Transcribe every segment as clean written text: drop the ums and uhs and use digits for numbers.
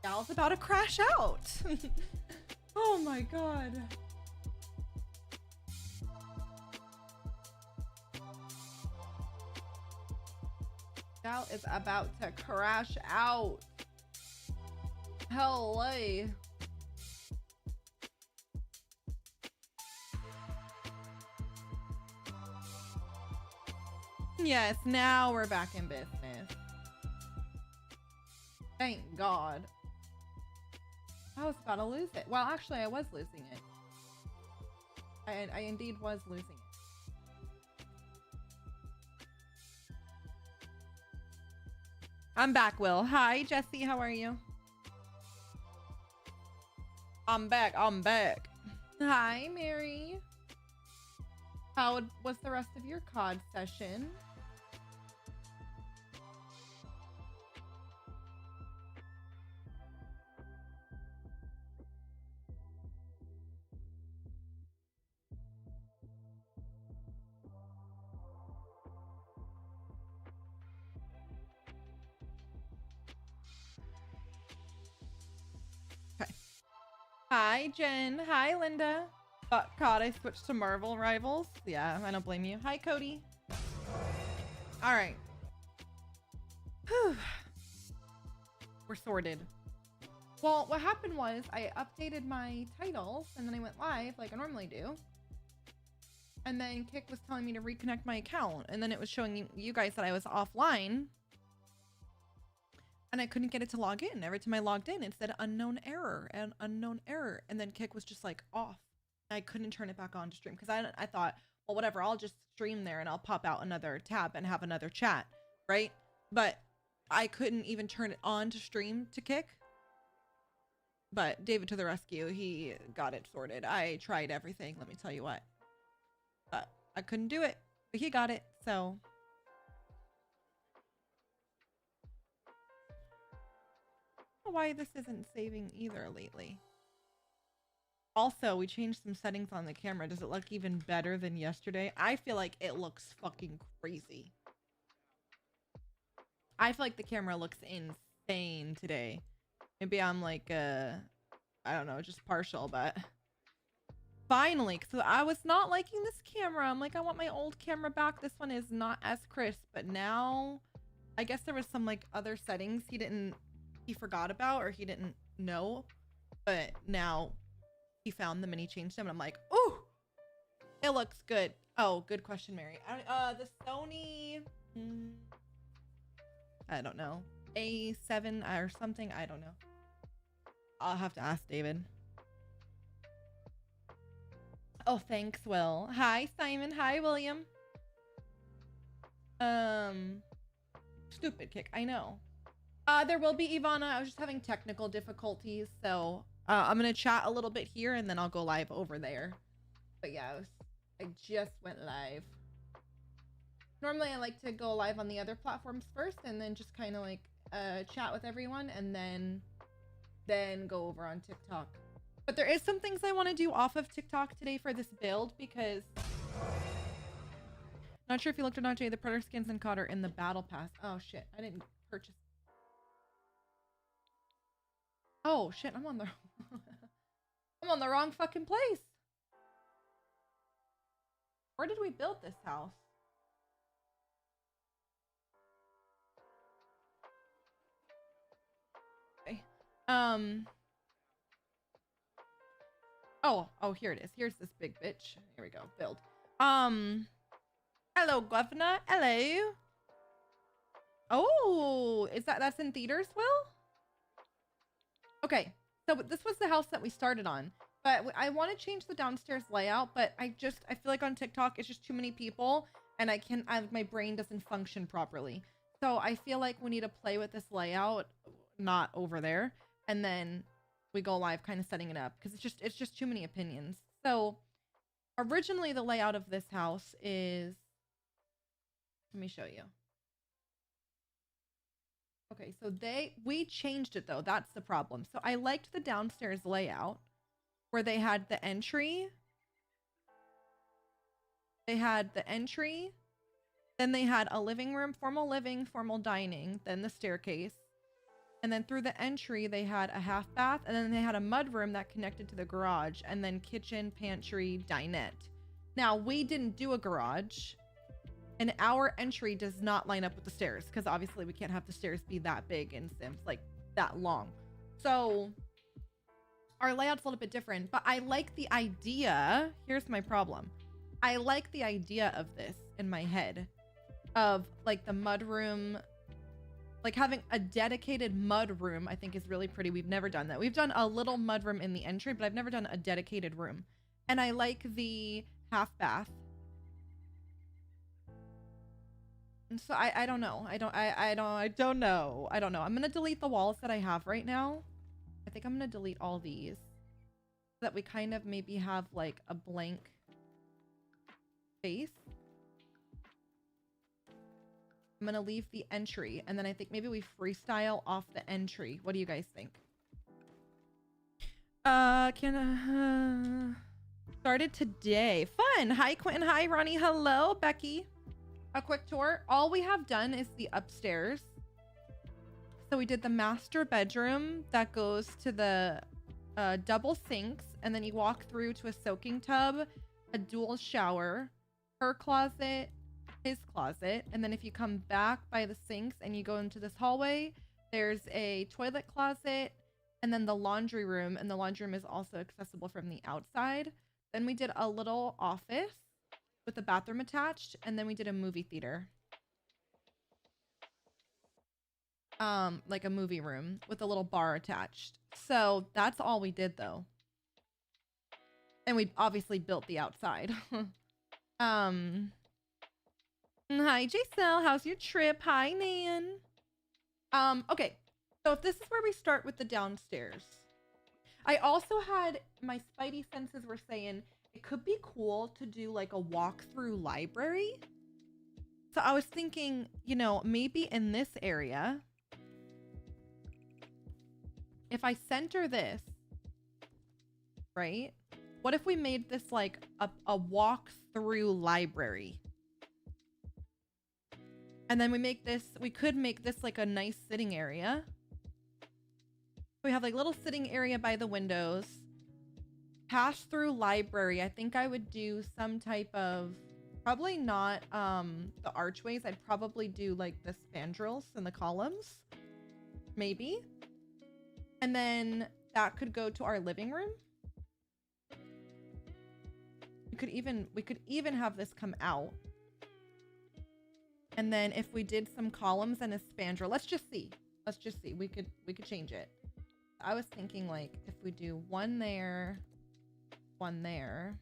Gal's about to crash out. Oh my god. Gal is about to crash out. Hello. Yes, now we're back in business. Thank God. I was about to lose it. Well, actually, I was losing it. I indeed was losing it. I'm back, Will. Hi, Jesse. How are you? I'm back. I'm back. Hi, Mary. How was the rest of your COD session? Hi, Jen. Hi, Linda. God, I switched to Marvel Rivals. Yeah, I don't blame you. Hi, Cody. All right. Whew. We're sorted. Well, what happened was I updated my titles and then I went live like I normally do. And then Kick was telling me to reconnect my account. And then it was showing you guys that I was offline. And I couldn't get it to log in. Every time I logged in, it said unknown error and unknown error. And then Kick was just like off. I couldn't turn it back on to stream because I thought, well, whatever, I'll just stream there and I'll pop out another tab and have another chat, right? But I couldn't even turn it on to stream to Kick. But David to the rescue, he got it sorted. I tried everything, let me tell you what. But I couldn't do it, but he got it, so. I don't know why this isn't saving either lately. Also, we changed some settings on the camera. Does it look even better than yesterday? I feel like it looks fucking crazy. I feel like the camera looks insane today. Maybe I'm like, I don't know, just partial, but finally, so I was not liking this camera. I'm like, I want my old camera back. This one is not as crisp, but now I guess there was some like other settings he forgot about or he didn't know, but now he found them and he changed them and I'm like, ooh, it looks good. Oh, good question, Mary. The Sony, I don't know, A7 or something. I don't know. I'll have to ask David. Oh, thanks, Will. Hi, Simon. Hi, William. Stupid Kick. I know. There will be Ivana. I was just having technical difficulties, so I'm gonna chat a little bit here and then I'll go live over there. But yeah, I just went live. Normally I like to go live on the other platforms first and then just kind of like chat with everyone and then go over on TikTok. But there is some things I want to do off of TikTok today for this build because not sure if you looked or not, Jay. The Predator skins and COD are in the battle pass. Oh shit, I didn't purchase. Oh shit, I'm on the wrong fucking place. Where did we build this house? Okay. Oh, here it is. Here's this big bitch. Here we go. Build. Hello, Governor. Hello. Oh, that's in theaters, Will? Okay. So this was the house that we started on, but I want to change the downstairs layout, but I feel like on TikTok, it's just too many people and my brain doesn't function properly. So I feel like we need to play with this layout, not over there. And then we go live kind of setting it up because it's just too many opinions. So originally the layout of this house is, let me show you. Okay, so we changed it though. That's the problem. So I liked the downstairs layout where they had the entry. They had the entry. Then they had a living room, formal living, formal dining, then the staircase. And then through the entry, they had a half bath, and then they had a mud room that connected to the garage, and then kitchen, pantry, dinette. Now, we didn't do a garage, and our entry does not line up with the stairs, because obviously we can't have the stairs be that big in Sims, like that long. So our layout's a little bit different, but I like the idea. Here's my problem. I like the idea of this in my head, of like the mud room. Like having a dedicated mud room, I think is really pretty. We've never done that. We've done a little mud room in the entry, but I've never done a dedicated room. And I like the half bath. And so I don't know. I don't know. I'm gonna delete the walls that I have right now. I think I'm gonna delete all these so that we kind of maybe have like a blank space. I'm gonna leave the entry, and then I think maybe we freestyle off the entry. What do you guys think? Started today. Fun. Hi, Quentin. Hi, Ronnie. Hello, Becky. A quick tour. All we have done is the upstairs. So we did the master bedroom that goes to the double sinks, and then you walk through to a soaking tub, a dual shower, her closet, his closet, and then if you come back by the sinks and you go into this hallway, there's a toilet closet, and then the laundry room, and the laundry room is also accessible from the outside. Then we did a little office with a bathroom attached, and then we did a movie theater, like a movie room with a little bar attached. So that's all we did though, and we obviously built the outside. Hi, J-Cell. How's your trip? Hi, Nan. Okay. So if this is where we start with the downstairs, I also had my spidey senses were saying it could be cool to do like a walkthrough library. So I was thinking, you know, maybe in this area, if I center this, right? What if we made this like a walk-through library? And then we could make this like a nice sitting area. We have like little sitting area by the windows. Pass through library. I think I would do some type of, probably not the archways. I'd probably do like the spandrels and the columns. Maybe. And then that could go to our living room. We could even have this come out. And then if we did some columns and a spandrel, let's just see. We could change it. I was thinking like if we do one there, one there.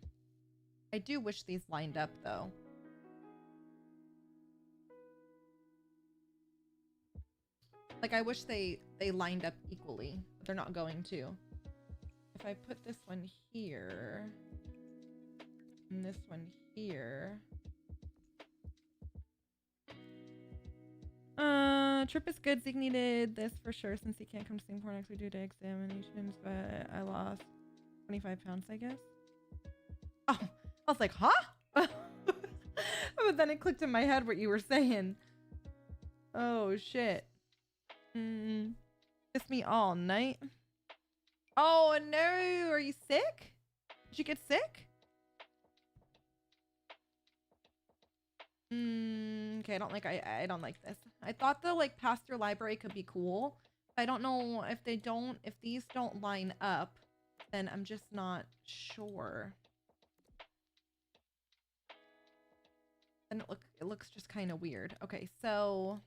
I do wish these lined up though. Like I wish they lined up equally, but they're not going to. If I put this one here and this one here. Trip is good. Zeke needed this for sure since he can't come to Singapore next week due to examinations, but I lost 25 pounds, I guess. Oh, I was like, huh? But then it clicked in my head what you were saying. Oh, shit. Kiss me all night. Oh, no. Are you sick? Did you get sick? Okay, I don't like this. I thought the like pass-through library could be cool. I don't know if these don't line up, then I'm just not sure. And it looks just kind of weird. Okay, so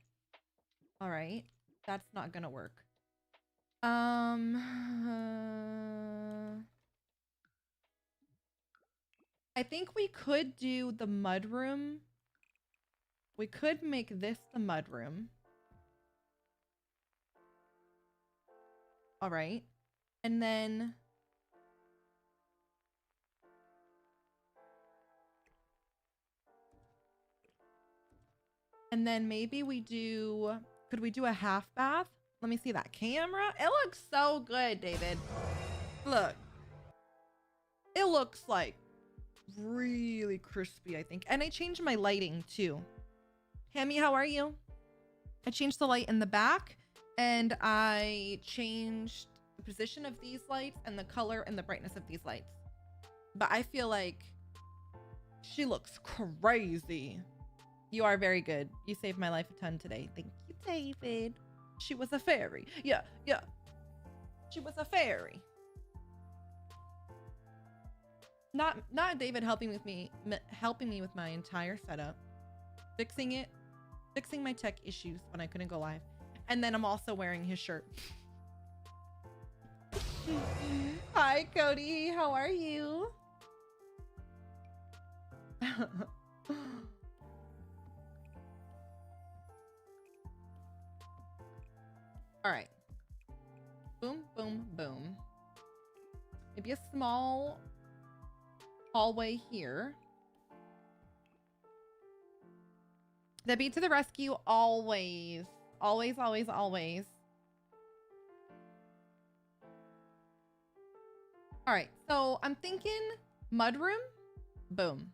all right, that's not gonna work. I think we could do the mudroom. We could make this the mudroom. All right. And then maybe we do, could we do a half bath? Let me see that camera. It looks so good, David. Look. It looks like really crispy, I think. And I changed my lighting too. Hammy, how are you? I changed the light in the back And I changed the position of these lights and the color and the brightness of these lights. But I feel like she looks crazy. You are very good. You saved my life a ton today. Thank you, David. She was a fairy. Yeah, yeah. She was a fairy. Not David helping me with my entire setup, fixing my tech issues when I couldn't go live, and then I'm also wearing his shirt. Hi, Cody. How are you? All right. Boom, boom, boom. Maybe a small hallway here. The beat to the rescue, always. Always, always, always. All right, so I'm thinking mudroom, boom.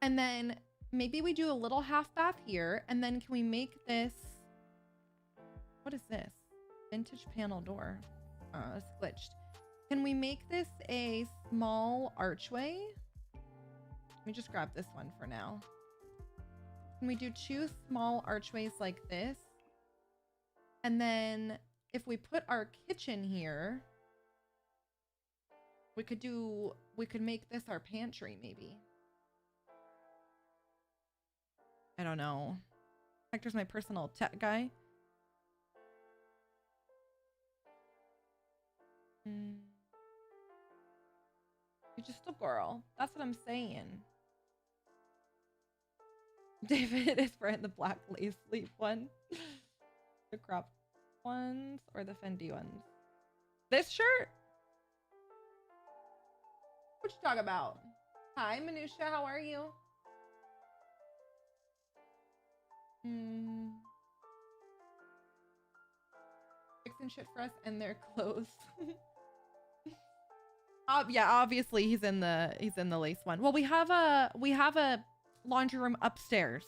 And then maybe we do a little half bath here, and then can we make this, what is this? Vintage panel door. Oh, it's glitched. Can we make this a small archway? Let me just grab this one for now. Can we do 2 small archways like this? And then if we put our kitchen here, we could make this our pantry maybe. I don't know. Hector's my personal tech guy. You're just a girl. That's what I'm saying. David is wearing the black lace sleeve one. The crop ones or the Fendi ones? This shirt? What you talking about? Hi, Minutia. How are you? Fixing shit for us and their clothes. Yeah, obviously he's in the lace one. Well, we have a laundry room upstairs.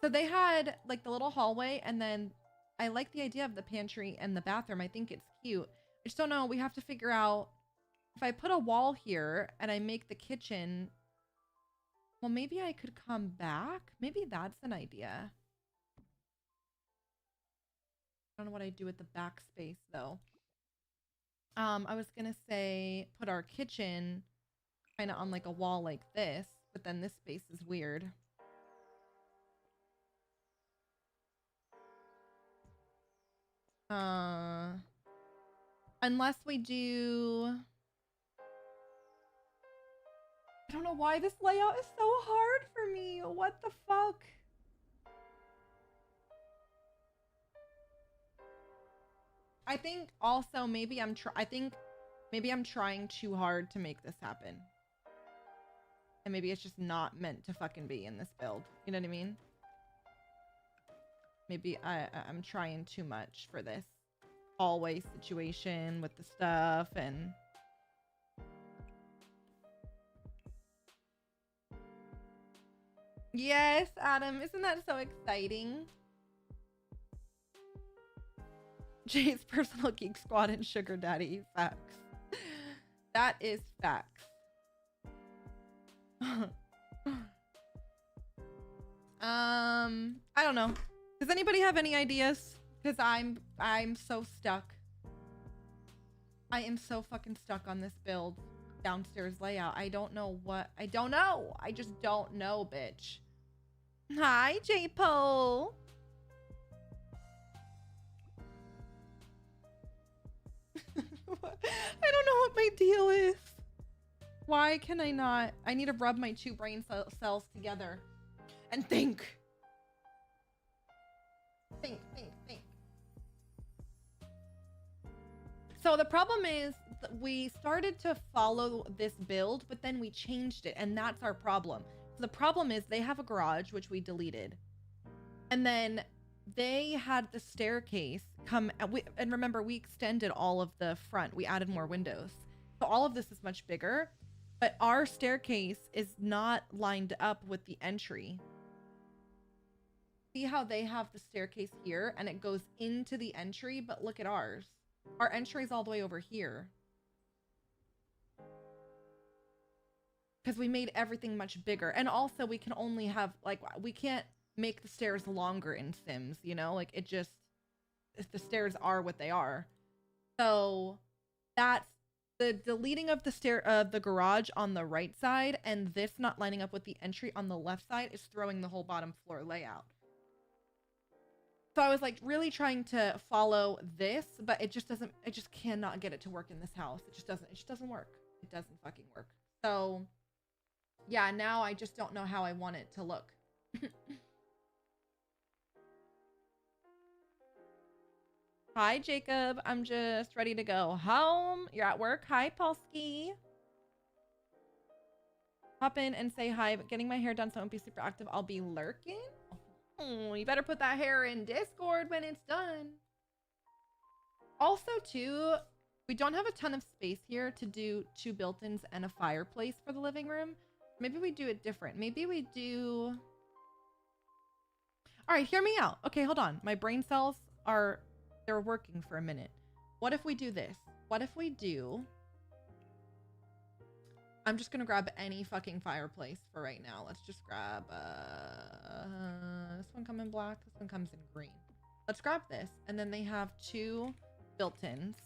So they had like the little hallway, and then I like the idea of the pantry and the bathroom. I think it's cute. I just don't know. We have to figure out if I put a wall here and I make the kitchen. Well, maybe I could come back. Maybe that's an idea. I don't know what I do with the back space though. I was gonna say put our kitchen kind of on like a wall like this, but then this space is weird. Unless we do, I don't know why this layout is so hard for me. What the fuck? I think also maybe I'm trying too hard to make this happen. And maybe it's just not meant to fucking be in this build. You know what I mean? Maybe I'm trying too much for this hallway situation with the stuff and... Yes, Adam, isn't that so exciting? Jay's personal geek squad and sugar daddy. Facts. That is facts. I don't know. Does anybody have any ideas? Because I'm so stuck. I am so fucking stuck on this build downstairs layout. I don't know what. I don't know. I just don't know, bitch. Hi, J-Po. I don't know what my deal is. Why can I not? I need to rub my 2 brain cells together and think. Think. So the problem is that we started to follow this build, but then we changed it, and that's our problem. The problem is they have a garage, which we deleted. And then they had the staircase come, and remember, we extended all of the front. We added more windows. So all of this is much bigger, but our staircase is not lined up with the entry. see how they have the staircase here and it goes into the entry, but look at ours. Our entry is all the way over here. Because we made everything much bigger. And also we can only have, like, we can't make the stairs longer in Sims, you know? Like, it just, if the stairs are what they are. So that's the deleting of the garage on the right side and this not lining up with the entry on the left side is throwing the whole bottom floor layout. So I was like really trying to follow this, but it just doesn't, I just cannot get it to work in this house. It just doesn't work. It doesn't fucking work. So yeah, now I just don't know how I want it to look. Hi, Jacob. I'm just ready to go home. You're at work. Hi, Polsky. Hop in and say hi, but getting my hair done so I won't be super active. I'll be lurking. Oh, you better put that hair in Discord when it's done. Also, too, we don't have a ton of space here to do 2 built-ins and a fireplace for the living room. Maybe we do it different. Maybe we do... All right, hear me out. Okay, hold on. My brain cells are... They're working for a minute. What if we do this? What if we do... I'm just gonna grab any fucking fireplace for right now. Let's just grab this one comes in black, this one comes in green. Let's grab this, and then they have 2 built-ins.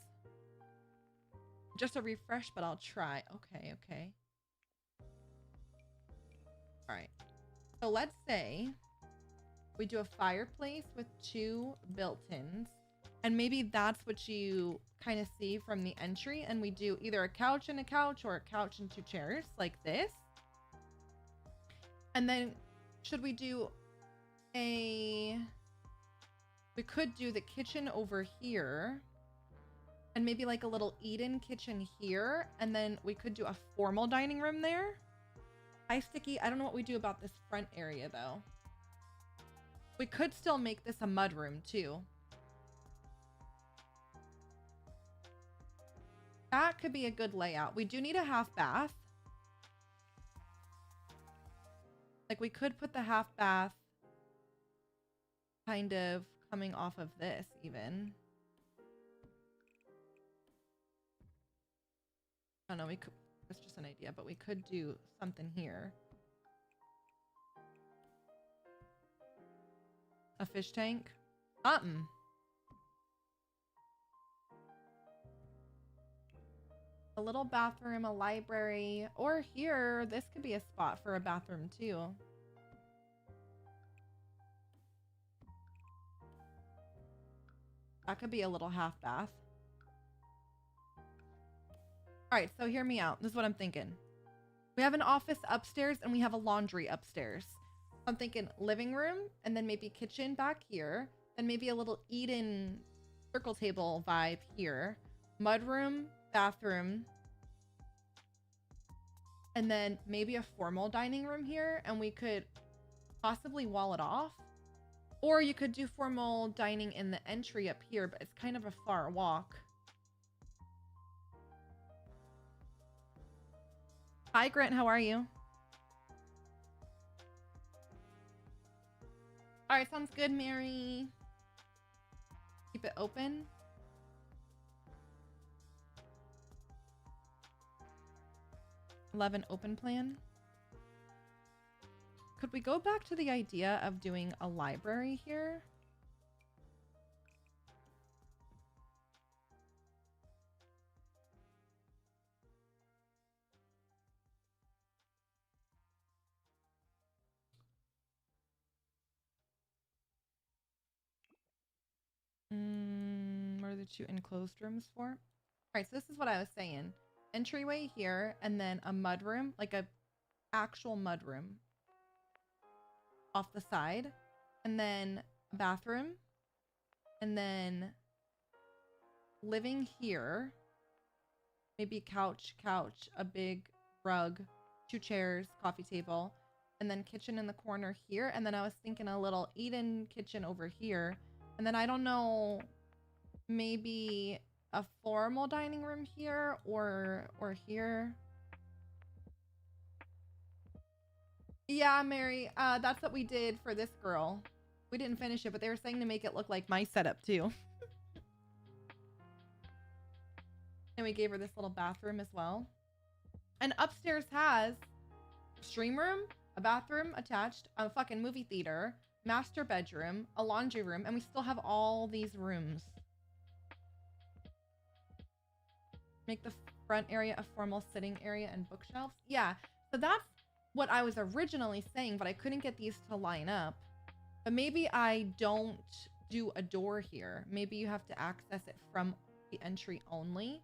Just a refresh, but I'll try. Okay, okay. All right. So let's say we do a fireplace with 2 built-ins, and maybe that's what you kind of see from the entry, and we do either a couch and a couch or a couch and 2 chairs like this. And then should we do we could do the kitchen over here and maybe like a little eat-in kitchen here, and then we could do a formal dining room there. Hi, Sticky. I don't know what we do about this front area though. We could still make this a mudroom too. That could be a good layout. We do need a half bath. Like we could put the half bath kind of coming off of this even. I don't know, we could, it's just an idea, but we could do something here. A fish tank? Something. A little bathroom, a library, or here, this could be a spot for a bathroom too. That could be a little half bath. All right, so hear me out. This is what I'm thinking. We have an office upstairs and we have a laundry upstairs. I'm thinking living room and then maybe kitchen back here. Then maybe a little eat-in circle table vibe here. Mudroom, bathroom. And then maybe a formal dining room here, and we could possibly wall it off. Or you could do formal dining in the entry up here, but it's kind of a far walk. Hi, Grant. How are you? All right, sounds good, Mary. Keep it open. Open plan. Could we go back to the idea of doing a library here? What are the 2 enclosed rooms for? All right, so this is what I was saying. Entryway here, and then a mudroom, like a actual mudroom off the side, and then a bathroom, and then living here, maybe couch, a big rug, 2 chairs, coffee table, and then kitchen in the corner here. And then I was thinking a little eat-in kitchen over here, and then I don't know, maybe a formal dining room here or here. Yeah, Mary, that's what we did for this girl. We didn't finish it, but they were saying to make it look like my setup too. And we gave her this little bathroom as well. And upstairs has a stream room, a bathroom attached, a fucking movie theater, master bedroom, a laundry room, and we still have all these rooms. Make the front area a formal sitting area and bookshelves. Yeah, so that's what I was originally saying, but I couldn't get these to line up. But maybe I don't do a door here. Maybe you have to access it from the entry only.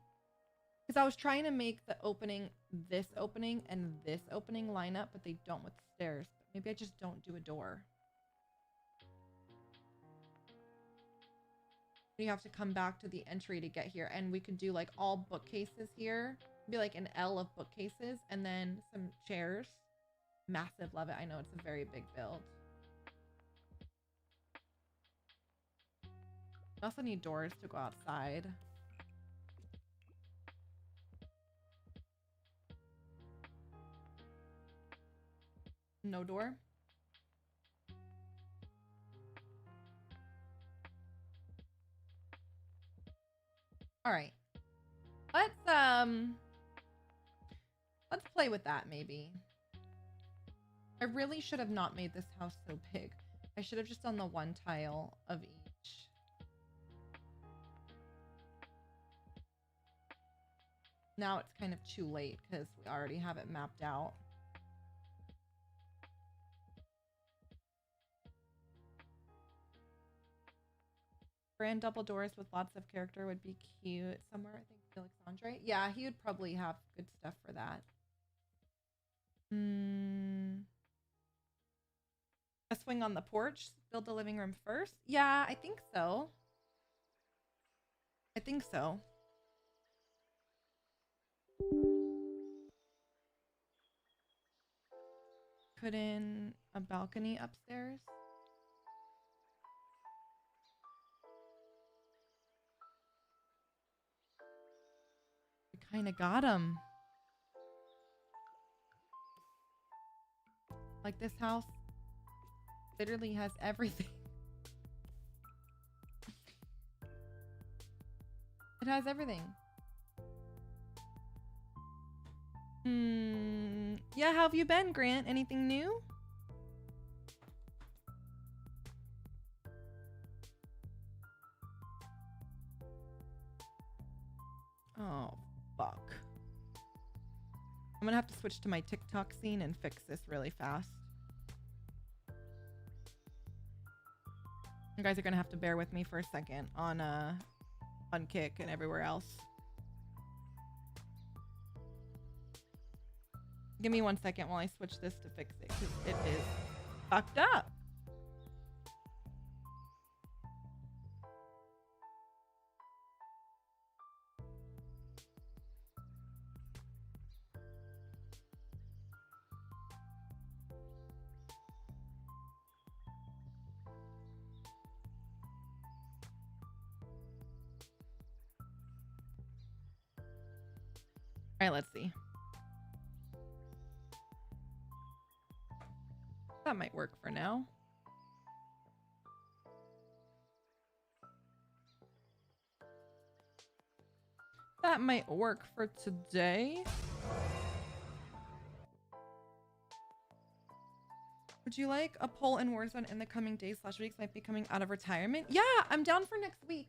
Because I was trying to make the opening, this opening, and this opening line up, but they don't with stairs. But maybe I just don't do a door. You have to come back to the entry to get here. And we could do like all bookcases here. Be like an L of bookcases and then some chairs. Massive, love it. I know it's a very big build. I also need doors to go outside. No door. All right. Let's play with that maybe. I really should have not made this house so big. I should have just done the one tile of each. Now it's kind of too late because we already have it mapped out. Grand double doors with lots of character would be cute. Somewhere, I think Felix Andre. Yeah, he would probably have good stuff for that. A swing on the porch. Build the living room first. Yeah, I think so. I think so. Put in a balcony upstairs. We kind of got him. Like this house literally has everything. It has everything. Yeah, how have you been, Grant? Anything new? Oh, fuck. I'm gonna have to switch to my TikTok scene and fix this really fast. You guys are gonna have to bear with me for a second on Kick and everywhere else. Give me 1 second while I switch this to fix it, because it is fucked up. All right, let's see. That might work for now. That might work for today. Would you like a poll in Warzone in the coming days/weeks? Might be coming out of retirement. Yeah, I'm down for next week.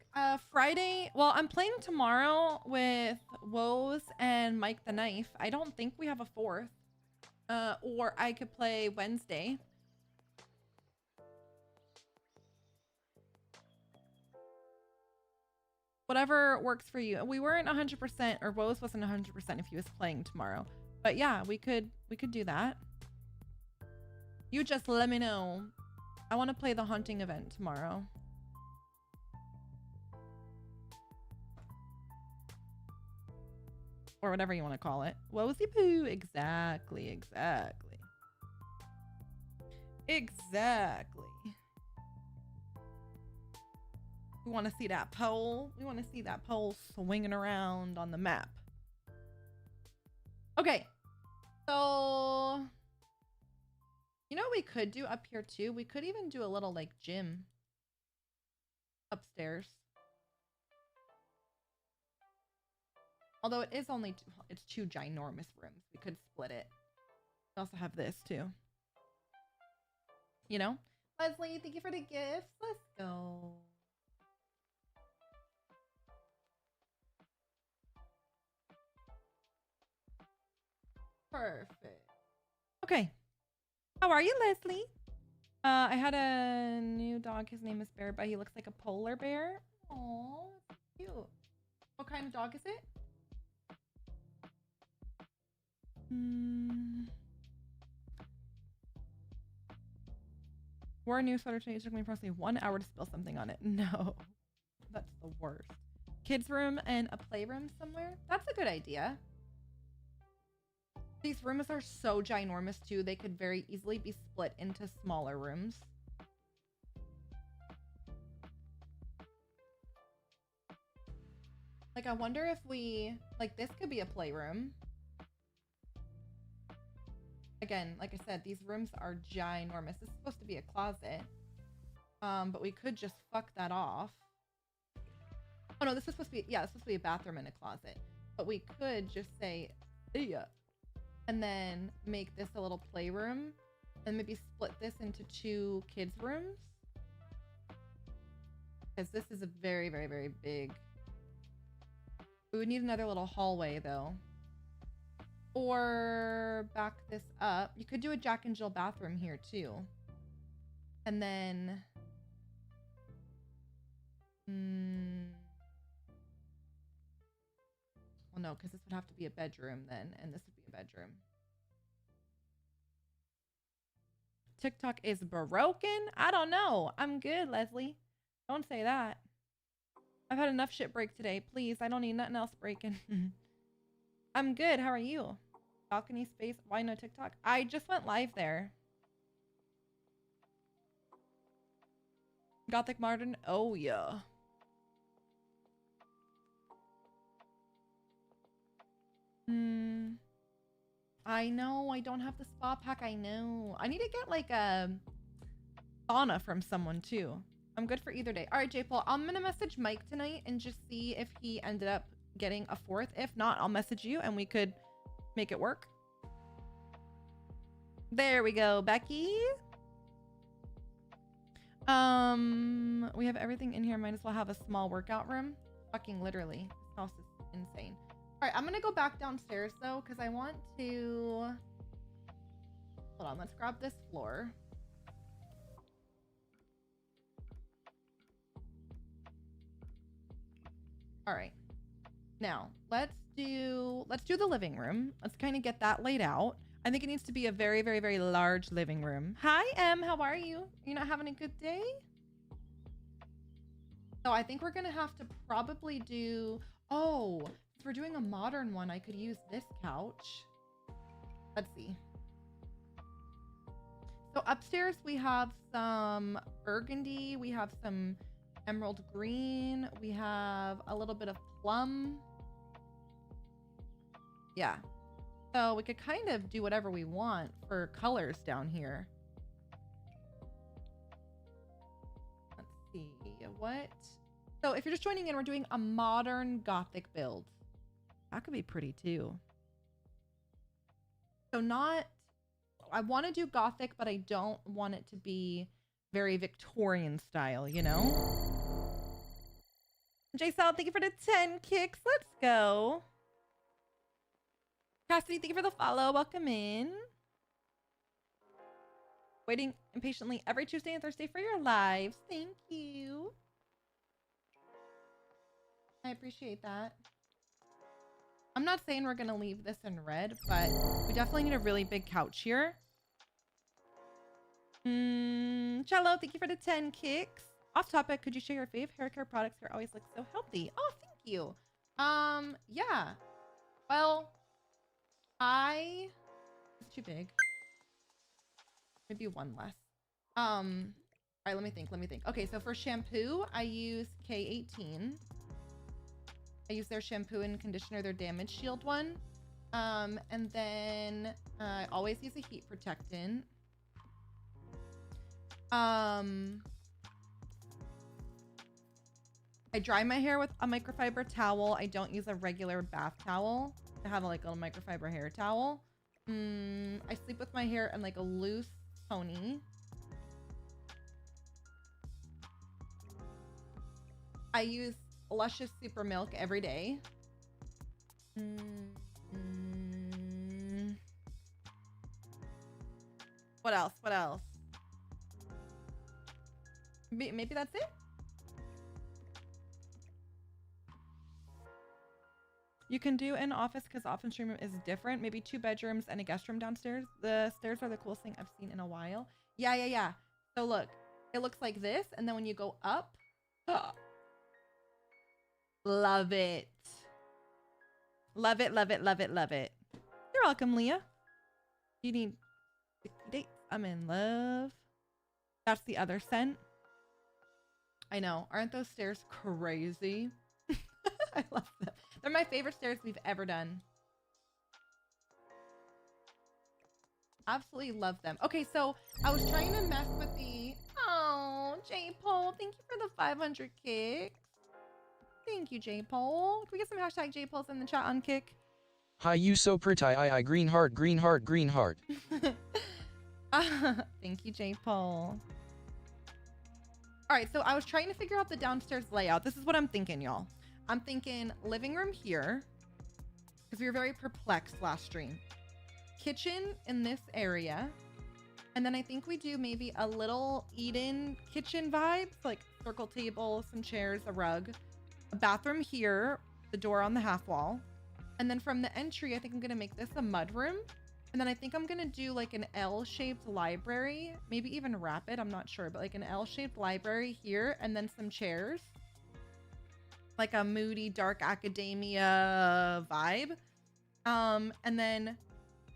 Friday. Well, I'm playing tomorrow with Woes and Mike the Knife. I don't think we have a fourth. Or I could play Wednesday. Whatever works for you. We weren't 100%, or Woes wasn't 100% if he was playing tomorrow. But yeah, we could do that. You just let me know. I want to play the haunting event tomorrow. Or whatever you want to call it. Woesy poo. Exactly. Exactly. Exactly. We want to see that pole. We want to see that pole swinging around on the map. Okay. So You know what we could do up here too? We could even do a little like gym upstairs. Although it is only it's two ginormous rooms. We could split it. We also have this too. You know? Leslie, thank you for the gifts. Let's go. Perfect. Okay. How are you, Leslie? I had a new dog. His name is Bear, but he looks like a polar bear. Aww, that's cute. What kind of dog is it? Wore a new sweater today. It took me approximately 1 hour to spill something on it. No, that's the worst. Kids room and a playroom somewhere. That's a good idea. These rooms are so ginormous too. They could very easily be split into smaller rooms. Like, I wonder if we, like, this could be a playroom. Again, like I said, these rooms are ginormous. This is supposed to be a closet. But we could just fuck that off. Oh no, this is supposed to be, yeah, this is supposed to be a bathroom and a closet. But we could just say, yeah. And then make this a little playroom. And maybe split this into 2 kids' rooms. Because this is a very, very, very big. We would need another little hallway though. Or back this up. You could do a Jack and Jill bathroom here too. And then... Well, no, because this would have to be a bedroom then. And this would be a bedroom. TikTok is broken? I don't know. I'm good, Leslie. Don't say that. I've had enough shit break today. Please, I don't need nothing else breaking. I'm good. How are you? Balcony space. Why no TikTok? I just went live there. Gothic modern. Oh, yeah. I know. I don't have the spa pack. I know. I need to get like a sauna from someone too. I'm good for either day. All right, J Paul. I'm going to message Mike tonight and just see if he ended up getting a 4th. If not, I'll message you and we could make it work. There we go, Becky. We have everything in here. Might as well have a small workout room. Fucking literally. This house is insane. All right, I'm gonna go back downstairs though, because I want to... Hold on, let's grab this floor. All right. Now, let's do the living room. Let's kind of get that laid out. I think it needs to be a very, very, very large living room. Hi, Em. How are you? You not having a good day? So I think we're going to have to probably do... Oh, if we're doing a modern one, I could use this couch. Let's see. So upstairs, we have some burgundy. We have some emerald green. We have a little bit of plum. Yeah. So we could kind of do whatever we want for colors down here. Let's see. What? So if you're just joining in, we're doing a modern Gothic build. That could be pretty too. So not... I want to do Gothic, but I don't want it to be very Victorian style, you know? J-Sal, thank you for the 10 kicks. Let's go. Cassidy, thank you for the follow. Welcome in. Waiting impatiently every Tuesday and Thursday for your lives. Thank you. I appreciate that. I'm not saying we're going to leave this in red, but we definitely need a really big couch here. Cello, thank you for the 10 kicks. Off topic, could you share your fave hair care products that always look so healthy? Oh, thank you. Yeah. Well, it's too big. Maybe one less. All right, let me think. Okay, so for shampoo, I use K18. I use their shampoo and conditioner, their Damage Shield one. And then I always use a heat protectant. I dry my hair with a microfiber towel. I don't use a regular bath towel. I have like a little microfiber hair towel. I sleep with my hair in like a loose pony. I use Luscious Super Milk every day. What else? What else? Maybe that's it? You can do an office because office stream room is different. Maybe 2 bedrooms and a guest room downstairs. The stairs are the coolest thing I've seen in a while. Yeah. So look, it looks like this. And then when you go up, love it. Love it. You're welcome, Leah. You need 60 dates. I'm in love. That's the other scent. I know. Aren't those stairs crazy? I love them. They're my favorite stairs we've ever done. Absolutely love them. Okay, so I was trying to mess with the... Oh, J-Pole. Thank you for the 500 kicks. Thank you, J-Pole. Can we get some hashtag J-Poles in the chat on Kick? Hi, you so pretty. I green heart. Thank you, J-Pole. All right, so I was trying to figure out the downstairs layout. This is what I'm thinking, y'all. I'm thinking living room here, because we were very perplexed last stream. Kitchen in this area. And then I think we do maybe a little eat-in kitchen vibes, like circle table, some chairs, a rug. A bathroom here, the door on the half wall. And then from the entry, I think I'm going to make this a mud room. And then I think I'm going to do like an L-shaped library, maybe even wrap it, I'm not sure, but like an L-shaped library here and then some chairs. Like a moody, dark academia vibe. And then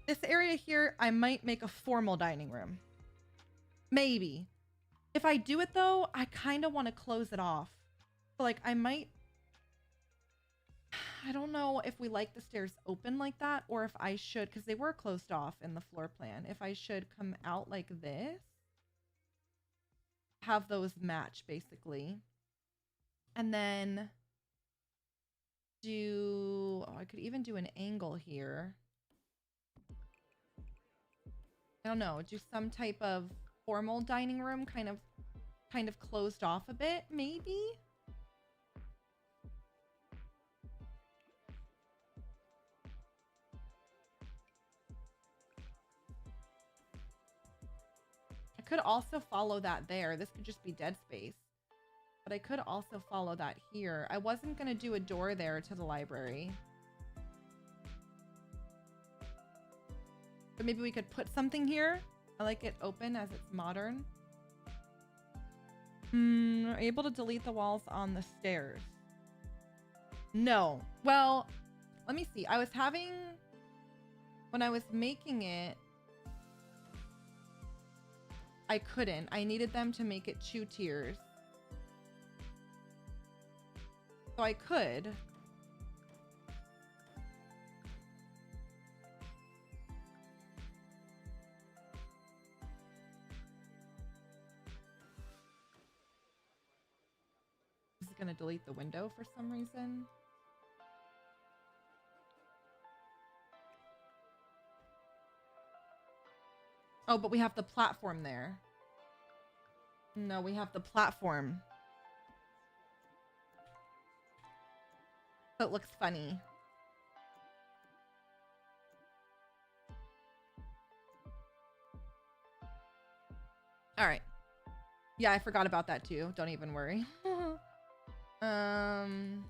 this area here, I might make a formal dining room. Maybe. If I do it though, I kind of want to close it off. So like I might... I don't know if we like the stairs open like that or if I should, because they were closed off in the floor plan. If I should come out like this, have those match basically. And then do, oh, I could even do an angle here. I don't know, do some type of formal dining room, kind of closed off a bit, maybe? I could also follow that there. This could just be dead space. But I could also follow that here. I wasn't going to do a door there to the library. But maybe we could put something here. I like it open as it's modern. Are you able to delete the walls on the stairs? No. Well, let me see. I was having... When I was making it, I couldn't. I needed them to make it 2 tiers. So I could. This is going to delete the window for some reason. Oh, but we have the platform there. No, we have the platform. So it looks funny. All right. Yeah, I forgot about that too. Don't even worry. Can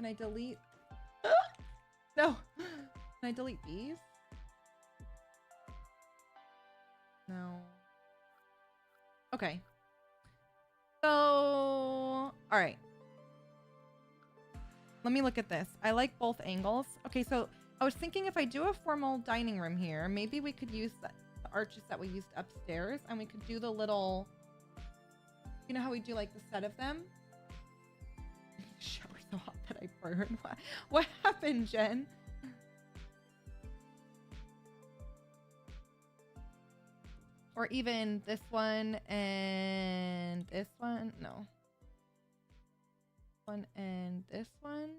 I delete? No. Can I delete these? No. Okay. So, all right. Let me look at this. I like both angles. Okay, so I was thinking if I do a formal dining room here, maybe we could use the arches that we used upstairs and we could do the little, you know how we do like the set of them? The shower's so hot that I burned. What happened, Jen? Or even this one and this one. No. One and this one.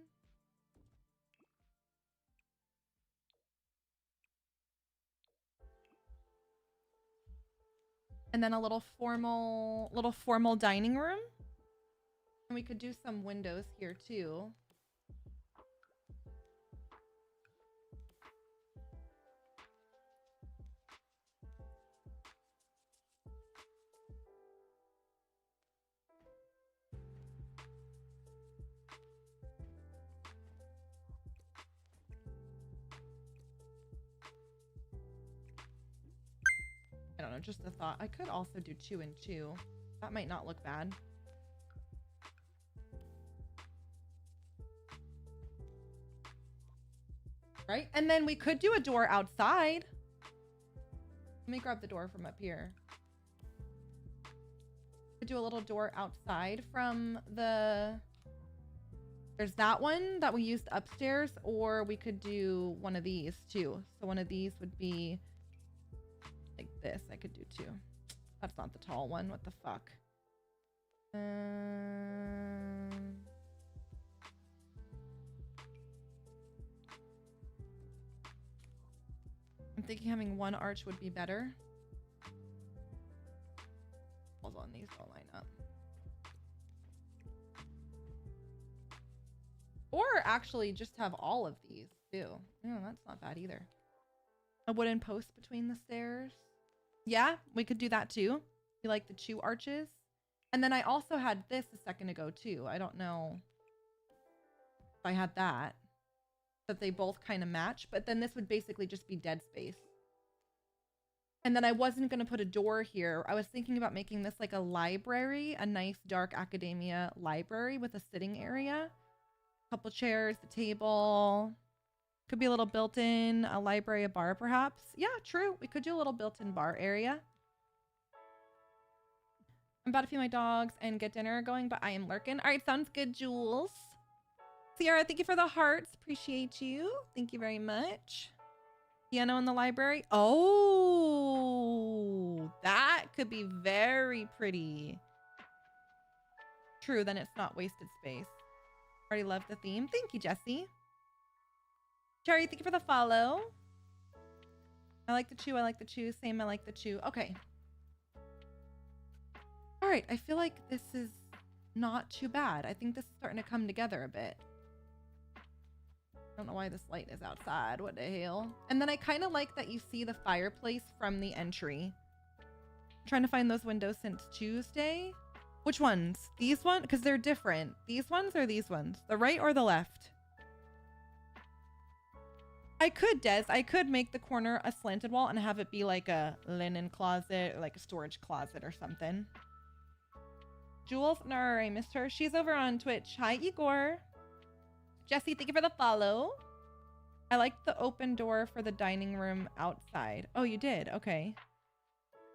And then a little formal dining room. And we could do some windows here too. I don't know, just a thought. I could also do 2 and 2. That might not look bad. Right? And then we could do a door outside. Let me grab the door from up here. Could do a little door outside from the... There's that one that we used upstairs, or we could do one of these too. So one of these would be like this. I could do 2. That's not the tall one. What the fuck? I'm thinking having one arch would be better. Hold on, these don't line up. Or actually just have all of these too. No, that's not bad either. A wooden post between the stairs. Yeah, we could do that too. You like the 2 arches. And then I also had this a second ago too. I don't know if I had that. That they both kind of match, but then this would basically just be dead space. And then I wasn't going to put a door here. I was thinking about making this like a library, a nice dark academia library with a sitting area. A couple chairs, a table. Could be a little built-in, a library, a bar perhaps. Yeah, true. We could do a little built-in bar area. I'm about to feed my dogs and get dinner going, but I am lurking. All right, sounds good, Jules. Sierra, thank you for the hearts. Appreciate you. Thank you very much. Piano in the library. Oh, that could be very pretty. True, then it's not wasted space. Already love the theme. Thank you, Jesse. Cherry, thank you for the follow. I like the chew. I like the chew. Same, I like the chew. Okay. All right, I feel like this is not too bad. I think this is starting to come together a bit. I don't know why this light is outside. What the hell? And then I kind of like that you see the fireplace from the entry. I'm trying to find those windows since Tuesday. Which ones? These ones? Because they're different. These ones or these ones? The right or the left? I could, Des. I could make the corner a slanted wall and have it be like a linen closet or like a storage closet or something. Jules? No, I missed her. She's over on Twitch. Hi, Igor. Jesse, thank you for the follow. I liked the open door for the dining room outside. Oh, you did? Okay.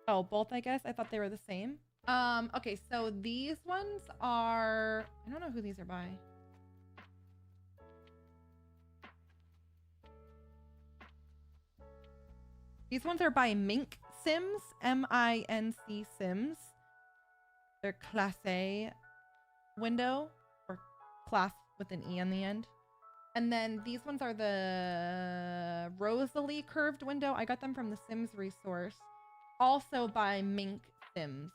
Oh, both, I guess? I thought they were the same. Okay, so these ones are... I don't know who these are by. These ones are by Mink Sims. M-I-N-C Sims. They're Class A window. Or class with an E on the end. And then these ones are the Rosalie curved window. I got them from the Sims resource. Also by Mink Sims.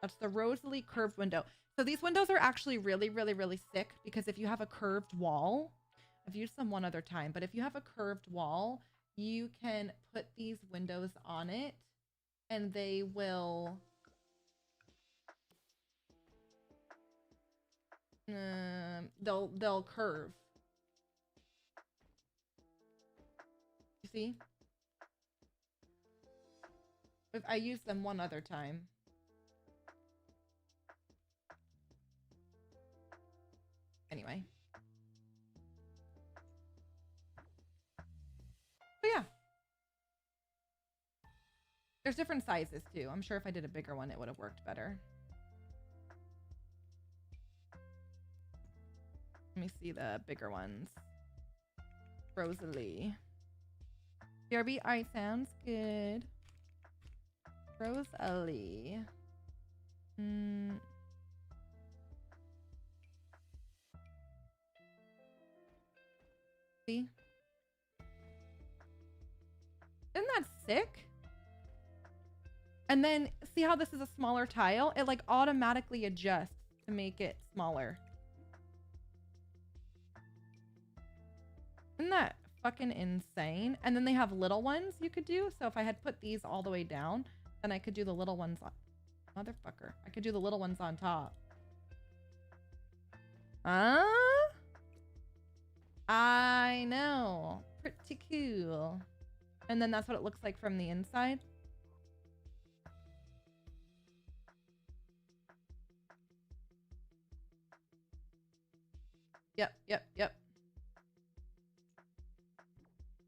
That's the Rosalie curved window. So these windows are actually really, really, really sick because if you have a curved wall, I've used them one other time, but if you have a curved wall, you can put these windows on it and they will... they'll curve. You see? I used them one other time. Anyway. But yeah. There's different sizes too. I'm sure if I did a bigger one, it would have worked better. Let me see the bigger ones. Rosalie. BRB, alright, sounds good. Rose Ali. See? Isn't that sick? And then see how this is a smaller tile? It like automatically adjusts to make it smaller. Isn't that fucking insane? And then they have little ones you could do. So if I had put these all the way down, then I could do the little ones on... Motherfucker. I could do the little ones on top. I know. Pretty cool. And then that's what it looks like from the inside. Yep.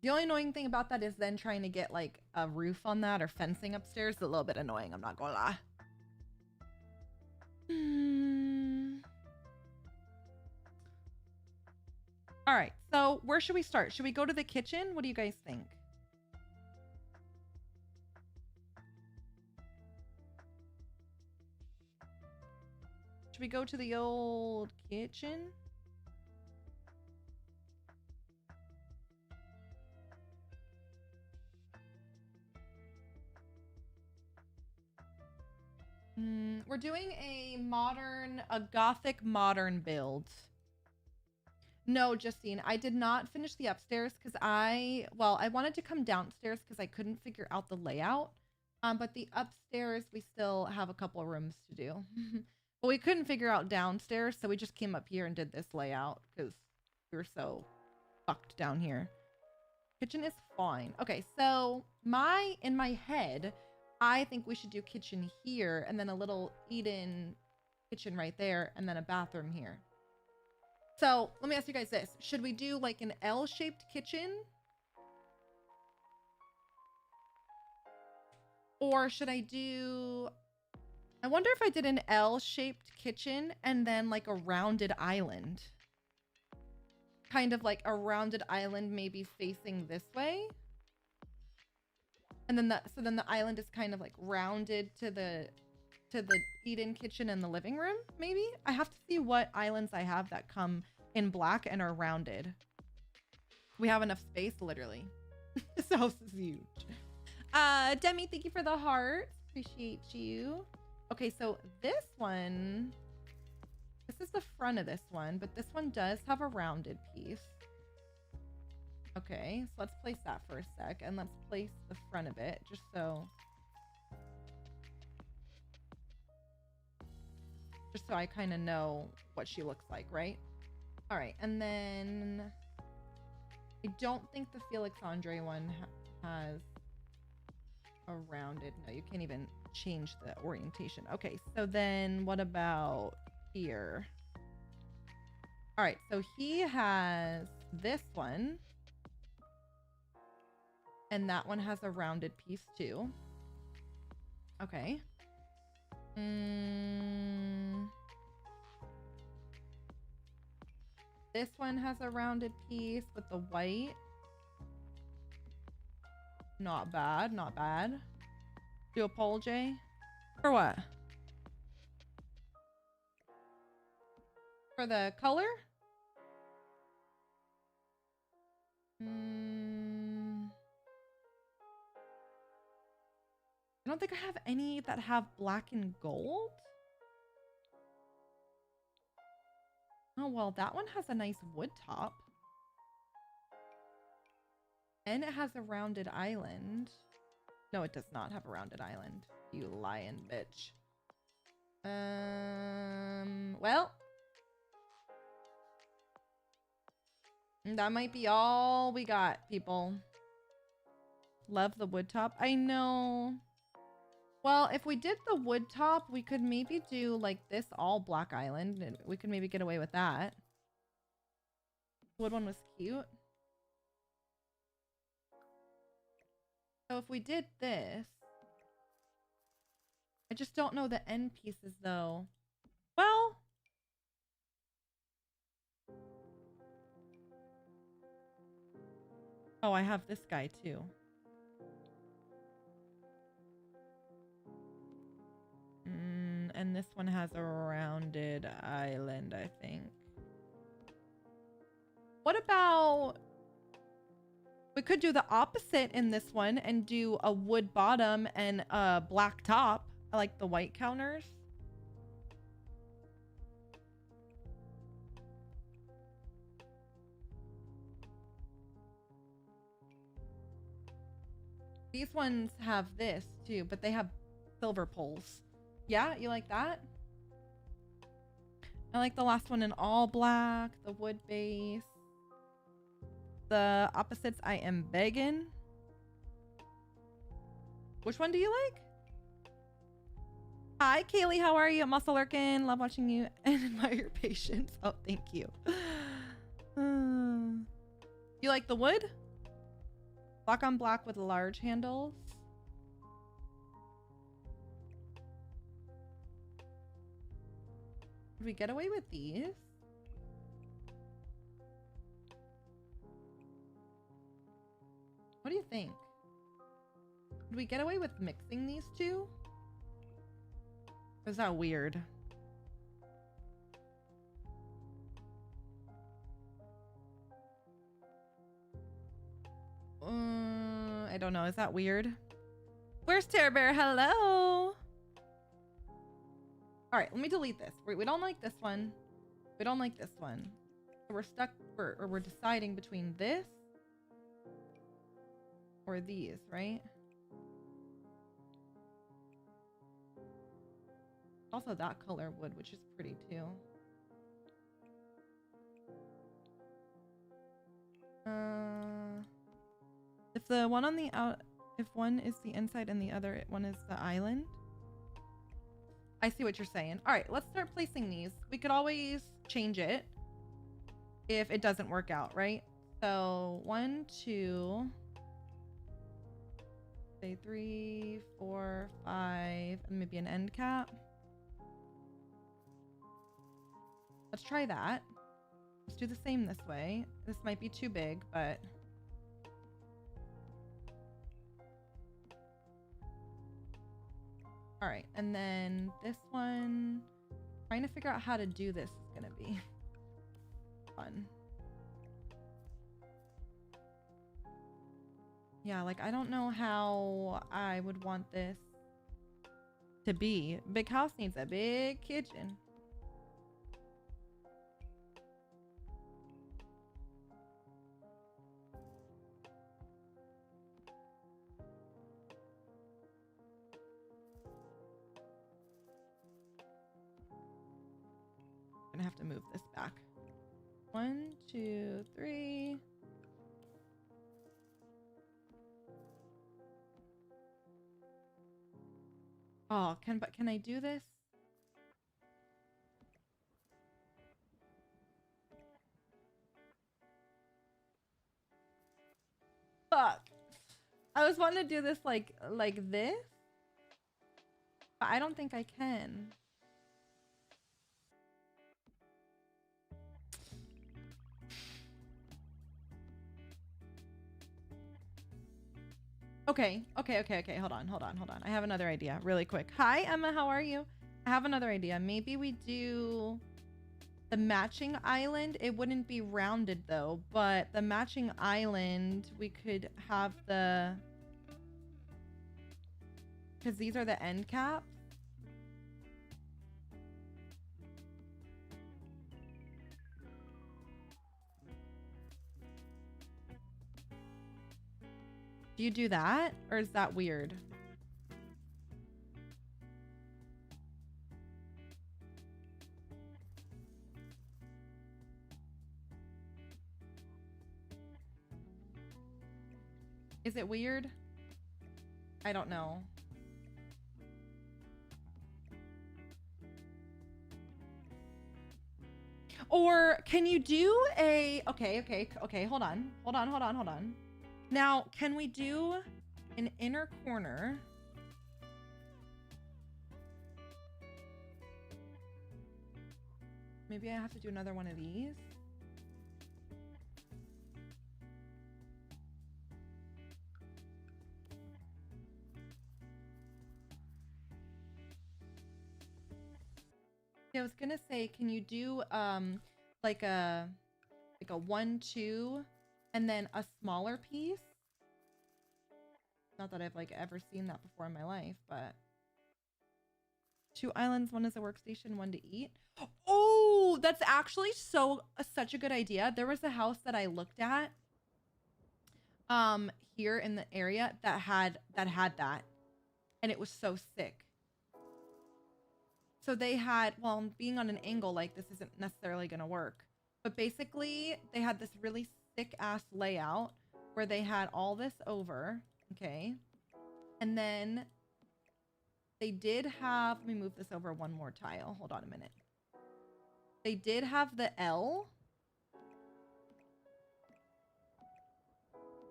The only annoying thing about that is then trying to get like a roof on that or fencing upstairs is a little bit annoying. I'm not gonna lie. All right. So where should we start? Should we go to the kitchen? What do you guys think? Should we go to the old kitchen? We're doing a Gothic modern build. No, Justine, I did not finish the upstairs because I wanted to come downstairs because I couldn't figure out the layout. But the upstairs, we still have a couple of rooms to do. But we couldn't figure out downstairs, so we just came up here and did this layout because we were so fucked down here. Kitchen is fine. Okay, so in my head, I think we should do kitchen here and then a little eat-in kitchen right there and then a bathroom here. So let me ask you guys this. Should we do like an L-shaped kitchen? Or should I do... I wonder if I did an L-shaped kitchen and then like a rounded island. Kind of like a rounded island maybe facing this way. And then the island is kind of like rounded to the eat-in kitchen and the living room, maybe? I have to see what islands I have that come in black and are rounded. We have enough space, literally. This house is huge. Demi, thank you for the heart. Appreciate you. Okay, so this one, this is the front of this one, but this one does have a rounded piece. Okay, so let's place that for a sec, and let's place the front of it, just so I kind of know what she looks like, right? All right, and then I don't think the Felix Andre one has a rounded. No, you can't even change the orientation. Okay, so then what about here? All right, so he has this one. And that one has a rounded piece too. Okay. This one has a rounded piece with the white. Not bad, not bad. Do a poll, Jay? For what? For the color? I don't think I have any that have black and gold. Oh, well, that one has a nice wood top. And it has a rounded island. No, it does not have a rounded island. You lying bitch. Well. That might be all we got, people. Love the wood top. I know. Well, if we did the wood top, we could maybe do like this all black island. And we could maybe get away with that. Wood one was cute. So if we did this, I just don't know the end pieces though. Well, oh, I have this guy too. and this one has a rounded island, I think. What about... We could do the opposite in this one and do a wood bottom and a black top. I like the white counters. These ones have this too, but they have silver poles. Yeah, you like that? I like the last one in all black, the wood base. The opposites I am begging. Which one do you like? Hi, Kaylee. How are you? Muscle lurking. Love watching you and admire your patience. Oh, thank you. You like the wood? Black on black with large handles. Could we get away with these? What do you think? Could we get away with mixing these two? Or is that weird? I don't know. Is that weird? Where's Terror Bear? Hello. All right, let me delete this. We don't like this one. We don't like this one. So we're stuck. We're deciding between this or these, right? Also that color wood, which is pretty too. If the one on the out, if one is the inside and the other one is the island. I see what you're saying. All right, let's start placing these. We could always change it if it doesn't work out, right? So 1, 2, say 3, 4, 5, and maybe an end cap. Let's try that. Let's do the same this way. This might be too big, but... All right, and then this one, trying to figure out how to do this is gonna be fun. Yeah, like I don't know how I would want this to be. Big house needs a big kitchen. Gonna have to move this back. 1, 2, 3. Oh, can I do this? Fuck. I was wanting to do this like this, but I don't think I can. Okay. Hold on. I have another idea really quick. Hi, Emma. How are you? I have another idea. Maybe we do the matching island. It wouldn't be rounded though, but the matching island, we could have the... Because these are the end caps. Do you do that? Or is that weird? Is it weird? I don't know. Or can you do a... Okay. Hold on. Now, can we do an inner corner? Maybe I have to do another one of these. Yeah, I was gonna say, can you do like a 1-2 and then a smaller piece? Not that I've like ever seen that before in my life, but 2 islands, one is a workstation, one to eat. Oh, that's actually such a good idea. There was a house that I looked at here in the area that had that, and it was so sick. So they had, well, being on an angle like this isn't necessarily going to work, but basically they had this really sick ass layout where they had all this over, okay, and then they did have, let me move this over one more tile, hold on a minute. They did have the L.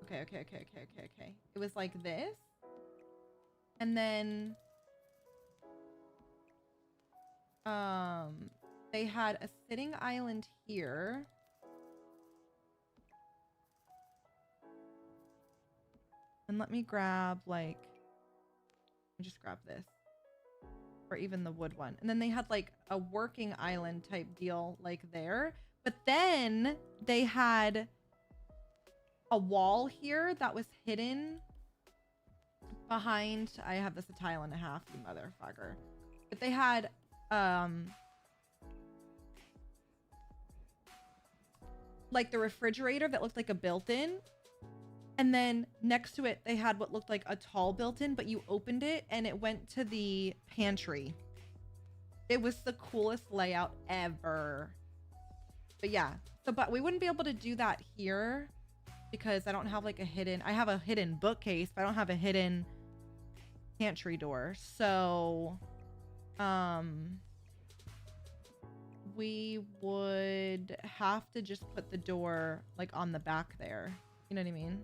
Okay. It was like this. And then they had a sitting island here. And let me grab like, let me just grab this. Or even the wood one. And then they had like a working island type deal like there. But then they had a wall here that was hidden behind. I have this a tile and a half, you motherfucker. But they had like the refrigerator that looked like a built-in, and then next to it they had what looked like a tall built-in, but you opened it and it went to the pantry. It was the coolest layout ever. But yeah, so but we wouldn't be able to do that here because I don't have like a hidden, I have a hidden bookcase, but I don't have a hidden pantry door. So we would have to just put the door like on the back there. You know what I mean?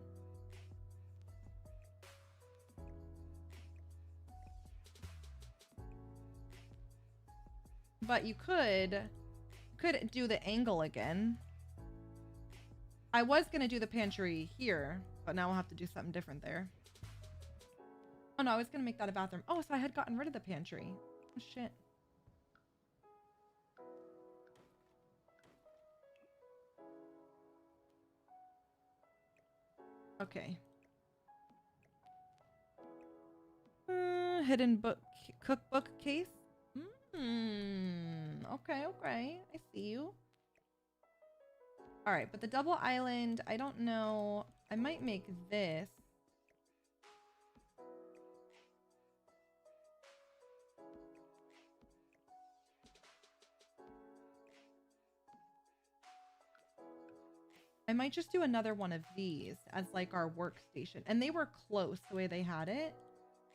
But you could do the angle again. I was gonna do the pantry here, but now I'll have to do something different there. Oh no, I was gonna make that a bathroom. Oh, so I had gotten rid of the pantry. Oh shit. Okay. Hidden book cookbook case. Okay. I see you. All right, but the double island, I don't know. I might make this. I might just do another one of these as like our workstation. And they were close the way they had it.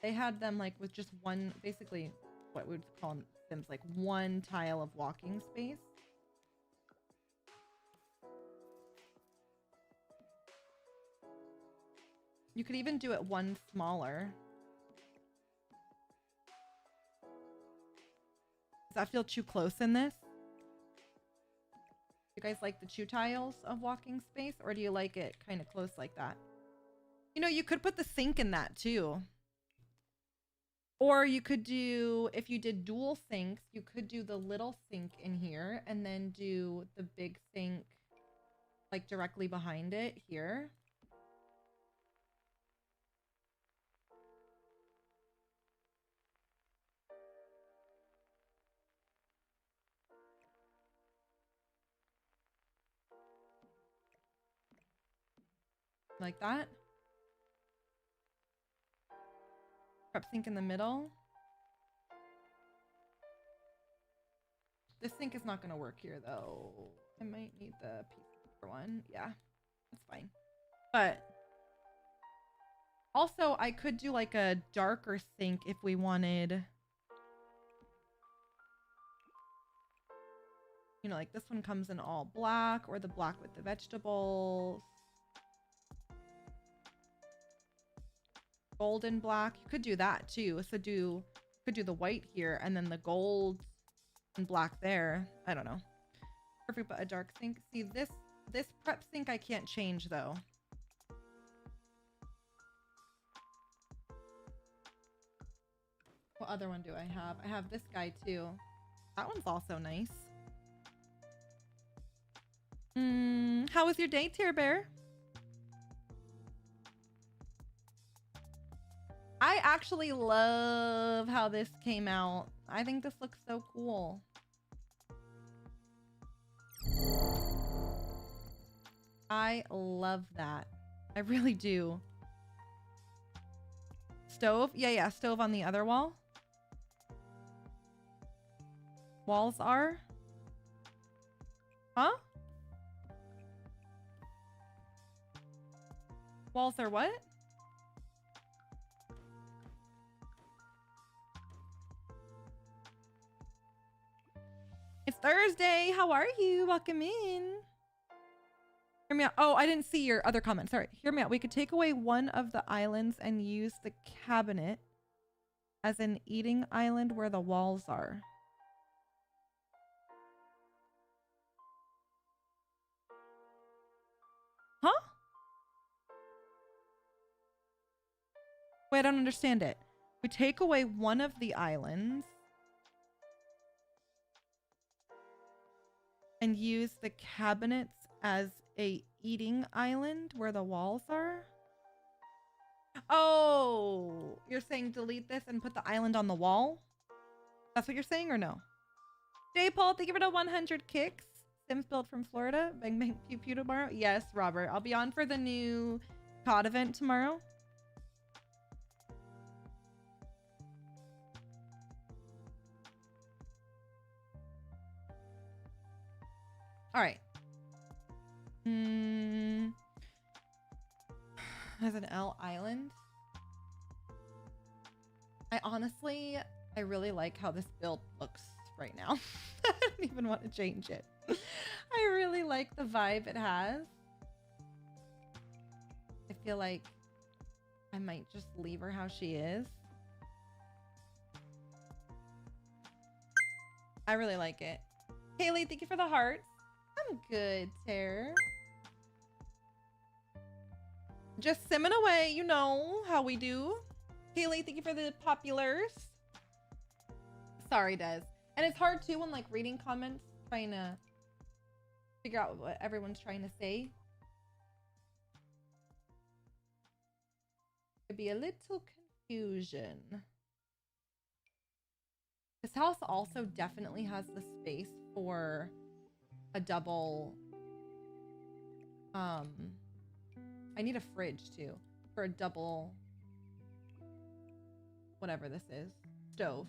They had them like with just one, basically what we would call them, like one tile of walking space. You could even do it one smaller. Does that feel too close in this? You guys like the 2 tiles of walking space, or do you like it kind of close like that? You know, you could put the sink in that too. Or you could do, if you did dual sinks, you could do the little sink in here and then do the big sink like directly behind it here. Like that. Prep sink in the middle. This sink is not going to work here though. I might need the piece one. Yeah, that's fine. But also I could do like a darker sink if we wanted. You know, like this one comes in all black, or the black with the vegetables. Golden black. You could do that too. So could do the white here and then the gold and black there. I don't know. Perfect, but a dark sink. See, this prep sink I can't change though. What other one do I have? I have this guy too. That one's also nice. How was your day, Tier Bear? I actually love how this came out. I think this looks so cool. I love that. I really do. Stove? Yeah, stove on the other wall. Walls are? Huh? Walls are what? It's Thursday. How are you? Welcome in. Hear me out. Oh, I didn't see your other comment. Sorry. Hear me out. We could take away one of the islands and use the cabinet as an eating island where the walls are. Huh? Wait, I don't understand it. We take away one of the islands and use the cabinets as a eating island where the walls are? Oh, you're saying delete this and put the island on the wall? That's what you're saying or no? J Paul, thank you for the 100 kicks. Sims built from Florida. Bang bang pew pew tomorrow. Yes, Robert. I'll be on for the new COD event tomorrow. All right. As an L island. I really like how this build looks right now. I don't even want to change it. I really like the vibe it has. I feel like I might just leave her how she is. I really like it. Kaylee, thank you for the hearts. I'm good, Tare. Just simming away, you know how we do. Kaylee, thank you for the populars. Sorry, Des. And it's hard too when like reading comments, trying to figure out what everyone's trying to say. Could be a little confusion. This house also definitely has the space for a double I need a fridge too for a double whatever this is stove.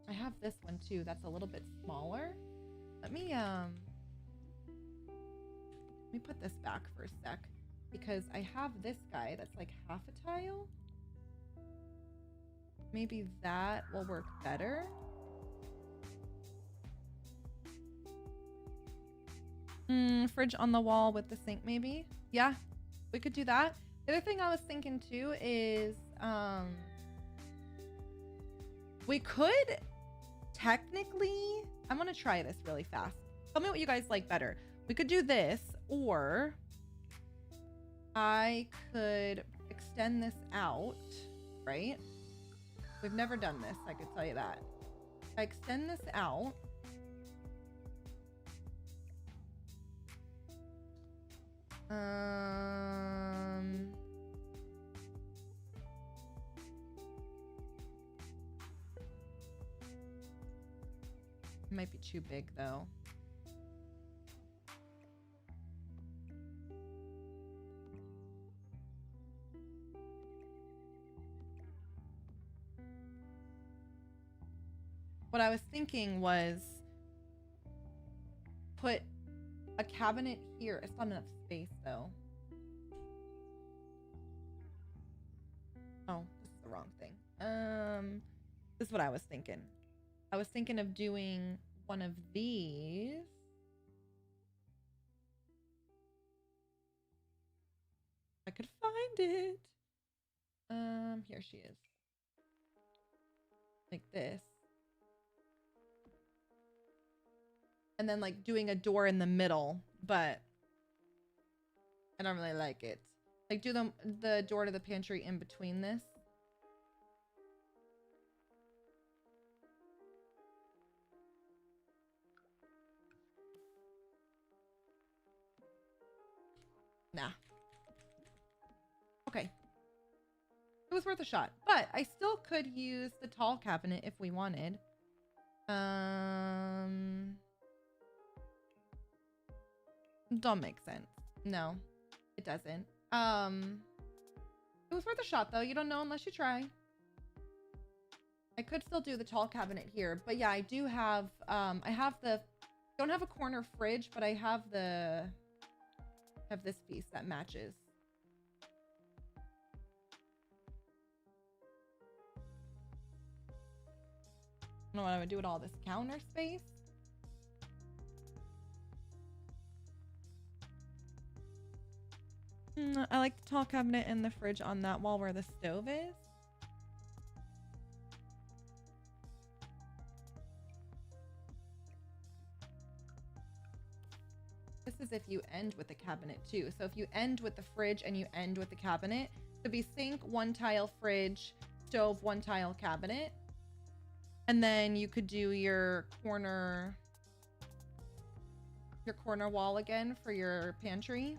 I have this one too that's a little bit smaller. Let me put this back for a sec because I have this guy that's like half a tile. Maybe that will work better. Fridge on the wall with the sink maybe. Yeah, we could do that. The other thing I was thinking too is we could technically, I'm gonna try this really fast. Tell me what you guys like better. We could do this, or I could extend this out, right? We've never done this, I could tell you that. I extend this out. It might be too big though. What I was thinking was put a cabinet here. It's not enough space though. Oh, this is the wrong thing. This is what I was thinking. I was thinking of doing one of these. I could find it. Here she is. Like this. And then like doing a door in the middle, but I don't really like it. Like, do the door to the pantry in between this. Nah. Okay. It was worth a shot, but I still could use the tall cabinet if we wanted. Don't make sense. No, it doesn't. It was worth a shot though. You don't know unless you try. I could still do the tall cabinet here, but yeah, I do have, I have the, don't have a corner fridge, but I have this piece that matches. I don't know what I would do with all this counter space. I like the tall cabinet and the fridge on that wall where the stove is. This is if you end with the cabinet too. So if you end with the fridge and you end with the cabinet, it could be sink, one tile fridge, stove, one tile cabinet. And then you could do your corner wall again for your pantry.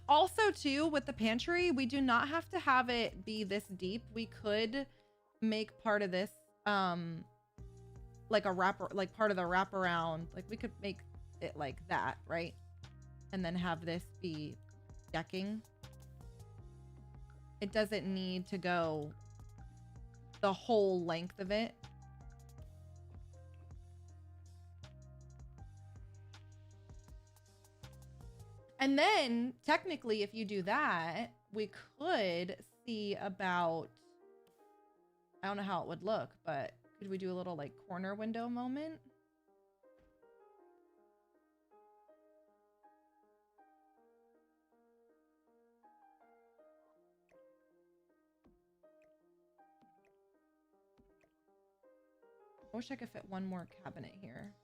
Also too, with the pantry, we do not have to have it be this deep. We could make part of this like a wrapper, like part of the wraparound. Like we could make it like that, right? And then have this be decking. It doesn't need to go the whole length of it. And then technically, if you do that, we could see about, I don't know how it would look, but could we do a little like corner window moment? I wish I could fit one more cabinet here.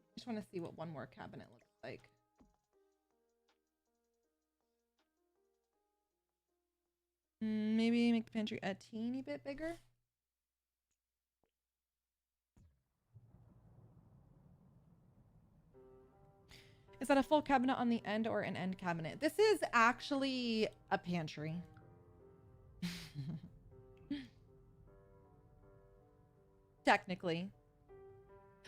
I just want to see what one more cabinet looks like. Maybe make the pantry a teeny bit bigger. Is that a full cabinet on the end or an end cabinet? This is actually a pantry. Technically.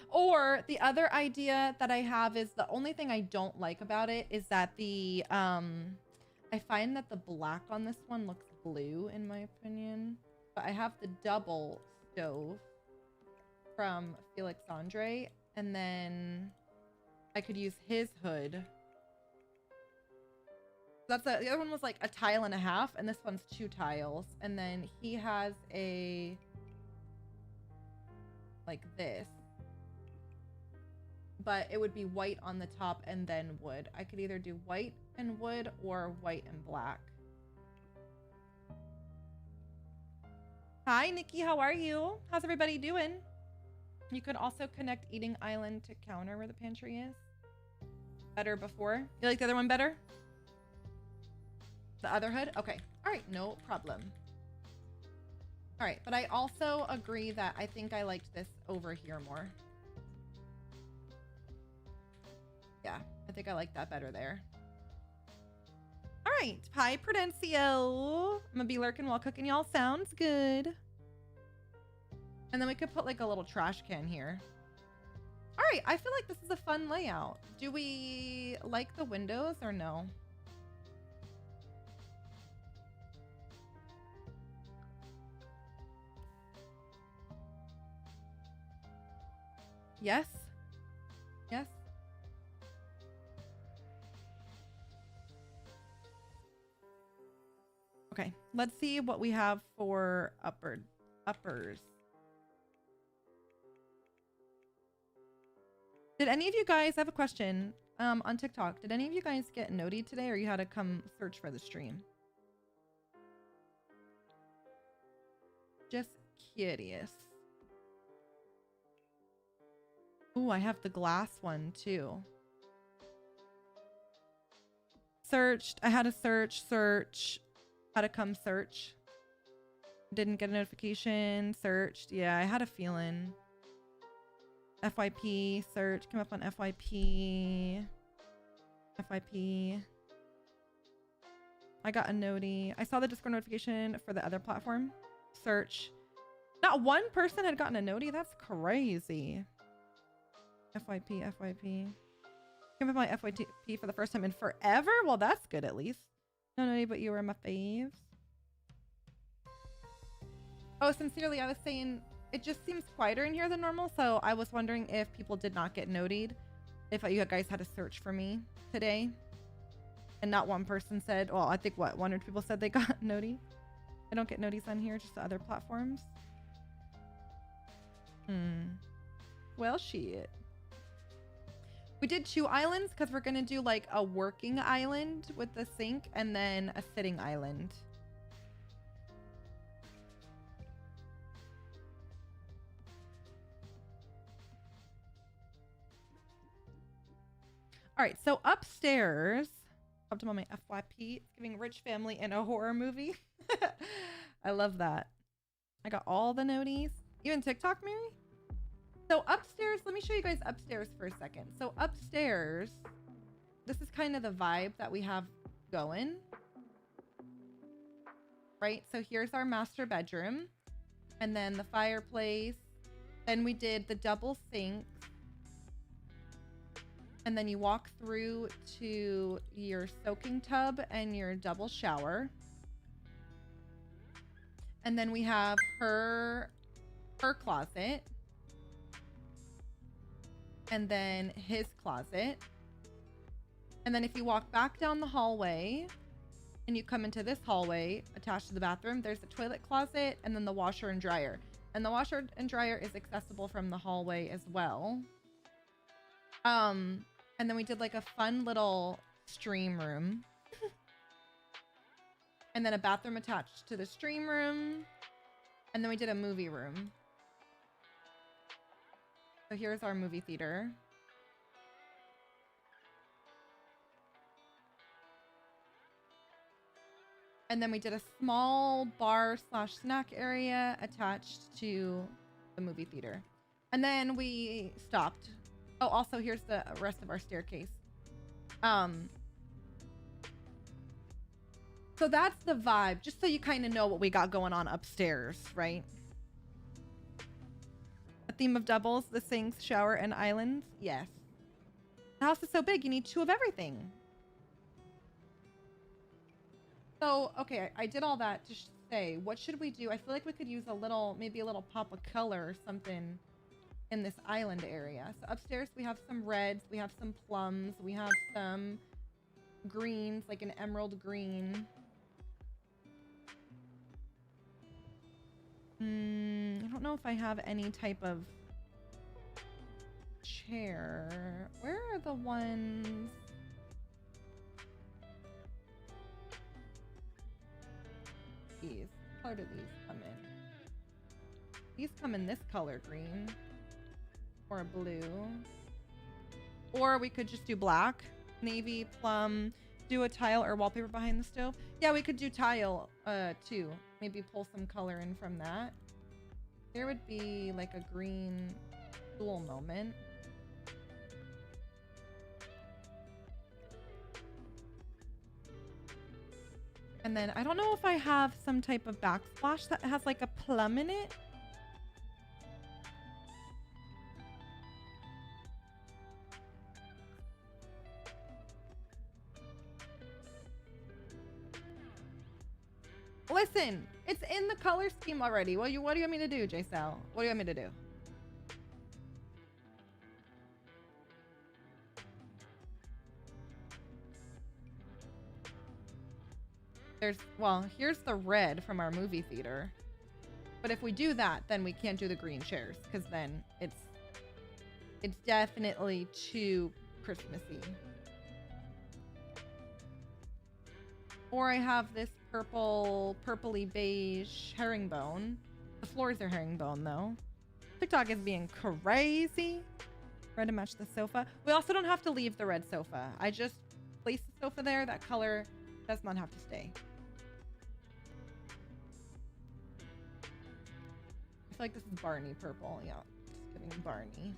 Or the other idea that I have is the only thing I don't like about it is that the I find that the black on this one looks blue in my opinion. But I have the double stove from Felix Andre, and then I could use his hood. That's the other one was like a tile and a half, and this one's 2 tiles. And then he has a like this, but it would be white on the top and then wood. I could either do white and wood or white and black. Hi, Nikki. How are you? How's everybody doing? You could also connect eating island to counter where the pantry is. Better before. You like the other one better? The other hood? Okay. All right. No problem. All right. But I also agree that I think I liked this over here more. Yeah. I think I like that better there. All right. Hi, Prudencio. I'm going to be lurking while cooking, y'all. Sounds good. And then we could put like a little trash can here. All right. I feel like this is a fun layout. Do we like the windows or no? Yes. Yes. Okay, let's see what we have for uppers. Did any of you guys, I have a question on TikTok. Did any of you guys get noti today, or you had to come search for the stream? Just curious. Ooh, I have the glass one too. Searched. I had to search. Had to come search. Didn't get a notification. Searched. Yeah, I had a feeling. FYP. Search. Came up on FYP. FYP. I got a noti. I saw the Discord notification for the other platform. Search. Not one person had gotten a noti. That's crazy. FYP. FYP. Came up my FYP for the first time in forever? Well, that's good at least. No, noti, but you were my faves. Oh, sincerely, I was saying it just seems quieter in here than normal, so I was wondering if people did not get notied, if you guys had to search for me today, and not one person said, well, I think what, 1 or 2 people said they got noti. I don't get noties on here, just the other platforms. Well, shit. We did 2 islands because we're gonna do like a working island with the sink and then a sitting island. All right, so upstairs, popped them on my FYP. It's giving rich family in a horror movie. I love that. I got all the noties. Even TikTok, Mary? So upstairs, let me show you guys upstairs for a second. So upstairs, this is kind of the vibe that we have going. Right? So here's our master bedroom. And then the fireplace. Then we did the double sink. And then you walk through to your soaking tub and your double shower. And then we have her closet. And then his closet. And then if you walk back down the hallway and you come into this hallway attached to the bathroom, there's a toilet closet and then the washer and dryer. And the washer and dryer is accessible from the hallway as well. And then we did like a fun little stream room. And then a bathroom attached to the stream room. And then we did a movie room. So here's our movie theater. And then we did a small bar / snack area attached to the movie theater. And then we stopped. Oh, also here's the rest of our staircase. So that's the vibe, just so you kind of know what we got going on upstairs, right? A theme of doubles, the sinks, shower, and islands. Yes. The house is so big, you need 2 of everything. So, okay, I did all that to say, what should we do? I feel like we could use a little, maybe a little pop of color or something in this island area. So upstairs we have some reds, we have some plums, we have some greens, like an emerald green. I don't know if I have any type of chair. Where are the ones? These. What color do these come in? These come in this color green. Or a blue. Or we could just do black, navy, plum, do a tile or wallpaper behind the stove. Yeah, we could do tile too. Maybe pull some color in from that. There would be like a green stool moment. And then I don't know if I have some type of backsplash that has like a plum in it. Listen, it's in the color scheme already. What do you want me to do, J-Sal? What do you want me to do? Well, here's the red from our movie theater. But if we do that, then we can't do the green chairs because then it's definitely too Christmassy. Or I have this purpley beige herringbone. The floors are herringbone though. TikTok is being crazy. Red to match the sofa. We also don't have to leave the red sofa. I just place the sofa there. That color does not have to stay. I feel like this is Barney purple. Yeah, just giving Barney.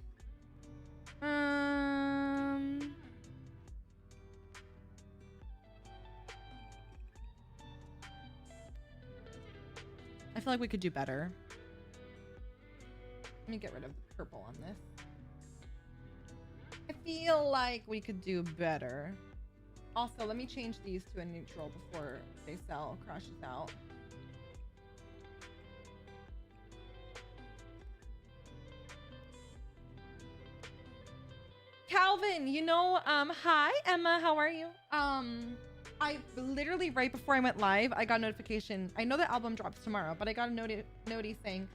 I feel like we could do better. Let me get rid of the purple on this. I feel like we could do better. Also, let me change these to a neutral before they crashes out. Calvin, you know, hi Emma, how are you? I literally right before I went live, I got a notification. I know the album drops tomorrow, but I got a notice saying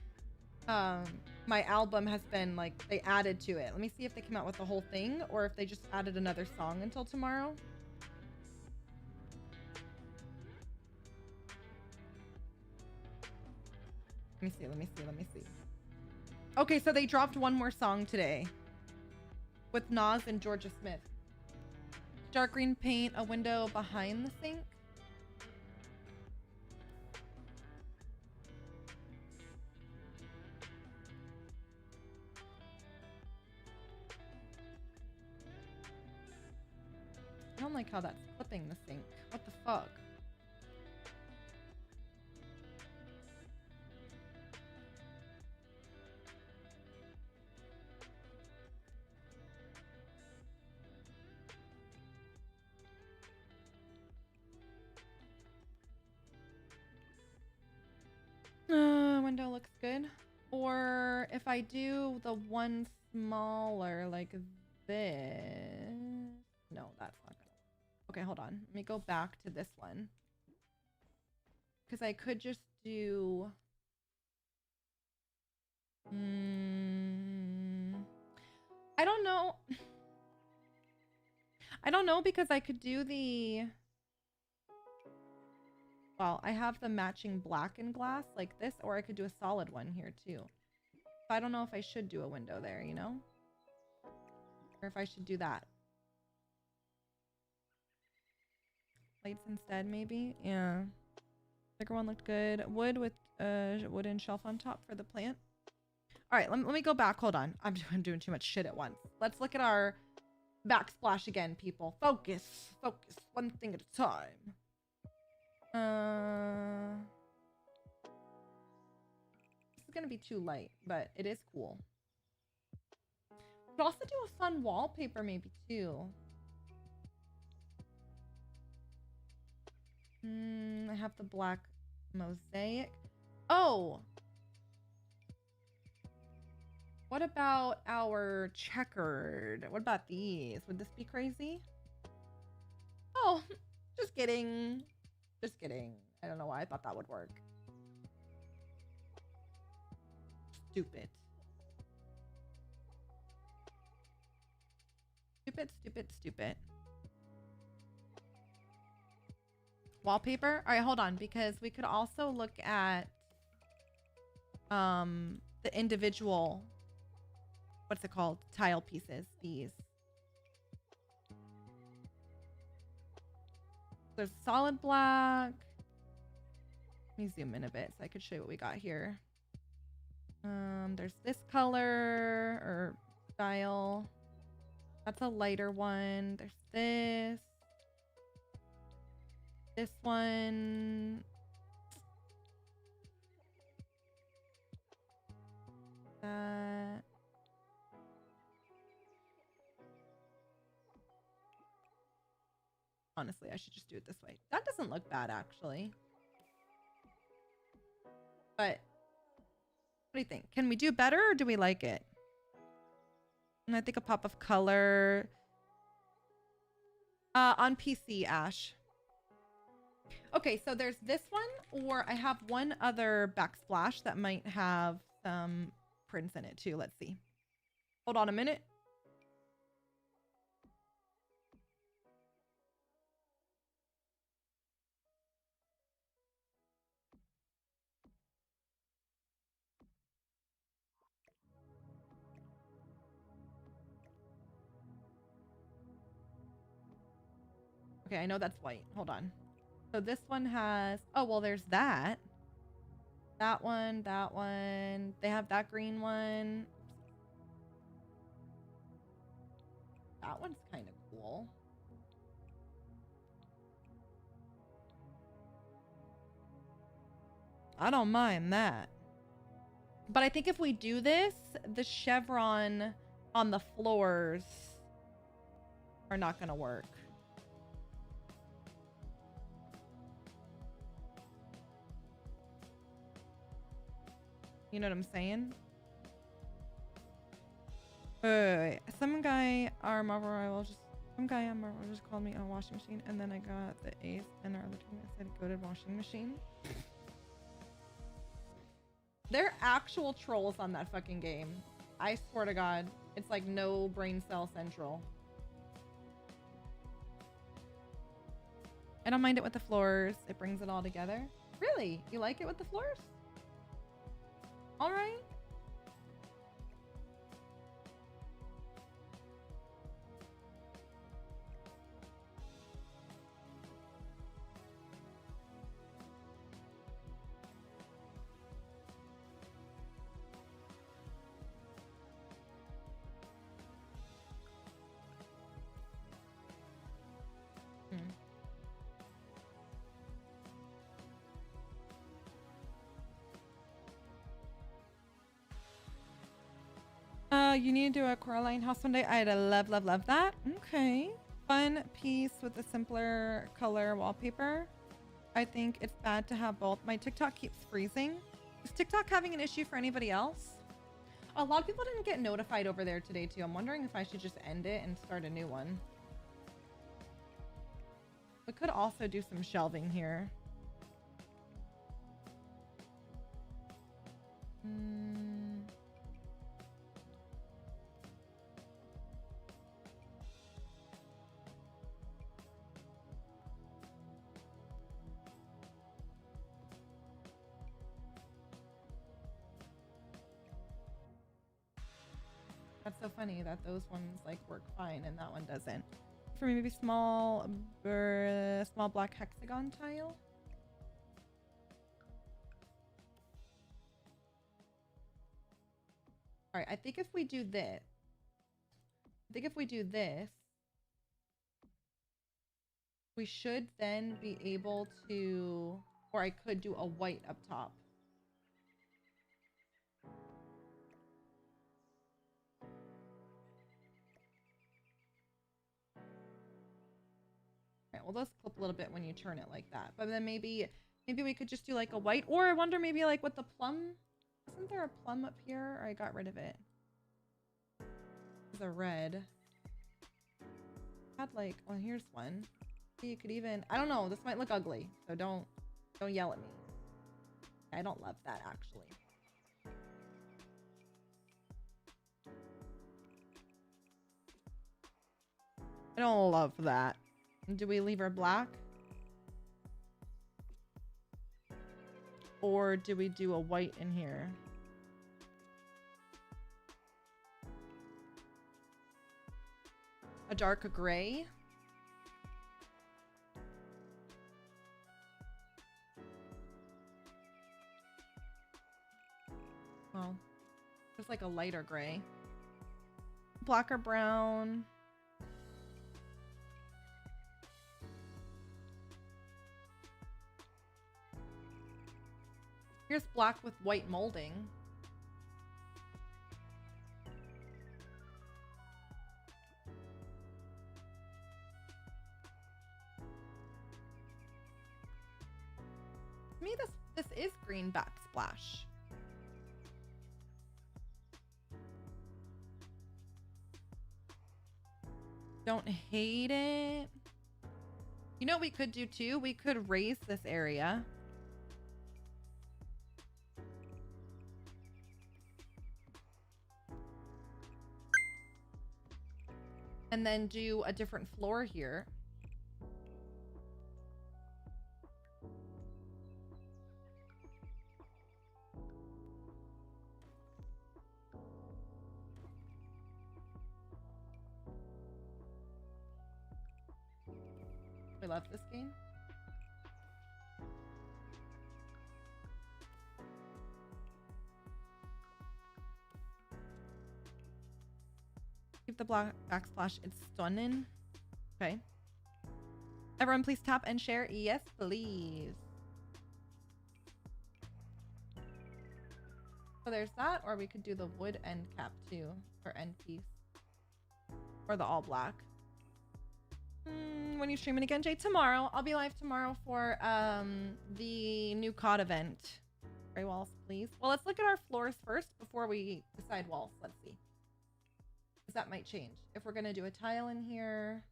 my album has been like they added to it. Let me see if they came out with the whole thing or if they just added another song until tomorrow. Let me see. Okay, so they dropped one more song today with Nas and Georgia Smith. Dark green paint, a window behind the sink. I don't like how that's clipping the sink. What the fuck? Window looks good. Or if I do the one smaller like this. No, that's not gonna. Okay, hold on. Let me go back to this one. Because I could just do. I don't know. I don't know because I could do the. Well, I have the matching black and glass like this, or I could do a solid one here too. So I don't know if I should do a window there, you know? Or if I should do that. Lights instead, maybe? Yeah. Bigger one looked good. Wood with wooden shelf on top for the plant. All right, let me go back. Hold on. I'm doing too much shit at once. Let's look at our backsplash again, people. Focus. Focus. One thing at a time. This is gonna be too light, but it is cool. Could also do a fun wallpaper maybe too. I have the black mosaic. Oh! What about our checkered? What about these? Would this be crazy? Oh, just kidding. Just kidding. I don't know why I thought that would work. Stupid. Stupid. Wallpaper? All right, hold on, because we could also look at the individual, what's it called? Tile pieces, these. There's solid black. Let me zoom in a bit so I could show you what we got here. There's this color or style. That's a lighter one. There's this. This one. That. Honestly, I should just do it this way. That doesn't look bad, actually. But what do you think? Can we do better or do we like it? And I think a pop of color. On PC, Ash. Okay, so there's this one, or I have one other backsplash that might have some prints in it too. Let's see. Hold on a minute. Okay, I know that's white. Hold on. So this one has, oh, well, there's that. That one, that one. They have that green one. That one's kind of cool. I don't mind that. But I think if we do this, the chevron on the floors are not going to work. You know what I'm saying? Wait. Some guy on Marvel Rival just called me a washing machine, and then I got the ace, and our other team said goated washing machine. They're actual trolls on that fucking game. I swear to God, it's like no brain cell central. I don't mind it with the floors. It brings it all together. Really? You like it with the floors? All right. You need to do a Coraline house one day. I'd love, love, love that. Okay. Fun piece with a simpler color wallpaper. I think it's bad to have both. My TikTok keeps freezing. Is TikTok having an issue for anybody else? A lot of people didn't get notified over there today too. I'm wondering if I should just end it and start a new one. We could also do some shelving here. That's so funny that those ones like work fine and that one doesn't. For me, maybe small black hexagon tile. All right, I think if we do this, we should then be able to, or I could do a white up top. Well, those clip a little bit when you turn it like that, but then maybe we could just do like a white, or I wonder maybe like with the plum. Isn't there a plum up here? Or I got rid of it. There's a red. Had like, well, here's one. You could even, I don't know, this might look ugly, so don't yell at me. I don't love that actually. I don't love that. Do we leave her black? Or do we do a white in here? A dark gray? Well, just like a lighter gray. Black or brown? Here's black with white molding. To me, this is green backsplash. Don't hate it. You know what we could do too? We could raise this area. And then do a different floor here. I love this game. Keep the backsplash. It's stunning. Okay. Everyone, please tap and share. Yes, please. So there's that, or we could do the wood end cap too, or end piece, or the all black. When are you streaming again, Jay? Tomorrow. I'll be live tomorrow for the new COD event. Gray walls, please. Well, let's look at our floors first before we decide walls. Let's see. Because that might change. If we're going to do a tile in here.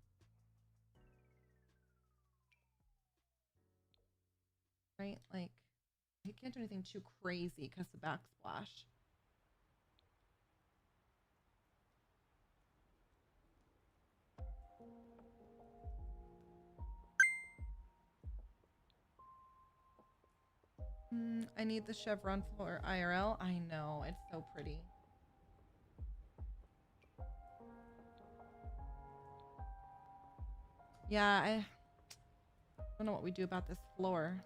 Right? Like, you can't do anything too crazy because the backsplash. I need the chevron floor IRL. I know, it's so pretty. Yeah, I don't know what we do about this floor.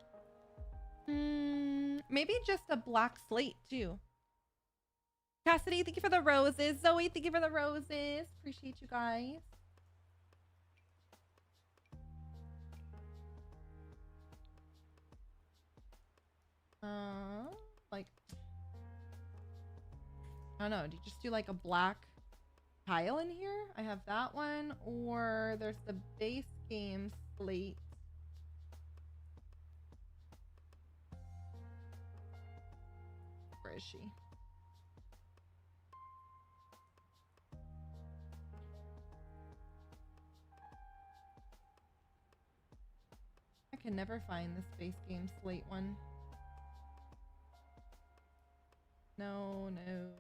Maybe just a black slate too. Cassidy, thank you for the roses. Zoe, thank you for the roses. Appreciate you guys. Like, I don't know. Do you just do like a black tile in here? I have that one, or there's the base game slate. Where is she? I can never find this base game slate one. No, no.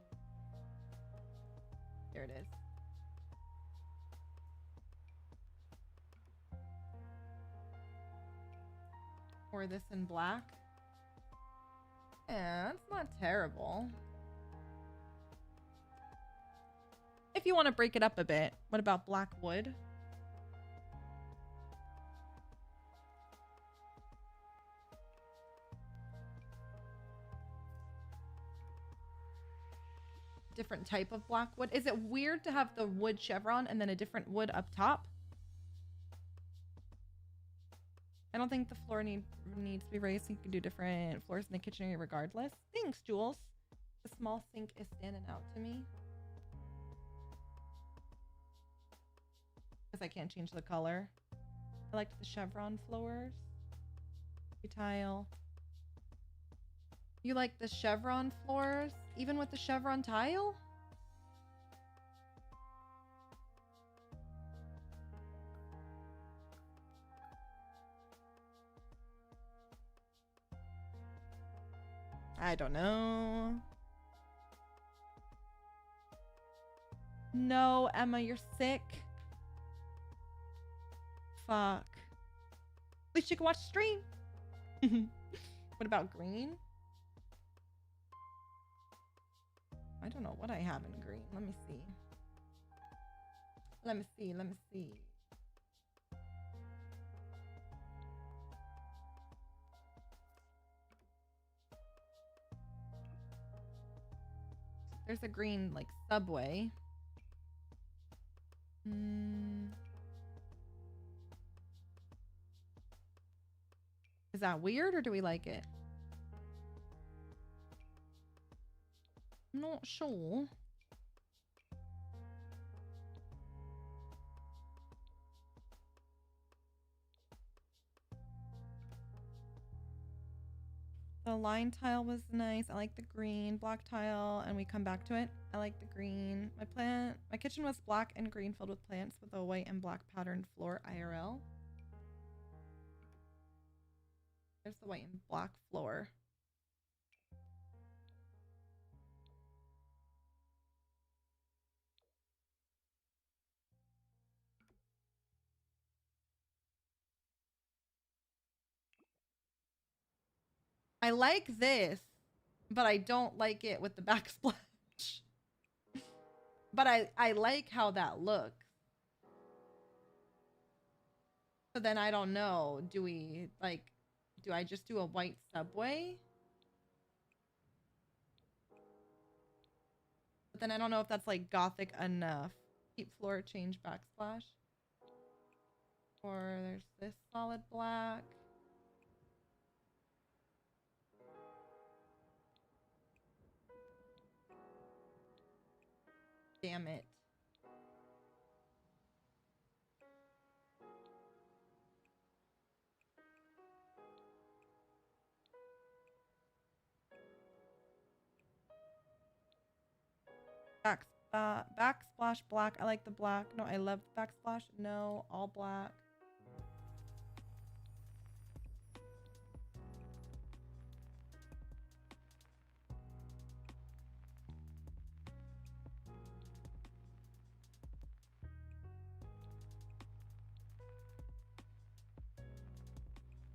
There it is. Or this in black. Yeah, it's not terrible. If you want to break it up a bit, what about black wood? Different type of black wood. Is it weird to have the wood chevron and then a different wood up top? I don't think the floor needs to be raised. You can do different floors in the kitchen area regardless. Thanks, Jules. The small sink is standing out to me. Because I can't change the color. I liked the chevron floors. Tile. You like the chevron floors, even with the chevron tile? I don't know. No, Emma, you're sick. Fuck. At least you can watch the stream. What about green? I don't know what I have in green. Let me see. Let me see. Let me see. There's a green, like, subway. Is that weird or do we like it? I'm not sure. The line tile was nice. I like the green. Black tile, and we come back to it. I like the green. My kitchen was black and green filled with plants with a white and black patterned floor IRL. There's the white and black floor. I like this, but I don't like it with the backsplash. But I like how that looks. So then I don't know. Do I just do a white subway? But then I don't know if that's like Gothic enough. Keep floor, change backsplash. Or there's this solid black. Damn it. Backsplash black. I like the black. No, I love the backsplash. No, all black.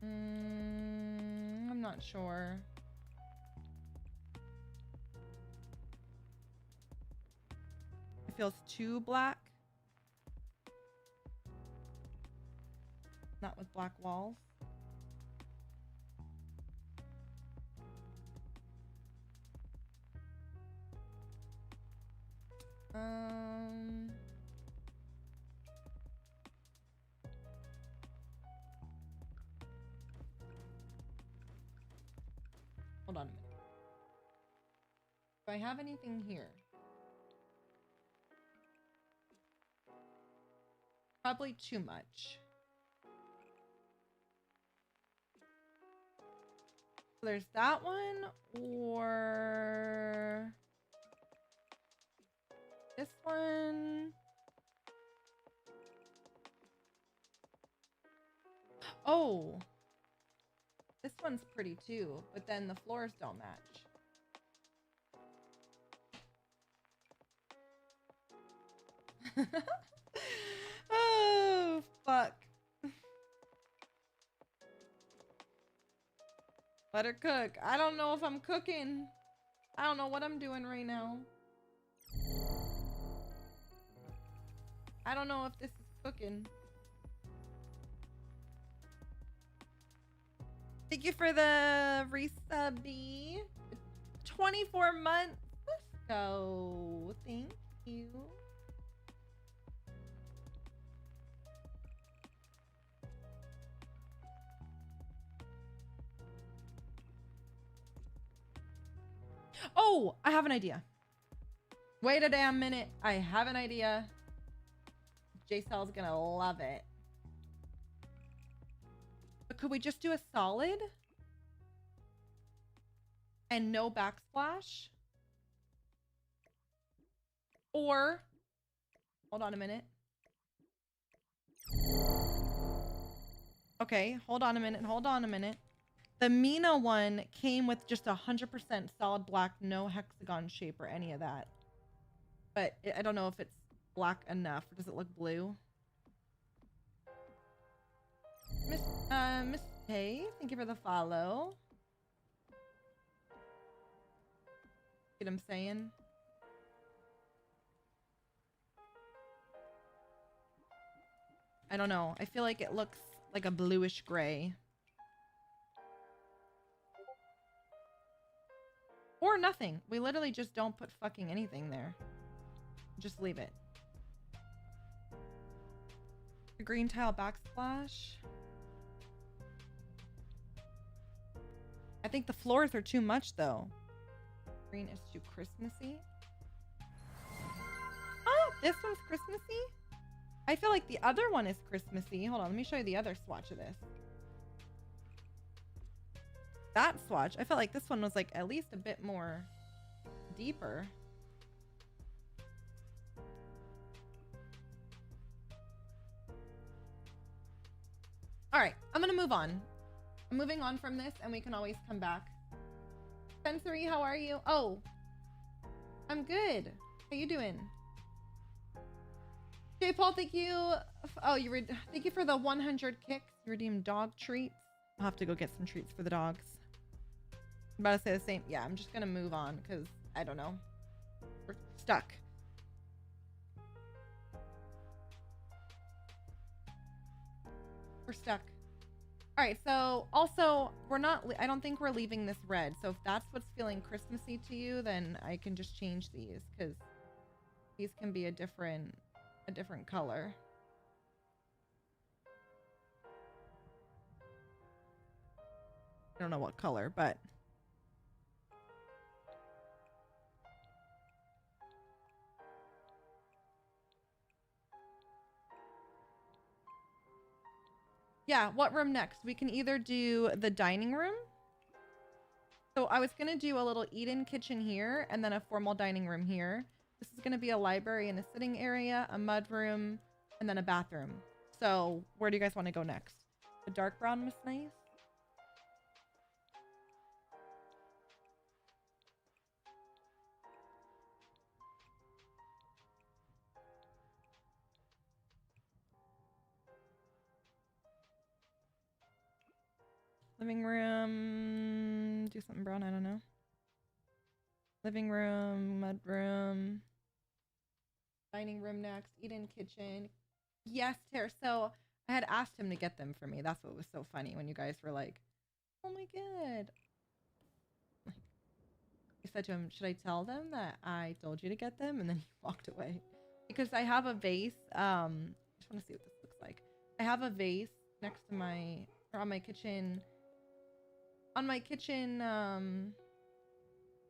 I'm not sure. It feels too black. Not with black walls. Hold on a minute. Do I have anything here? Probably too much. There's that one, or this one. Oh, this one's pretty too, but then the floors don't match. Oh, fuck. Let her cook. I don't know if I'm cooking. I don't know what I'm doing right now. I don't know if this is cooking. Thank you for the resubby. 24 months. Let's go. Thank you. Oh, I have an idea. Wait a damn minute. I have an idea. J-Cell's gonna love it. But could we just do a solid? And no backsplash? Or, hold on a minute. Okay, hold on a minute. Hold on a minute. The Mina one came with just 100% solid black, no hexagon shape or any of that. But I don't know if it's black enough. Does it look blue? Miss Tay, thank you for the follow. Get what I'm saying? I don't know. I feel like it looks like a bluish gray. Or nothing. We literally just don't put fucking anything there. Just leave it. The green tile backsplash. I think the floors are too much though. Green is too Christmassy. Oh, this one's Christmassy? I feel like the other one is Christmassy. Hold on, let me show you the other swatch of this. That swatch, I felt like this one was like at least a bit more deeper. All right, I'm gonna move on. I'm moving on from this and we can always come back. Sensory, how are you? Oh, I'm good. How you doing? J Paul, thank you. Oh, thank you for the 100 kicks. You redeemed dog treats. I'll have to go get some treats for the dogs. I'm about to say the same. Yeah, I'm just gonna move on because I don't know. We're stuck. We're stuck. All right, so also we're not, I don't think we're leaving this red. So if that's what's feeling Christmassy to you, then I can just change these because these can be a different color. I don't know what color, but yeah, what room next? We can either do the dining room. So I was gonna do a little eat-in kitchen here and then a formal dining room here. This is gonna be a library and a sitting area, a mud room, and then a bathroom. So where do you guys want to go next? The dark brown was nice. Living room, do something brown, I don't know. Living room, mud room, dining room next, eat-in kitchen. Yes, Tara. So I had asked him to get them for me. That's what was so funny when you guys were like, oh my god. I said to him, should I tell them that I told you to get them? And then he walked away. Because I have a vase. I just want to see what this looks like. I have a vase next to on my kitchen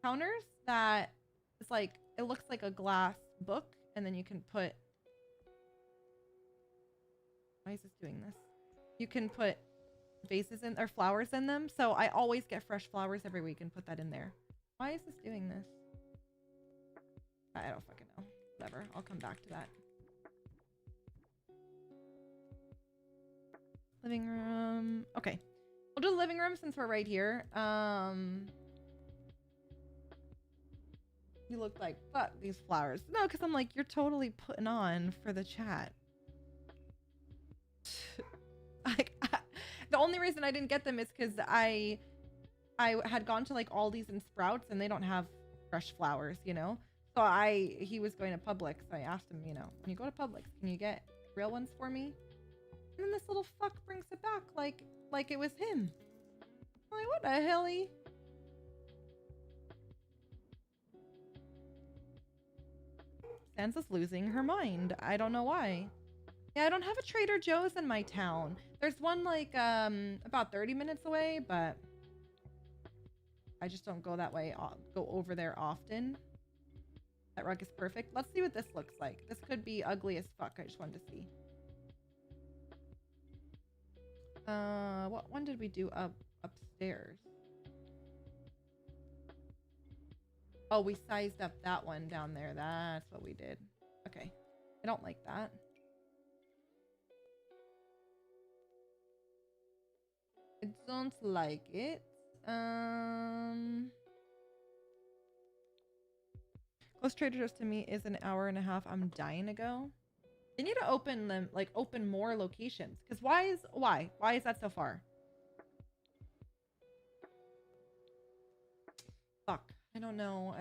counters that is like, it looks like a glass book. And then you can put, why is this doing this? You can put vases in or flowers in them. So I always get fresh flowers every week and put that in there. Why is this doing this? I don't fucking know. Whatever. I'll come back to that. Living room. Okay. We'll do the living room since we're right here. You look like, fuck these flowers. No, because I'm like, you're totally putting on for the chat. The only reason I didn't get them is because I had gone to like Aldi's and Sprouts and they don't have fresh flowers, you know? So he was going to Publix. So I asked him, you know, when you go to Publix, can you get real ones for me? And then this little fuck brings it back like it was him. I'm like, what the helly? Sansa's losing her mind. I don't know why. Yeah, I don't have a Trader Joe's in my town. There's one like about 30 minutes away, but I just don't go that way. I'll go over there often. That rug is perfect. Let's see what this looks like. This could be ugly as fuck. I just wanted to see. What one did we do upstairs? Oh, we sized up that one down there. That's what we did. Okay. I don't like that. I don't like it. Close Trader Joe's to me is an hour and a half. I'm dying to go. They need to open them, like open more locations. Because why is that so far? Fuck. I don't know.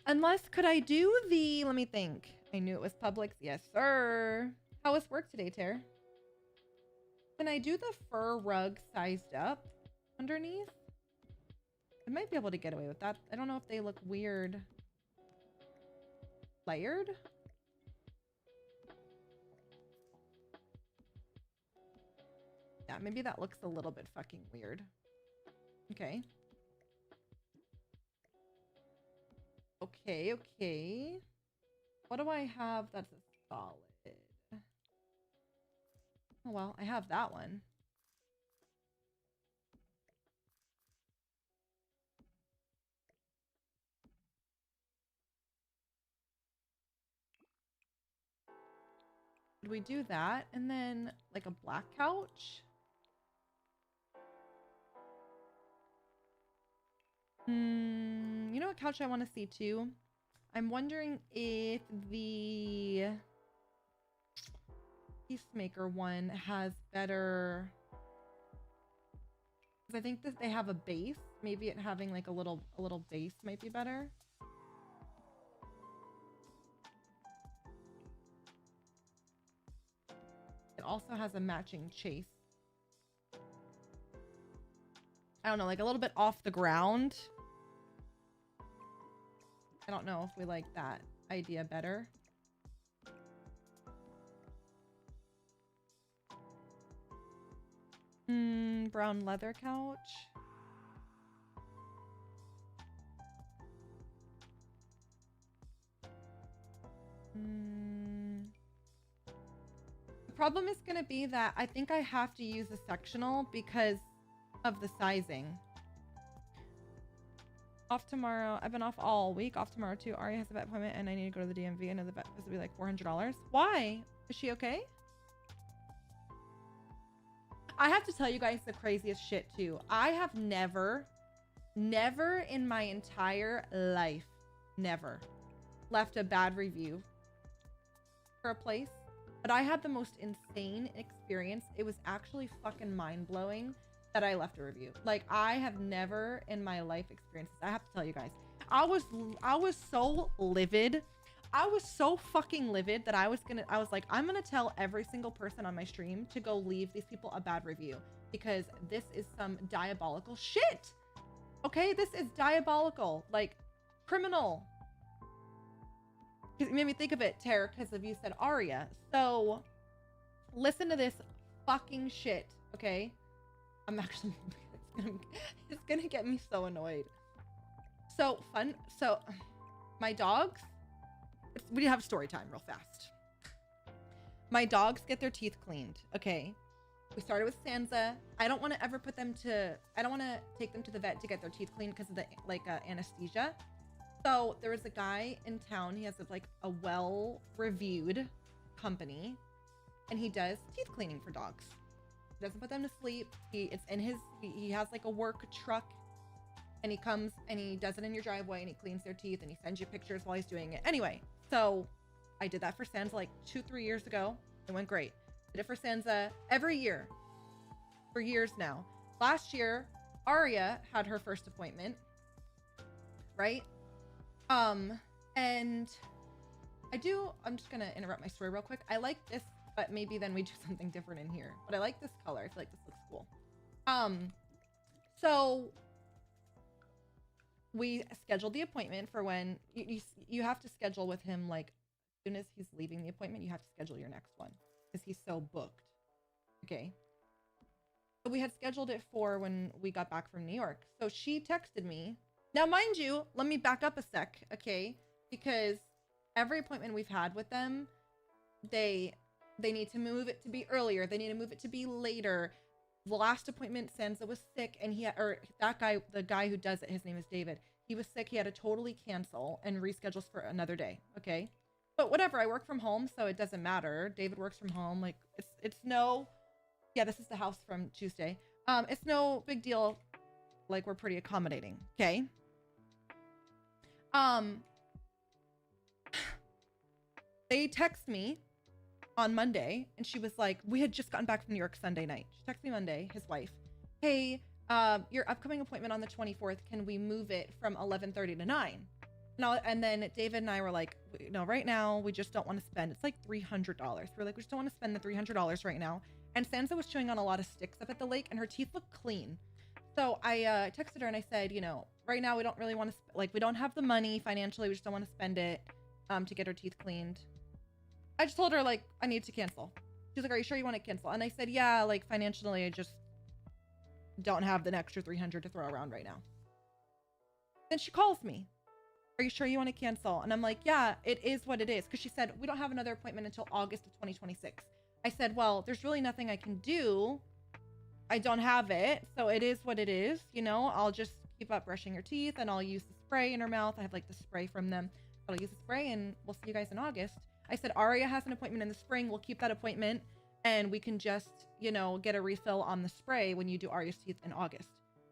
Unless could I do the, let me think. I knew it was Publix. Yes, sir. How was work today, Tara? Can I do the fur rug sized up underneath? I might be able to get away with that. I don't know if they look weird. Layered? Yeah, maybe that looks a little bit fucking weird. Okay. Okay, okay. What do I have that's a solid? Oh, well, I have that one. Would we do that? And then like a black couch? You know what couch I want to see too? I'm wondering if the Peacemaker one has better, because I think that they have a base. Maybe it having like a little base might be better. It also has a matching chase. I don't know, like a little bit off the ground. I don't know if we like that idea better. Brown leather couch. The problem is going to be that I think I have to use a sectional because of the sizing. Off tomorrow. I've been off all week. Off tomorrow too. Aria has a vet appointment and I need to go to the DMV. I know the vet is be like $400. Why? Is she okay? I have to tell you guys the craziest shit too. I have never in my entire life, never left a bad review for a place. But I had the most insane experience. It was actually fucking mind-blowing that I left a review. Like, I have never in my life experienced this. I have to tell you guys. I was so livid. I was so fucking livid that I was like, I'm gonna tell every single person on my stream to go leave these people a bad review because this is some diabolical shit. Okay, this is diabolical, like criminal. It made me think of it, Tara, because of you said Aria. So listen to this fucking shit, okay? I'm actually, it's gonna get me so annoyed. So fun. So my dogs, we have story time real fast. My dogs get their teeth cleaned. Okay. We started with Sansa. I don't want to ever I don't want to take them to the vet to get their teeth cleaned because of the anesthesia. So there was a guy in town. He has a well-reviewed company and he does teeth cleaning for dogs. He doesn't put them to sleep. He has like a work truck and he comes and he does it in your driveway and he cleans their teeth and he sends you pictures while he's doing it. Anyway, so I did that for Sansa like 2-3 years ago. It went great. Did it for Sansa every year for years now. Last year, Aria had her first appointment, right? And I'm just gonna interrupt my story real quick. I like this, but maybe then we do something different in here. But I like this color. I feel like this looks cool. So we scheduled the appointment for when you have to schedule with him, like as soon as he's leaving the appointment, you have to schedule your next one because he's so booked. Okay. So we had scheduled it for when we got back from New York. So she texted me. Now, mind you, let me back up a sec, okay? Because every appointment we've had with them, they need to move it to be earlier. They need to move it to be later. The last appointment, Sansa was sick, and the guy who does it, his name is David. He was sick. He had to totally cancel and reschedule for another day. Okay, but whatever. I work from home, so it doesn't matter. David works from home. Like it's no. Yeah, this is the house from Tuesday. It's no big deal. Like we're pretty accommodating. Okay. They text me on Monday and she was like, we had just gotten back from New York Sunday night. She texted me Monday, his wife. Hey, your upcoming appointment on the 24th, can we move it from 11:30 to 9? And then David and I were like, no, right now we just don't want to spend, it's like $300. We're like, we just don't want to spend the $300 right now. And Sansa was chewing on a lot of sticks up at the lake and her teeth look clean. So I texted her and I said, right now we don't really want to, we don't have the money financially. We just don't want to spend it to get her teeth cleaned. I just told her, I need to cancel. She's like, are you sure you want to cancel? And I said, yeah, financially, I just don't have the extra $300 to throw around right now. Then she calls me. Are you sure you want to cancel? And I'm like, yeah, it is what it is. Because she said, we don't have another appointment until August of 2026. I said, well, there's really nothing I can do. I don't have it. So it is what it is. I'll just keep up brushing her teeth and I'll use the spray in her mouth. I have the spray from them. But I'll use the spray and we'll see you guys in August. I said, Aria has an appointment in the spring. We'll keep that appointment and we can just, you know, get a refill on the spray when you do Aria's teeth in August.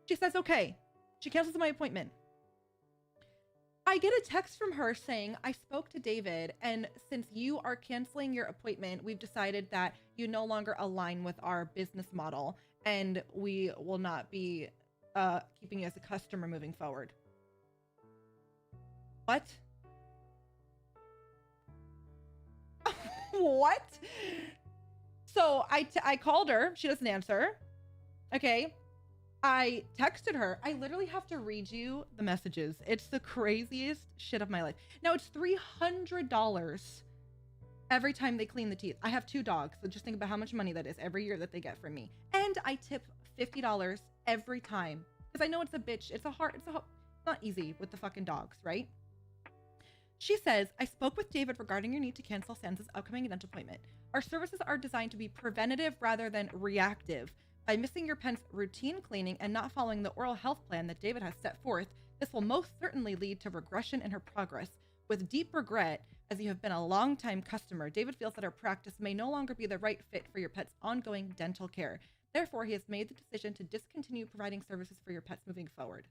She says, okay. She cancels my appointment. I get a text from her saying, I spoke to David, and since you are canceling your appointment, we've decided that you no longer align with our business model, and we will not be keeping you as a customer moving forward. What? What? So I called her. She doesn't answer. Okay. I texted her. I literally have to read you the messages. It's the craziest shit of my life. Now it's $300 every time they clean the teeth. I have 2 dogs, so just think about how much money that is every year that they get from me. And I tip $50 every time because I know it's a bitch. It's not easy with the fucking dogs, right? She says, I spoke with David regarding your need to cancel Sansa's upcoming dental appointment. Our services are designed to be preventative rather than reactive. By missing your pet's routine cleaning and not following the oral health plan that David has set forth, this will most certainly lead to regression in her progress. With deep regret, as you have been a long-time customer, David feels that our practice may no longer be the right fit for your pet's ongoing dental care. Therefore, he has made the decision to discontinue providing services for your pets moving forward.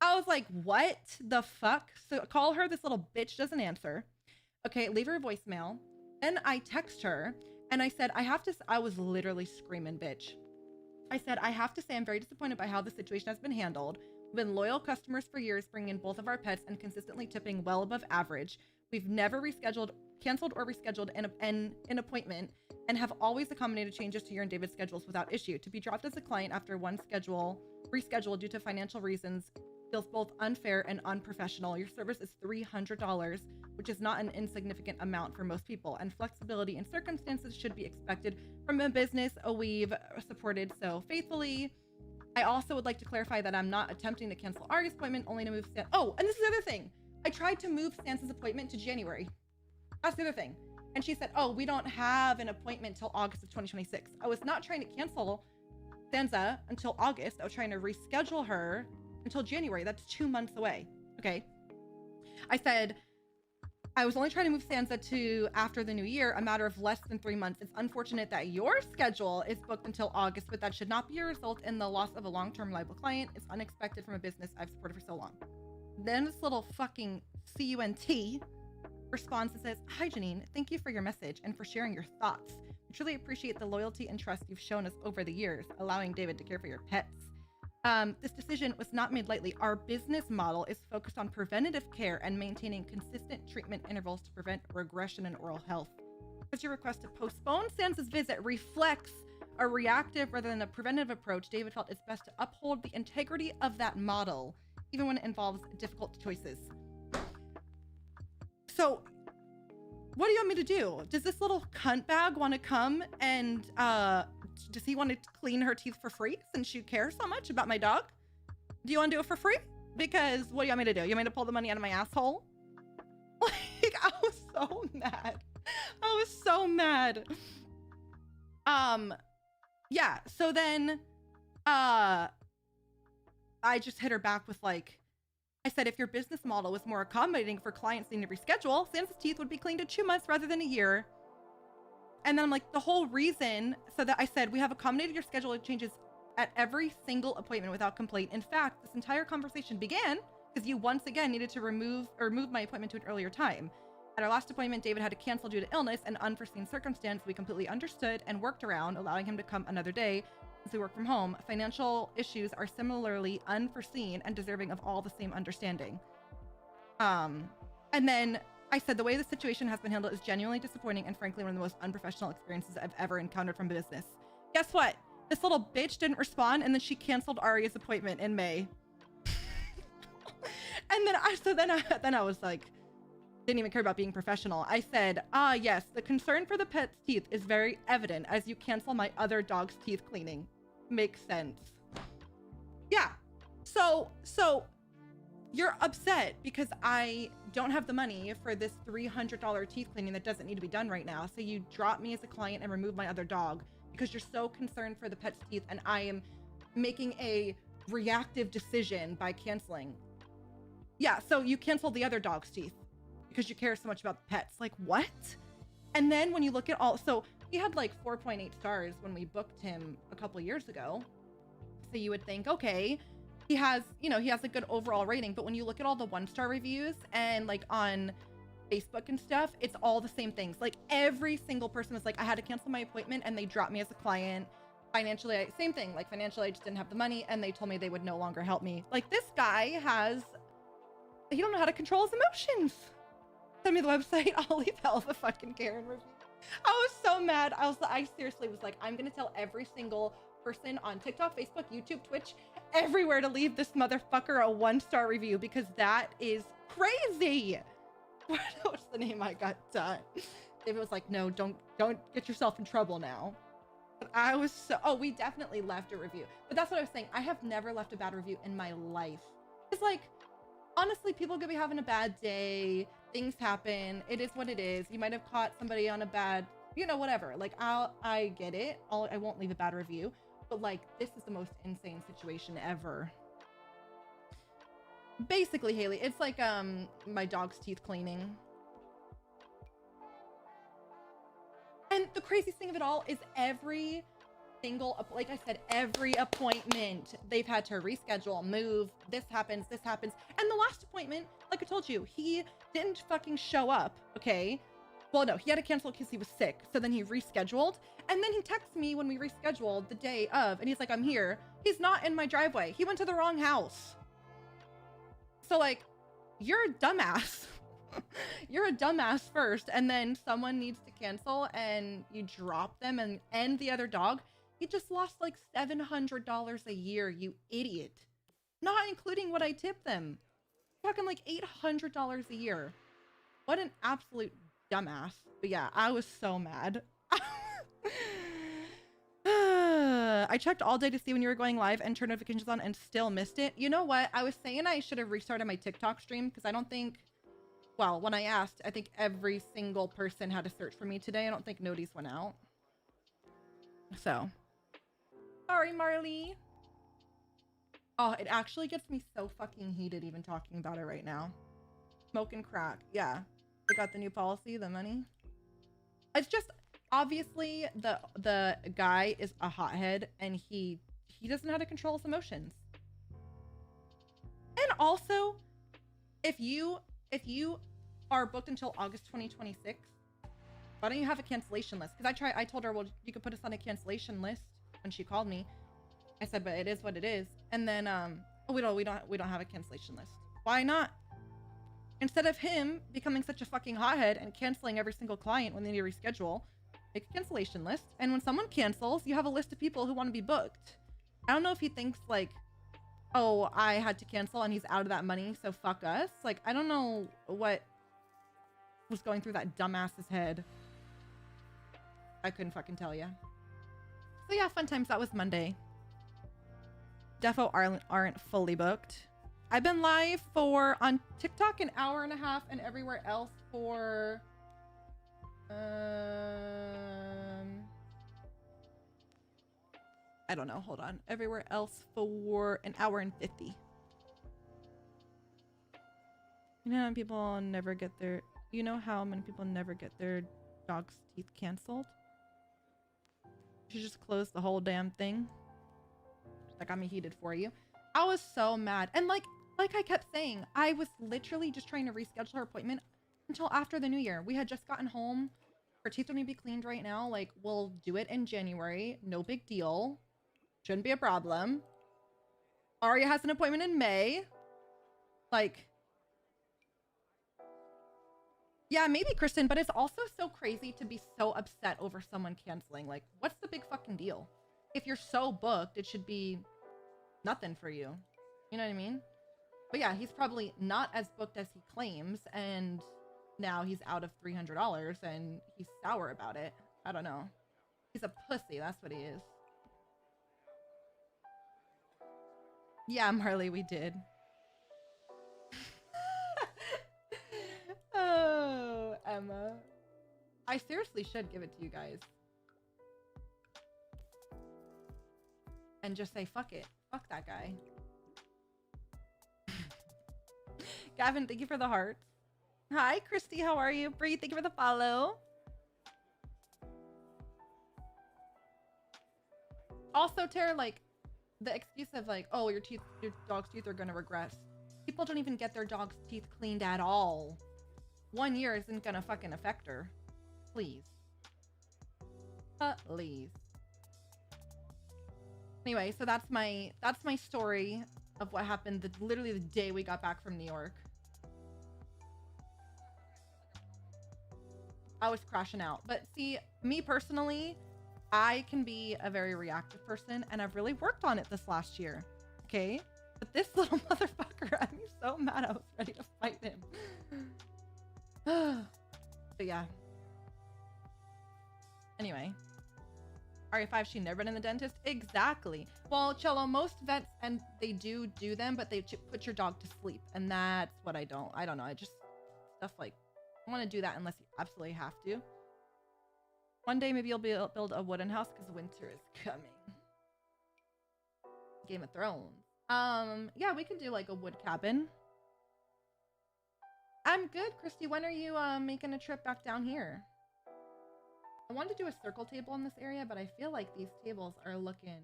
I was like, what the fuck? So call her. This little bitch doesn't answer. Okay, leave her a voicemail. Then I text her. And I said, I was literally screaming, bitch. I said, I have to say I'm very disappointed by how the situation has been handled. We've been loyal customers for years, bringing in both of our pets and consistently tipping well above average. We've never canceled or rescheduled an appointment and have always accommodated changes to your and David's schedules without issue. To be dropped as a client after one rescheduled due to financial reasons feels both unfair and unprofessional. Your service is $300, which is not an insignificant amount for most people, and flexibility in circumstances should be expected from a business we've supported so faithfully. I also would like to clarify that I'm not attempting to cancel Ari's appointment, only to move Oh, and this is the other thing. I tried to move Sansa's appointment to January. That's the other thing. And she said, oh, we don't have an appointment till August of 2026. I was not trying to cancel Sansa until August. I was trying to reschedule her until January. That's 2 months away. Okay. I said, I was only trying to move Sansa to after the new year, a matter of less than 3 months. It's unfortunate that your schedule is booked until August, but that should not be a result in the loss of a long-term reliable client. It's unexpected from a business I've supported for so long. Then this little fucking CUNT responds and says, hi, Janine. Thank you for your message and for sharing your thoughts. We truly appreciate the loyalty and trust you've shown us over the years, allowing David to care for your pets. This decision was not made lightly. Our business model is focused on preventative care and maintaining consistent treatment intervals to prevent regression in oral health. Because your request to postpone Sansa's visit reflects a reactive rather than a preventive approach, David felt it's best to uphold the integrity of that model, even when it involves difficult choices. So, what do you want me to do? Does this little cunt bag want to come and does he want to clean her teeth for free since you care so much about my dog? Do you want to do it for free? Because what do you want me to do? You want me to pull the money out of my asshole? Like, I was so mad. I was so mad. Yeah, so then I just hit her back with like, I said, if your business model was more accommodating for clients needing to reschedule, Sansa's teeth would be cleaned in 2 months rather than a year. And then I'm like, the whole reason, so that I said, we have accommodated your schedule changes at every single appointment without complaint. In fact, this entire conversation began because you once again needed to move my appointment to an earlier time. At our last appointment, David had to cancel due to illness and unforeseen circumstance. We completely understood and worked around, allowing him to come another day since we work from home. Financial issues are similarly unforeseen and deserving of all the same understanding. And then I said, the way the situation has been handled is genuinely disappointing and frankly one of the most unprofessional experiences I've ever encountered from business. Guess what? This little bitch didn't respond, and then she canceled Aria's appointment in May. And then I was like, didn't even care about being professional. I said, yes, the concern for the pet's teeth is very evident as you cancel my other dog's teeth cleaning. Makes sense. Yeah. So you're upset because I don't have the money for this $300 teeth cleaning that doesn't need to be done right now. So you drop me as a client and remove my other dog because you're so concerned for the pet's teeth, and I am making a reactive decision by canceling. Yeah, so you canceled the other dog's teeth because you care so much about the pets. Like, what? And then when you look at all, so he had like 4.8 stars when we booked him a couple years ago. So you would think, okay, he has, you know, he has a good overall rating. But when you look at all the 1-star reviews and like on Facebook and stuff, it's all the same things. Like every single person is like, I had to cancel my appointment and they dropped me as a client. Financially, same thing. Like financially, I just didn't have the money and they told me they would no longer help me. Like this guy he don't know how to control his emotions. Send me the website. I'll leave hell of a fucking Karen review. I was so mad. I seriously was like, I'm gonna tell every single person on TikTok, Facebook, YouTube, Twitch, everywhere to leave this motherfucker a 1-star review because that is crazy. What's the name I got? David was like, no, don't get yourself in trouble now. But I was so, oh, we definitely left a review. But that's what I was saying. I have never left a bad review in my life. It's like, honestly, people could be having a bad day. Things happen. It is what it is. You might have caught somebody on a bad, you know, whatever. Like, I get it. I won't leave a bad review. But like, this is the most insane situation ever. Basically, Haley, it's like my dog's teeth cleaning. And the craziest thing of it all is every single, like I said, every appointment they've had to reschedule, move, this happens. And the last appointment, like I told you, he didn't fucking show up, okay? Well, no, he had to cancel because he was sick. So then he rescheduled. And then he texts me when we rescheduled the day of, and he's like, I'm here. He's not in my driveway. He went to the wrong house. So like, you're a dumbass. You're a dumbass first, and then someone needs to cancel and you drop them and the other dog. He just lost like $700 a year, you idiot. Not including what I tip them. I'm talking like $800 a year. What an absolute dumbass. But yeah, I was so mad. I checked all day to see when you were going live and turned notifications on and still missed it. You know what? I was saying I should have restarted my TikTok stream because I don't think, well, when I asked, I think every single person had to search for me today. I don't think notice went out. So, sorry, Marley. Oh, it actually gets me so fucking heated even talking about it right now. Smoking crack. Yeah. They got the new policy, the money. It's just, obviously, the guy is a hothead and he doesn't know how to control his emotions. And also, if you are booked until August 2026, why don't you have a cancellation list? Because I told her, well, you could put us on a cancellation list when she called me. I said, but it is what it is. And then oh, we don't have a cancellation list. Why not? Instead of him becoming such a fucking hothead and canceling every single client when they need to reschedule, make a cancellation list. And when someone cancels, you have a list of people who want to be booked. I don't know if he thinks like, oh, I had to cancel and he's out of that money, so fuck us. Like, I don't know what was going through that dumbass's head. I couldn't fucking tell you. So yeah, fun times. That was Monday. Defo aren't fully booked. I've been live for, on TikTok, an hour and a half, and everywhere else for, I don't know, hold on. Everywhere else for an hour and 50. You know how many people never get their, you know how many people never get their dog's teeth canceled? You should just close the whole damn thing. That got me heated for you. I was so mad. And like I kept saying, I was literally just trying to reschedule her appointment until after the new year. We had just gotten home. Her teeth don't need to be cleaned right now. Like, we'll do it in January. No big deal. Shouldn't be a problem. Aria has an appointment in May. Like, yeah, maybe Kristen, but it's also so crazy to be so upset over someone canceling. Like, what's the big fucking deal? If you're so booked, it should be nothing for you. You know what I mean? But yeah, he's probably not as booked as he claims, and now he's out of $300 and he's sour about it. I don't know. He's a pussy, that's what he is. Yeah, Marley, we did. Oh, Emma. I seriously should give it to you guys. And just say, fuck it. Fuck that guy. Gavin, thank you for the hearts. Hi, Christy. How are you? Bree, thank you for the follow. Also, Tara, like, the excuse of like, oh, your dog's teeth are gonna regress. People don't even get their dog's teeth cleaned at all. 1 year isn't gonna fucking affect her. Please. Please. Anyway, so that's my story of what happened literally the day we got back from New York. I was crashing out. But see, me personally, I can be a very reactive person, and I've really worked on it this last year. Okay? But this little motherfucker, I'm so mad I was ready to fight him. But yeah. Anyway. RE5, she never been in the dentist? Exactly. Well, Cello, most vets, and they do them, but they put your dog to sleep. And that's what I don't know. I just, stuff like, I want to do that unless you absolutely have to. One day, maybe you'll build a wooden house because winter is coming. Game of Thrones. Yeah, we could do like a wood cabin. I'm good, Christy. When are you making a trip back down here? I wanted to do a circle table in this area, but I feel like these tables are looking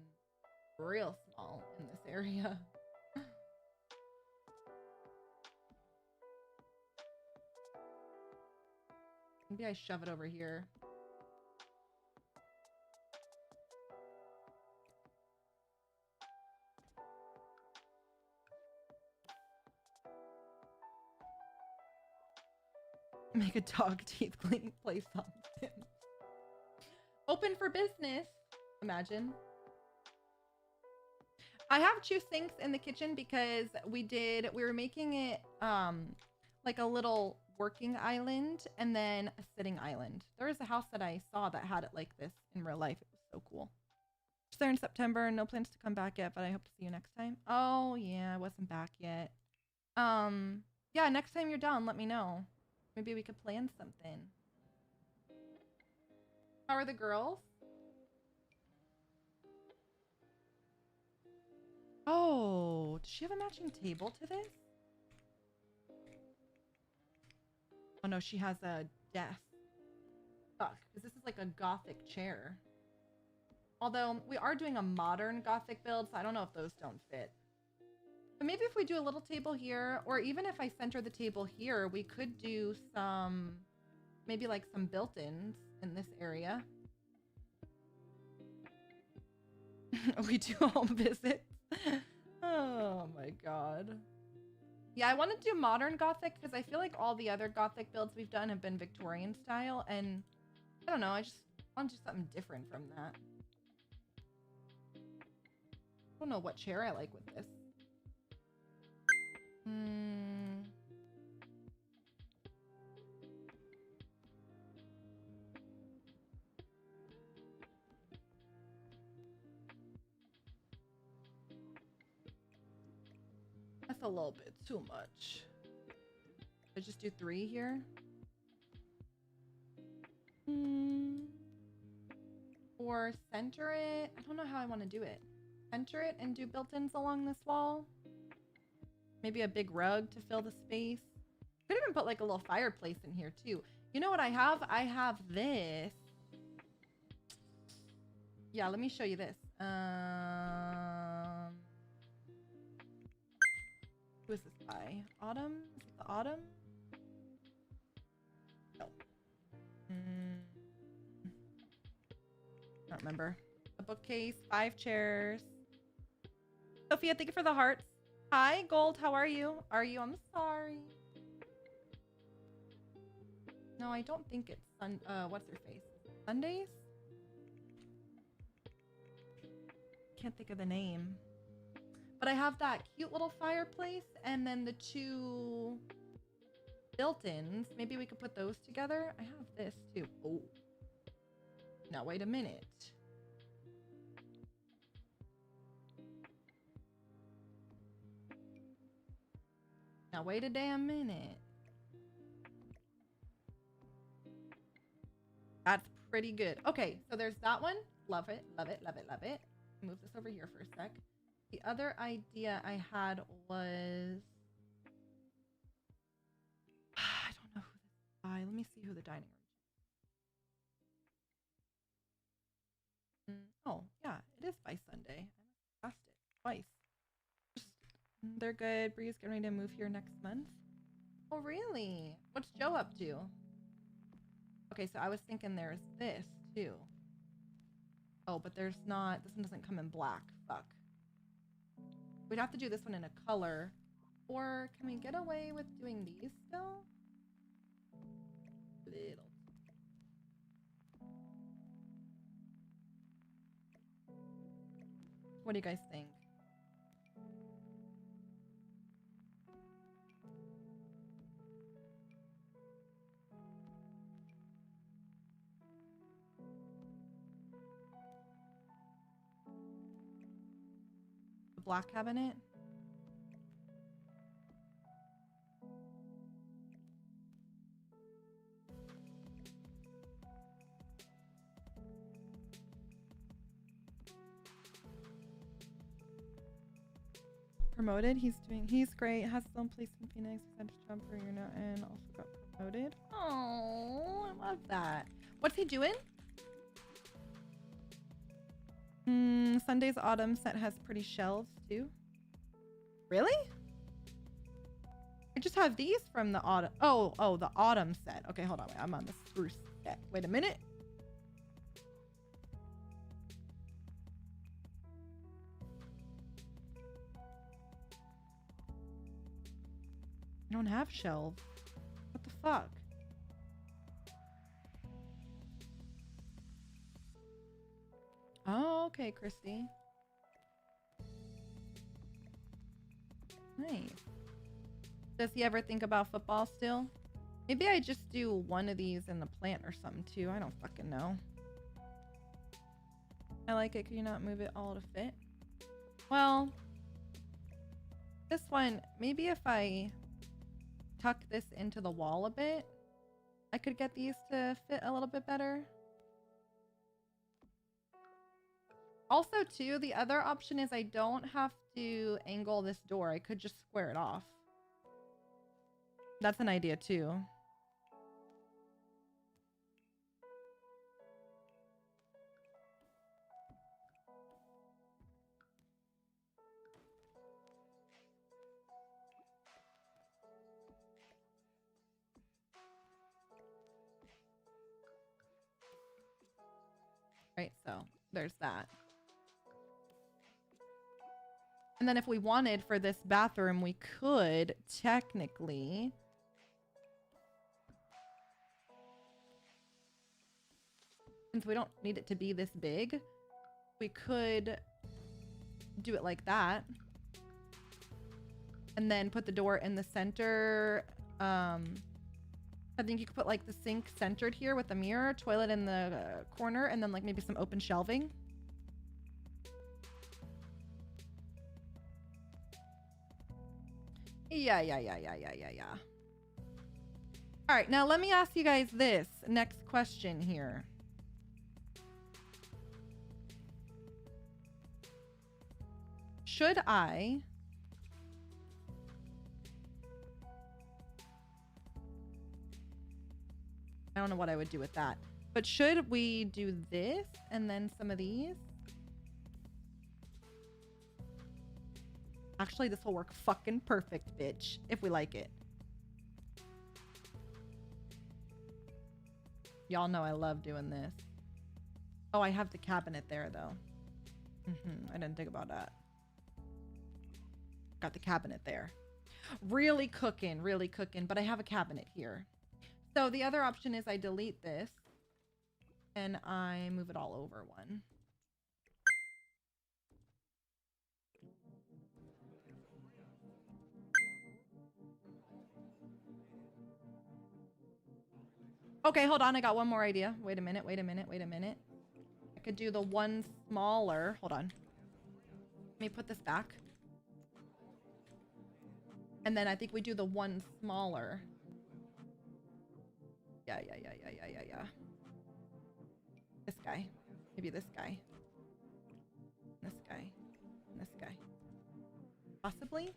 real small in this area. Maybe I shove it over here. Make a dog teeth cleaning place on Sims. Open for business. Imagine. I have two sinks in the kitchen because we were making it like a little working island and then a sitting island. There was a house that I saw that had it like this in real life. It was so cool. Just there in September. No plans to come back yet, but I hope to see you next time. Oh yeah, I wasn't back yet. Yeah, next time you're down, let me know. Maybe we could plan something. How are the girls? Oh, does she have a matching table to this? Oh no, she has a desk. Fuck, because this is like a Gothic chair. Although we are doing a modern Gothic build, so I don't know if those don't fit. But maybe if we do a little table here, or even if I center the table here, we could do some, maybe like some built-ins in this area. We do home visits. Oh my god. Yeah, I want to do modern Gothic because I feel like all the other Gothic builds we've done have been Victorian style, and I don't know, I just want to do something different from that. I don't know what chair I like with this. That's a little bit too much. I just do 3 here. Or center it. I don't know how I want to do it. Center it and do built-ins along this wall. Maybe a big rug to fill the space. Could even put like a little fireplace in here too. You know what I have? I have this. Yeah, let me show you this. Who is this by? Autumn? Is it the Autumn? No. Don't remember. A bookcase, 5 chairs. Sophia, thank you for the hearts. Hi, Gold. How are you? Are you? I'm sorry. No, I don't think it's what's her face? Sundays? Can't think of the name. But I have that cute little fireplace and then the 2 built-ins. Maybe we could put those together. I have this too. Oh. Now, wait a minute. Now, wait a damn minute. That's pretty good. Okay, so there's that one. Love it, love it, love it, love it. Move this over here for a sec. The other idea I had was... I don't know dining room. Oh, yeah, it is by Sunday. I asked it twice. They're good. Bree's getting ready to move here next month. Oh, really? What's Joe up to? Okay, so I was thinking there's this too. Oh, but there's not. This one doesn't come in black. Fuck. We'd have to do this one in a color. Or can we get away with doing these still? Little. What do you guys think? The black cabinet? Promoted. He's great. Has his own place in Phoenix. He's had to jump for now and also got promoted. Oh, I love that. What's he doing? Sunday's autumn set has pretty shelves too. Really? I just have these from the autumn. Oh, the autumn set. Okay, hold on. Wait, I'm on the spruce set. Wait a minute. I don't have shelves. What the fuck? Oh, okay, Christy. Nice. Does he ever think about football still? Maybe I just do one of these in the plant or something too. I don't fucking know. I like it. Can you not move it all to fit? Well, this one, maybe if I tuck this into the wall a bit, I could get these to fit a little bit better. Also, too, the other option is I don't have to angle this door. I could just square it off. That's an idea, too. Right, so there's that. And then if we wanted for this bathroom, we could technically... Since we don't need it to be this big, we could do it like that. And then put the door in the center. I think you could put like the sink centered here with the mirror, toilet in the corner, and then like maybe some open shelving. Yeah. All right, now let me ask you guys this next question here. Should I don't know what I would do with that, but should we do this and then some of these? Actually, this will work fucking perfect, bitch, if we like it. Y'all know I love doing this. Oh, I have the cabinet there, though. I didn't think about that. Got the cabinet there. Really cooking, but I have a cabinet here. So the other option is I delete this and I move it all over one. Okay, hold on. I got one more idea. Wait a minute. I could do the one smaller. Hold on. Let me put this back. And then I think we do the one smaller. Yeah. This guy. Maybe this guy. This guy. This guy. Possibly?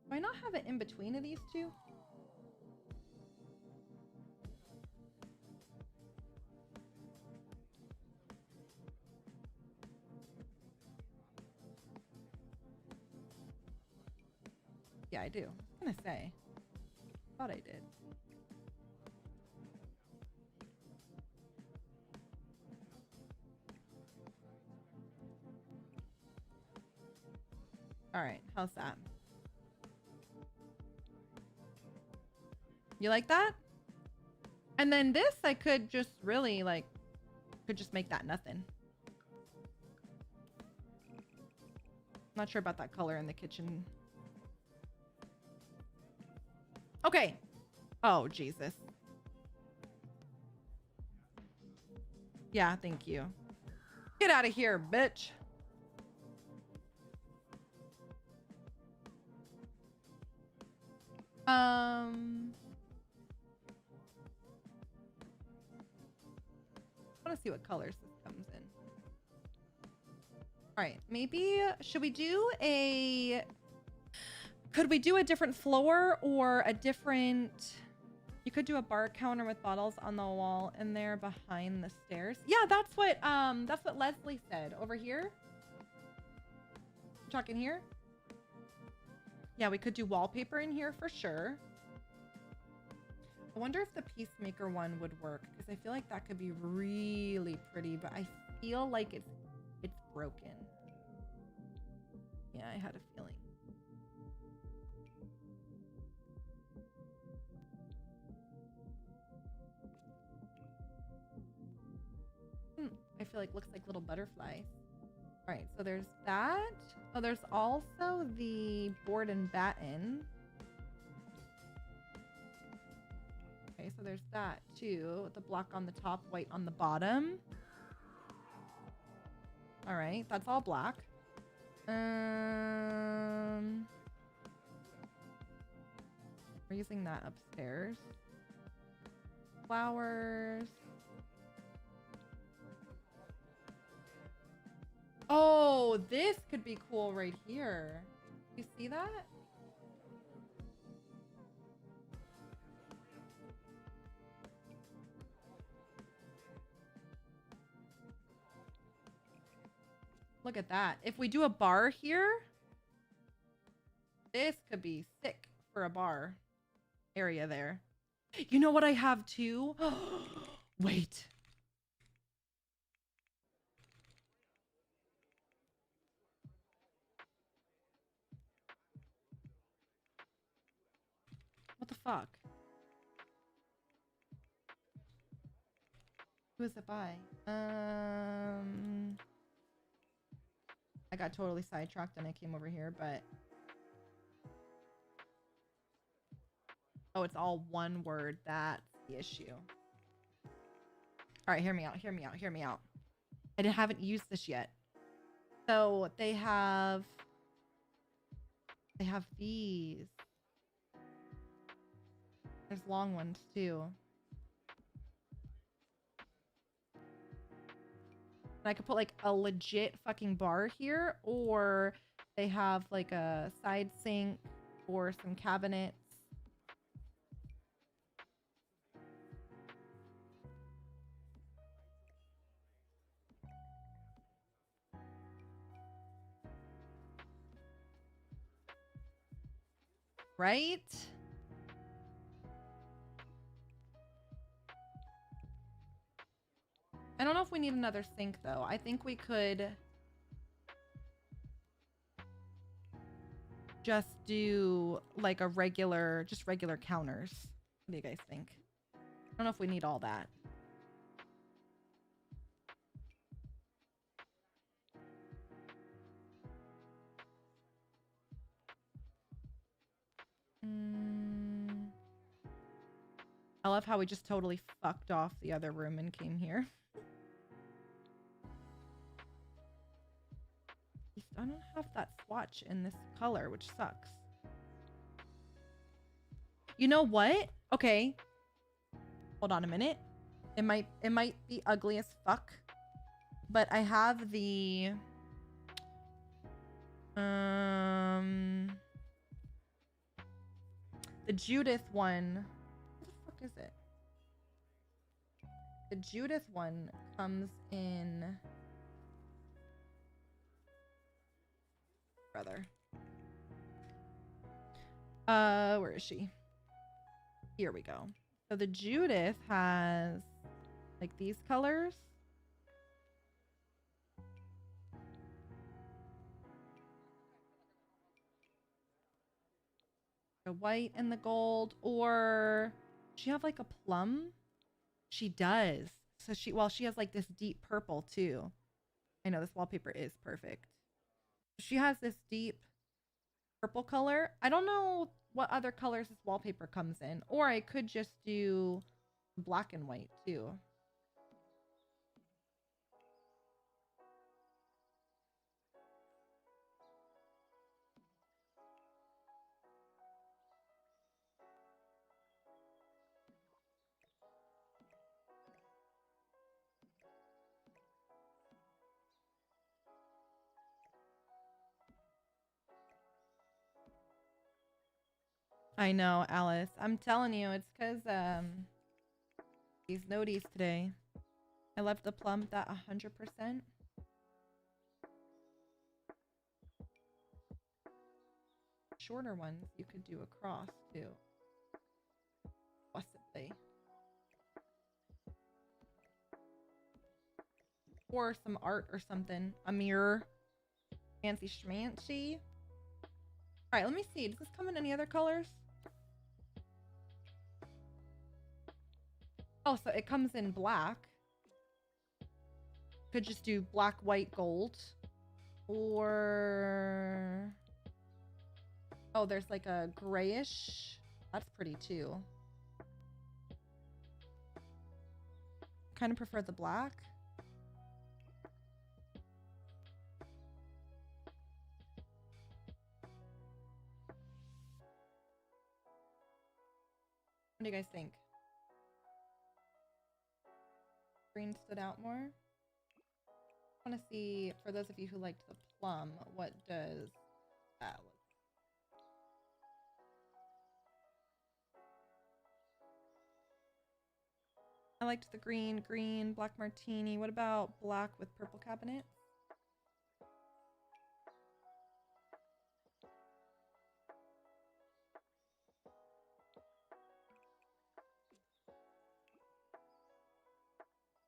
Do I not have it in between of these two? Yeah, I do. I was gonna say. Thought I did. All right, how's that? You like that? And then this, I could just really like, could just make that nothing. Not sure about that color in the kitchen. Okay. Oh, Jesus. Yeah, thank you. Get out of here, bitch. I want to see what colors this comes in. All right, maybe should we do a... Could we do a different floor or a different... You could do a bar counter with bottles on the wall in there behind the stairs. Yeah, that's what Leslie said. Over here? Talking here? Yeah, we could do wallpaper in here for sure. I wonder if the Peacemaker one would work, because I feel like that could be really pretty, but I feel like it's broken. Yeah, I had a feeling. I feel like looks like little butterflies. All right, so there's that. Oh, there's also the board and batten. Okay, so there's that too. The black on the top, white on the bottom. All right, that's all black. We're using that upstairs. Flowers. Oh, this could be cool right here. You see that? Look at that. If we do a bar here, this could be sick for a bar area there. You know what I have too? Wait. What the fuck? Who is it by? I got totally sidetracked and I came over here, but... Oh, it's all one word. That's the issue. All right, hear me out, hear me out, hear me out. I haven't used this yet. So they have these. There's long ones too. And I could put like a legit fucking bar here, or they have like a side sink or some cabinets. Right? I don't know if we need another sink though. I think we could just do like a regular, just regular counters. What do you guys think? I don't know if we need all that. I love how we just totally fucked off the other room and came here. I don't have that swatch in this color, which sucks. You know what? Okay. Hold on a minute. It might be ugly as fuck, but I have the Judith one. What the fuck is it? The Judith one comes in... Brother. Where is she? Here we go. So the Judith has like these colors. The white and the gold, or does she have like a plum? She does. So she has like this deep purple too. I know this wallpaper is perfect. She has this deep purple color. I don't know what other colors this wallpaper comes in, or I could just do black and white too. I know, Alice. I'm telling you, it's because these noties today. I left the plum at 100%. Shorter ones you could do across too. Possibly. Or some art or something. A mirror. Fancy schmancy. Alright, let me see. Does this come in any other colors? Oh, so it comes in black. Could just do black, white, gold. Or... oh, there's like a grayish. That's pretty too. Kind of prefer the black. What do you guys think? Green stood out more. I want to see, for those of you who liked the plum, what does that look? I liked the green, black martini. What about black with purple cabinet?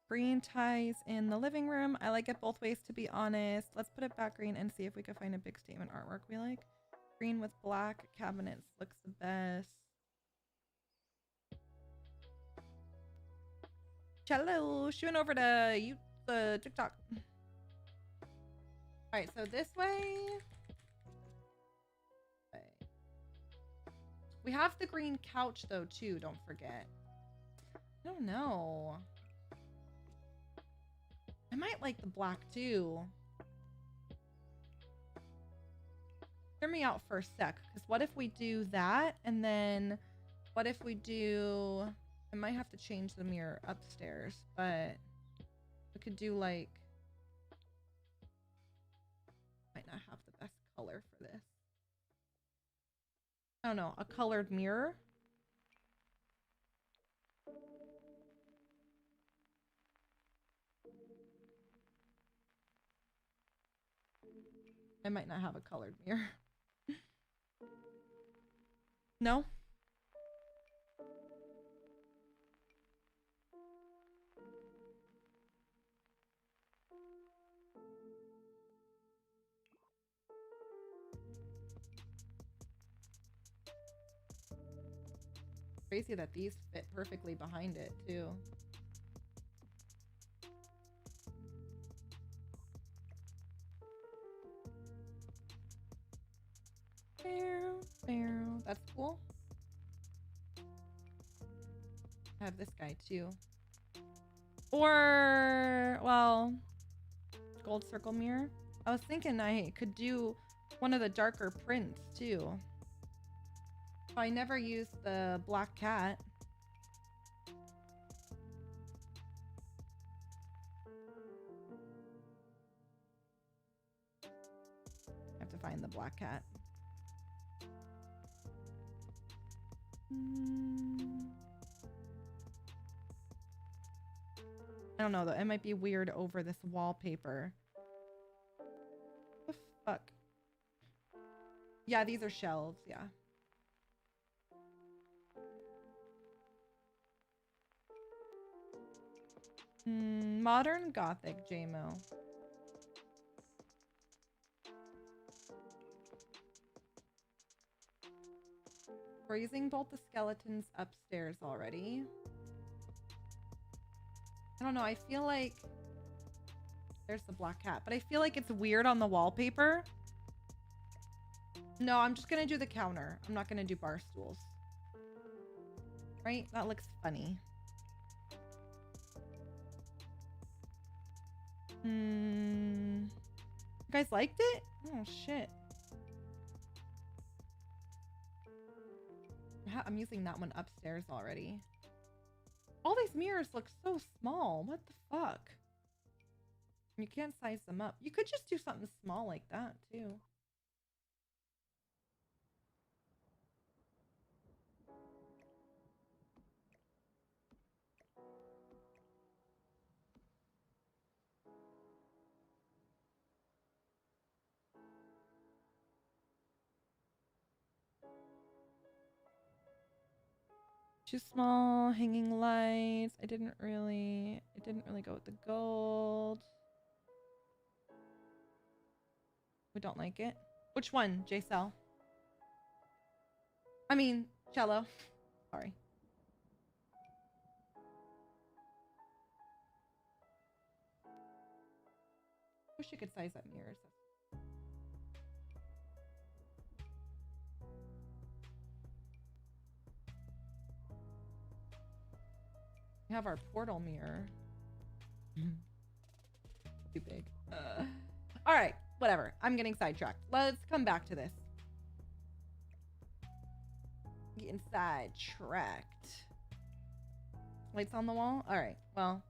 Green ties in the living room. I like it both ways, to be honest. Let's put it back green and see if we can find a big statement artwork we like. Green with black cabinets looks the best. Hello, shooting over to TikTok. All right, so this way. Okay. We have the green couch though too. Don't forget. I don't know. I might like the black too. Hear me out for a sec, because what if we do that, and then what if we do... I might have to change the mirror upstairs, but we could do like... might not have the best color for this. I don't know, a colored mirror? I might not have a colored mirror. No? Crazy that these fit perfectly behind it too. That's cool. I have this guy too. Or, well, gold circle mirror. I was thinking I could do one of the darker prints too. I never used the black cat. I have to find the black cat. I don't know though. It might be weird over this wallpaper. What the fuck? Yeah, these are shelves. Yeah. Modern Gothic, JMO. We're using both the skeletons upstairs already. I don't know, I feel like... There's the black cat. But I feel like it's weird on the wallpaper. No, I'm just gonna do the counter. I'm not gonna do bar stools. Right? That looks funny. You guys liked it? Oh, shit. I'm using that one upstairs already. All these mirrors look so small. What the fuck? You can't size them up. You could just do something small like that, too. Too small, hanging lights. It didn't really go with the gold. We don't like it. Which one, J-Cell? I mean, Cello. Sorry. Wish you could size up mirrors. We have our portal mirror. Too big. All right, whatever. I'm getting sidetracked. Let's come back to this. Getting sidetracked. Lights on the wall? All right, well,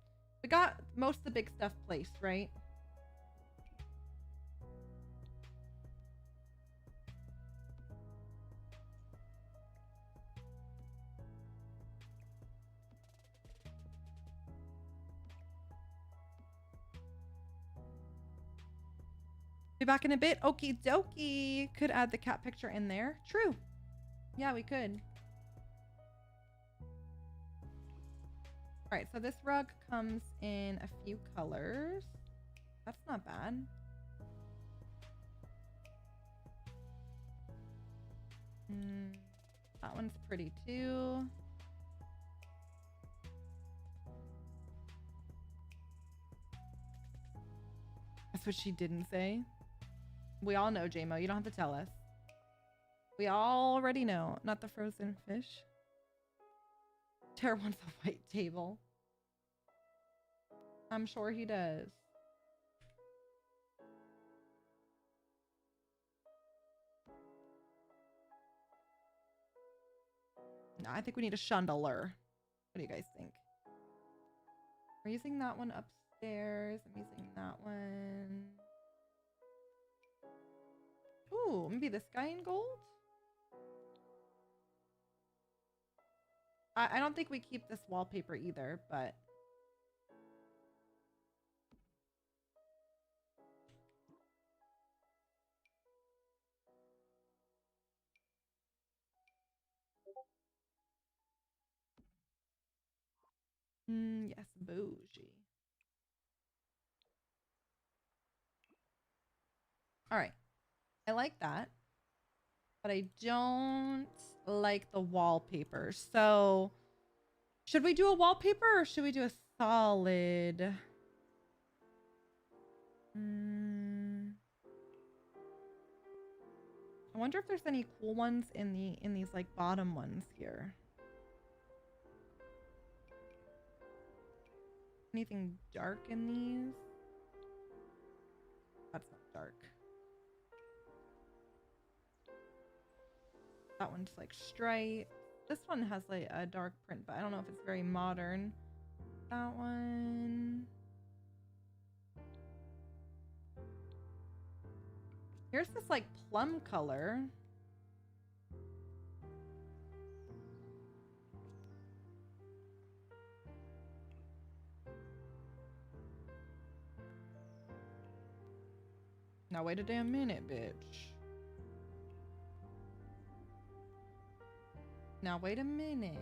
we got most of the big stuff placed, right? Be back in a bit. Okie dokie. Could add the cat picture in there. True. Yeah, we could. All right, so this rug comes in a few colors. That's not bad. That one's pretty too. That's what she didn't say. We all know, JMO. You don't have to tell us. We already know. Not the frozen fish. Tara wants a white table. I'm sure he does. No, I think we need a chandelier. What do you guys think? We're using that one upstairs. I'm using that one. Ooh, maybe this guy in gold? I don't think we keep this wallpaper either, but... yes, bougie. All right. I like that. But I don't like the wallpaper. So, should we do a wallpaper or should we do a solid? I wonder if there's any cool ones in these like bottom ones here. Anything dark in these? That's not dark. That one's like striped. This one has like a dark print, but I don't know if it's very modern. That one. Here's this like plum color. Now wait a damn minute, bitch. Now wait a minute.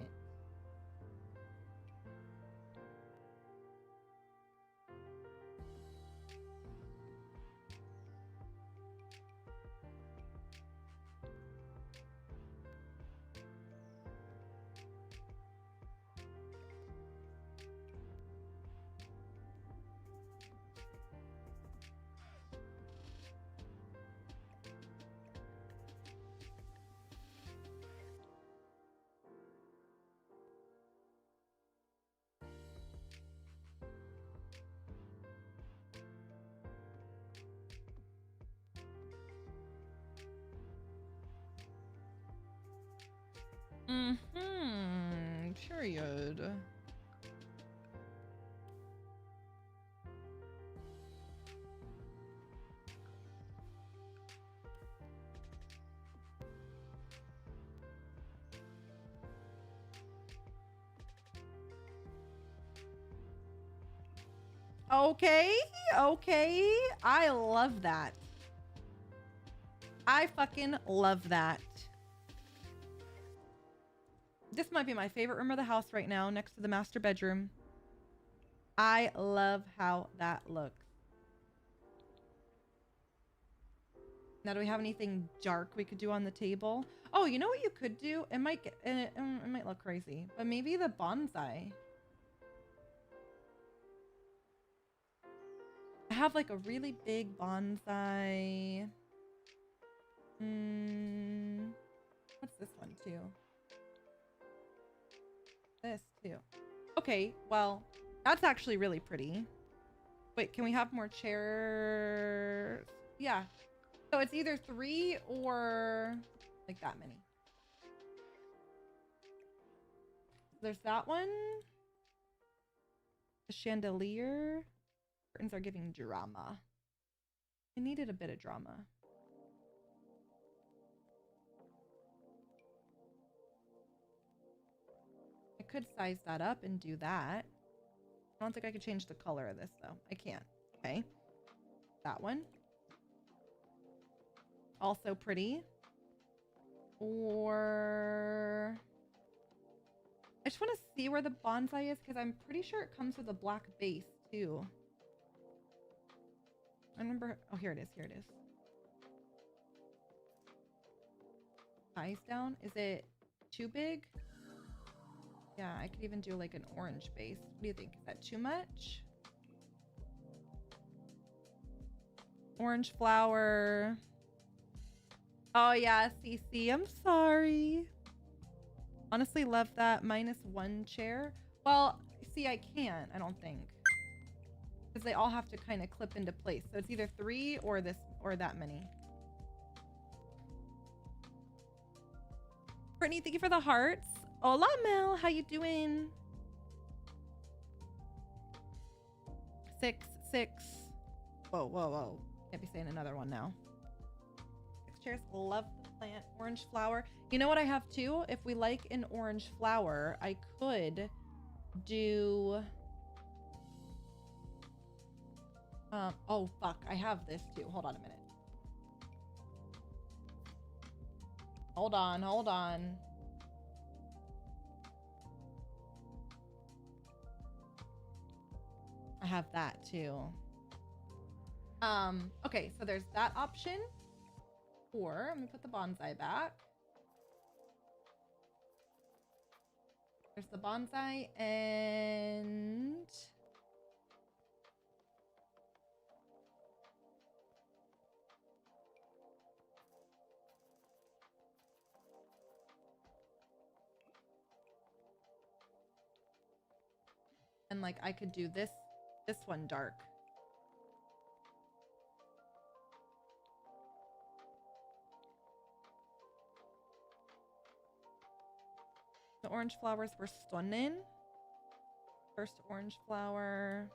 Mm-hmm. Period. Okay, okay. I love that. I fucking love that. This might be my favorite room of the house right now, next to the master bedroom. I love how that looks. Now, do we have anything dark we could do on the table? Oh, you know what you could do? It might get, it might look crazy, but maybe the bonsai. I have like a really big bonsai. What's this one too? This too. Okay, well, that's actually really pretty. Wait, can we have more chairs? Yeah. So it's either 3 or like that many. There's that one. The chandelier. Curtains are giving drama. I needed a bit of drama. I could size that up and do that. I don't think I could change the color of this though. I can't. Okay. That one. Also pretty. Or I just want to see where the bonsai is because I'm pretty sure it comes with a black base too. I remember. Oh, here it is. Here it is. Size down. Is it too big? Yeah, I could even do like an orange base. What do you think? Is that too much? Orange flower. Oh yeah, CC. I'm sorry. Honestly, love that. -1 chair. Well, see, I can't. I don't think. Because they all have to kind of clip into place. So it's either 3 or this or that many. Brittany, thank you for the hearts. Hola, Mel. How you doing? 6, 6. Whoa, whoa, whoa. Can't be saying another one now. 6 chairs. Love the plant. Orange flower. You know what I have too? If we like an orange flower, I could do... oh, fuck. I have this too. Hold on a minute. Hold on, hold on. I have that too. Okay, so there's that option. Or, let me put the bonsai back. There's the bonsai and... And like I could do this one dark. The orange flowers were stunning. First orange flower.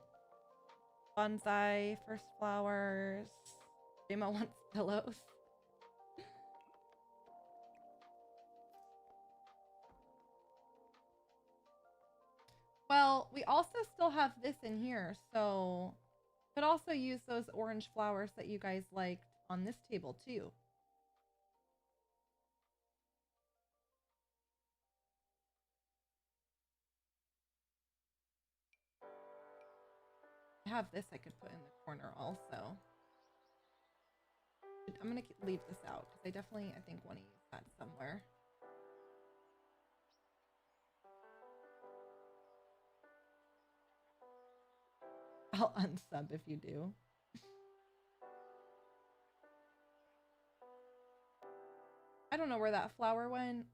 Bonsai, first flowers. Jema wants pillows. Well, we also still have this in here, so could also use those orange flowers that you guys liked on this table too. I have this I could put in the corner also. I'm gonna leave this out because I definitely, I think, want to use that somewhere. I'll unsub if you do. I don't know where that flower went.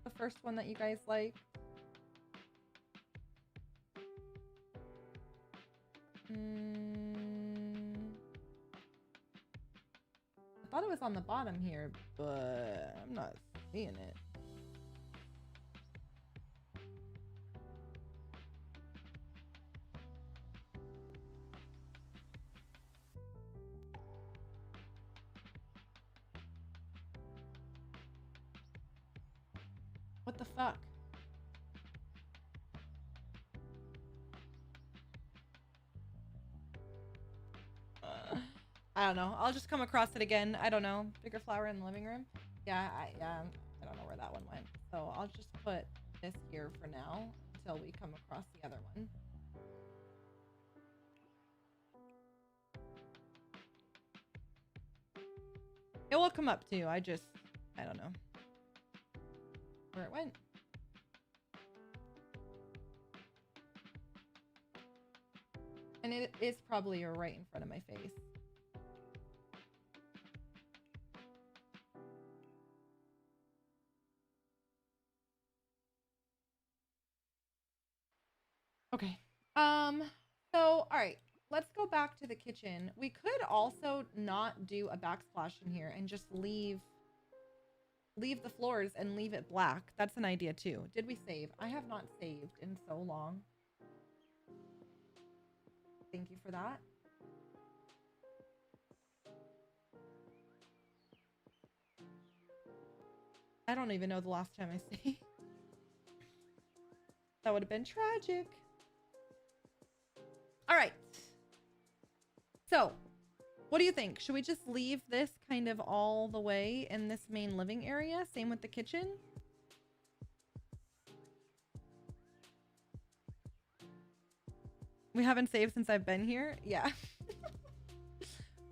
The first one that you guys liked. I thought it was on the bottom here, but I'm not seeing it. What the fuck? I don't know. I'll just come across it again. I don't know. Bigger flower in the living room. Yeah, I don't know where that one went. So I'll just put this here for now until we come across the other one. It will come up too. I don't know where it went. And it is probably right in front of my face. Okay. So, all right. Let's go back to the kitchen. We could also not do a backsplash in here and just leave the floors and leave it black. That's an idea too. Did we save? I have not saved in so long. Thank you for that. I don't even know the last time I saved. That would have been tragic. All right. So, what do you think? Should we just leave this kind of all the way in this main living area? Same with the kitchen? We haven't saved since I've been here? Yeah.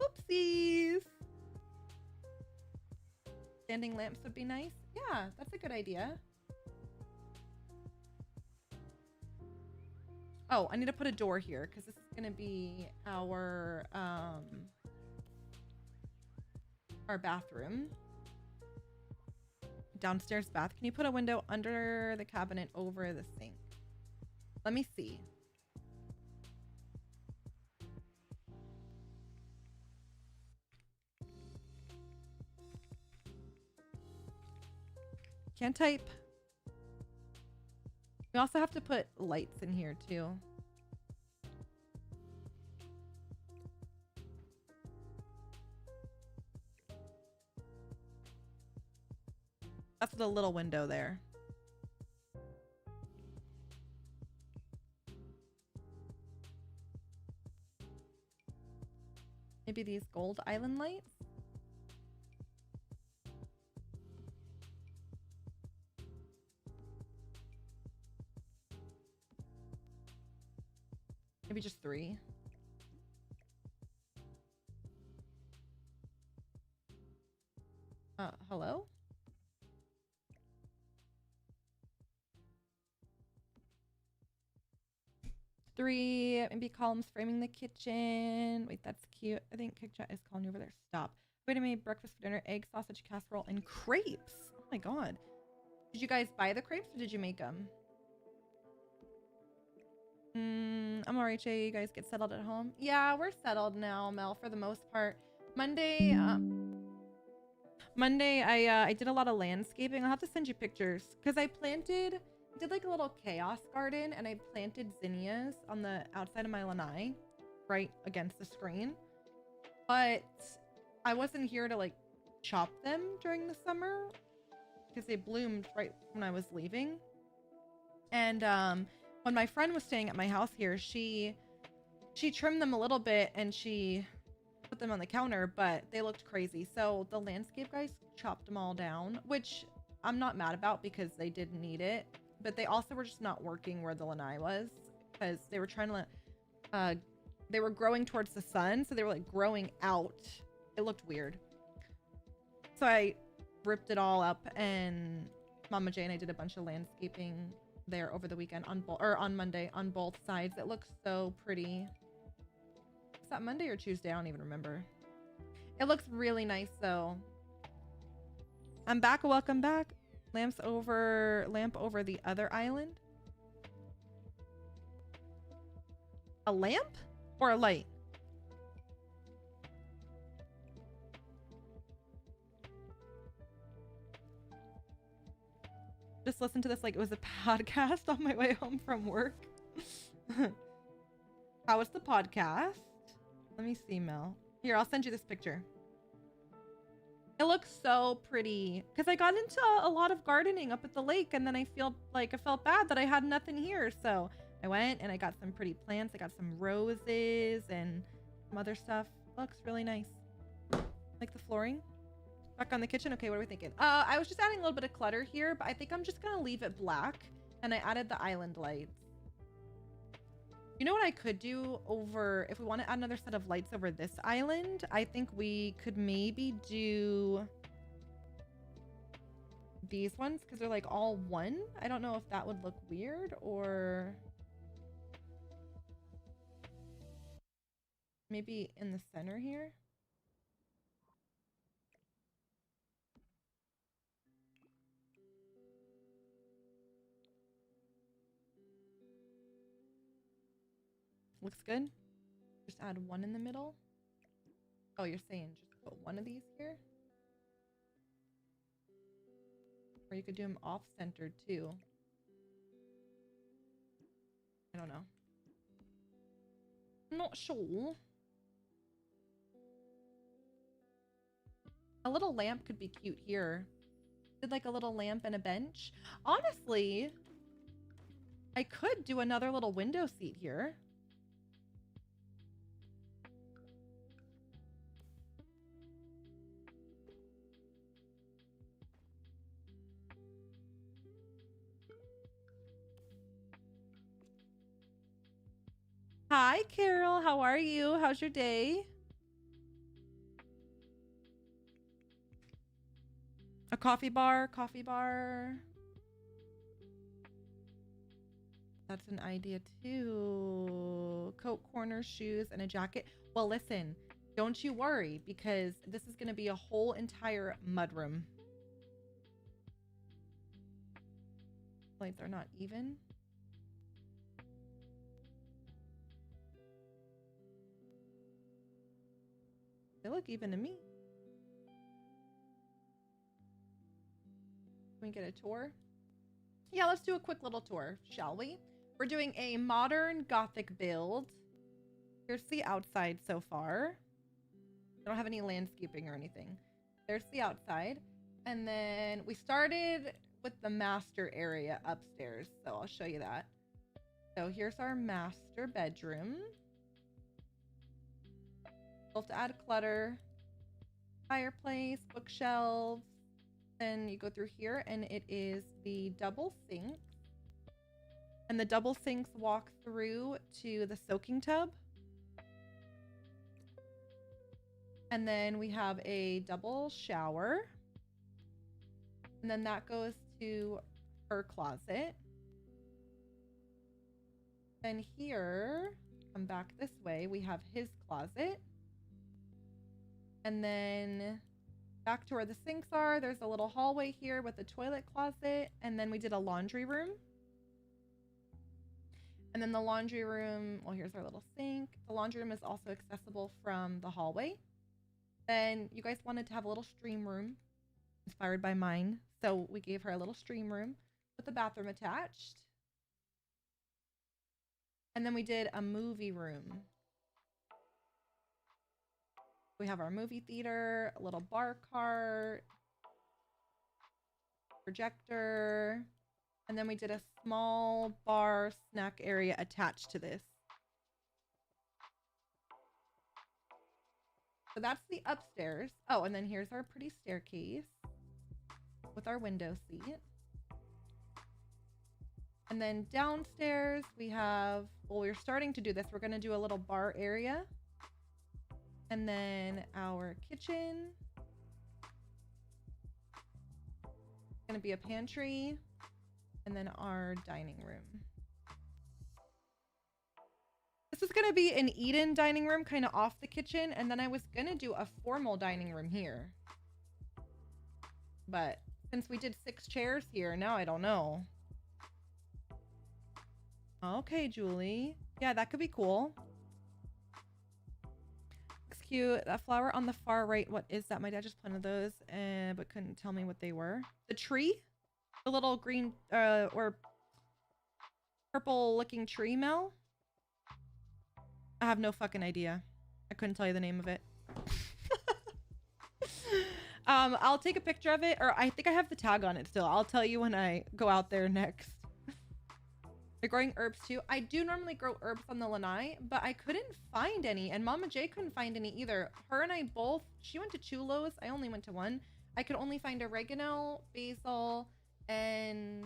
Oopsies. Standing lamps would be nice. Yeah, that's a good idea. Oh, I need to put a door here because this is going to be our bathroom. Downstairs bath. Can you put a window under the cabinet over the sink? Let me see. Can't type. We also have to put lights in here too. That's the little window there. Maybe these gold island lights? Maybe just 3. Hello? Three, maybe columns framing the kitchen. Wait, that's cute. I think Kick Chat is calling you over there. Stop. Wait, I made breakfast for dinner, egg, sausage, casserole, and crepes. Oh my god. Did you guys buy the crepes or did you make them? I'm alright, Jay. You guys get settled at home? Yeah, we're settled now, Mel, for the most part. Monday, I did a lot of landscaping. I'll have to send you pictures because I did like a little chaos garden and I planted zinnias on the outside of my lanai right against the screen. But I wasn't here to like chop them during the summer because they bloomed right when I was leaving. And when my friend was staying at my house here, she trimmed them a little bit and she put them on the counter, but they looked crazy. So the landscape guys chopped them all down, which I'm not mad about because they did need it. But they also were just not working where the lanai was because they were trying to, they were growing towards the sun. So they were like growing out. It looked weird. So I ripped it all up and Mama Jay and I did a bunch of landscaping there over the weekend on Monday on both sides. It looks so pretty. Is that Monday or Tuesday? I don't even remember. It looks really nice though. I'm back. Welcome back. Lamp over the other island. A lamp or a light? Just listen to this like it was a podcast on my way home from work. How was the podcast? Let me see, Mel. Here, I'll send you this picture. It looks so pretty because I got into a lot of gardening up at the lake, and then I felt bad that I had nothing here. So I went and I got some pretty plants. I got some roses and some other stuff. Looks really nice. Like the flooring. Back on the kitchen. Okay, what are we thinking? I was just adding a little bit of clutter here, but I think I'm just gonna leave it black. And I added the island lights. You know what I could do over, if we want to add another set of lights over this island, I think we could maybe do these ones because they're like all one. I don't know if that would look weird or maybe in the center here. Looks good. Just add one in the middle. Oh, you're saying just put one of these here? Or you could do them off-centered too. I don't know. I'm not sure. A little lamp could be cute here. Did like a little lamp and a bench. Honestly, I could do another little window seat here. Hi, Carol. How are you? How's your day? A coffee bar, coffee bar. That's an idea too. Coat corner, shoes, and a jacket. Well, listen, don't you worry because this is going to be a whole entire mudroom. Lights are not even. They look even to me. Can we get a tour? Yeah, let's do a quick little tour, shall we? We're doing a modern Gothic build. Here's the outside so far. I don't have any landscaping or anything. There's the outside. And then we started with the master area upstairs. So I'll show you that. So here's our master bedroom. We'll have to add clutter. Fireplace, bookshelves. Then you go through here and it is the double sink. And the double sinks walk through to the soaking tub. And then we have a double shower. And then that goes to her closet. Then here, come back this way, we have his closet. And then back to where the sinks are, there's a little hallway here with a toilet closet. And then we did a laundry room. And then the laundry room, well, here's our little sink. The laundry room is also accessible from the hallway. Then you guys wanted to have a little stream room inspired by mine. So we gave her a little stream room with a bathroom attached. And then we did a movie room. We have our movie theater, a little bar cart, projector, and then we did a small bar snack area attached to this. So that's the upstairs. Oh, and then here's our pretty staircase with our window seat. And then downstairs we have, well, we're starting to do this. We're going to do a little bar area. And then our kitchen. It's going to be a pantry. And then our dining room. This is going to be an eat-in dining room, kind of off the kitchen. And then I was going to do a formal dining room here. But since we did 6 chairs here, now I don't know. Okay, Julie. Yeah, that could be cool. Looks cute. That flower on the far right, what is that? My dad just planted those, but couldn't tell me what they were. The tree? The little green or purple looking tree, Mel? I have no fucking idea. I couldn't tell you the name of it. I'll take a picture of it, or I think I have the tag on it still. I'll tell you when I go out there next. You're growing herbs too? I do normally grow herbs on the lanai, but I couldn't find any, and Mama J couldn't find any either. Her and I both, she went to chulos, I only went to one. I could only find oregano, basil, and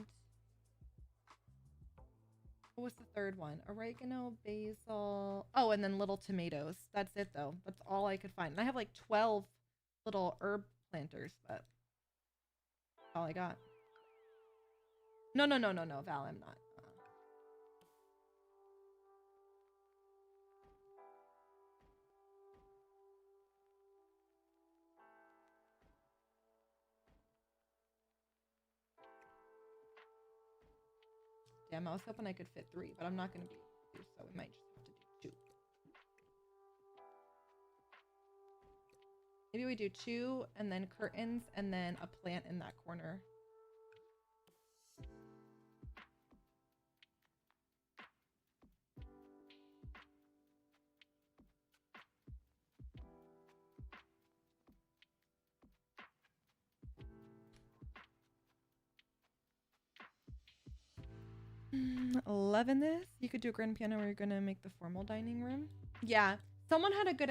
what was the third one? Oregano, basil, oh, and then little tomatoes. That's it though. That's all I could find. And I have like 12 little herb planters, but that's all I got. No, Val, I'm not. Damn, I was hoping I could fit 3, but I'm not going to be able to, so we might just have to do 2. Maybe we do 2, and then curtains, and then a plant in that corner. Loving this. You could do a grand piano where you're gonna make the formal dining room. Yeah, someone had a good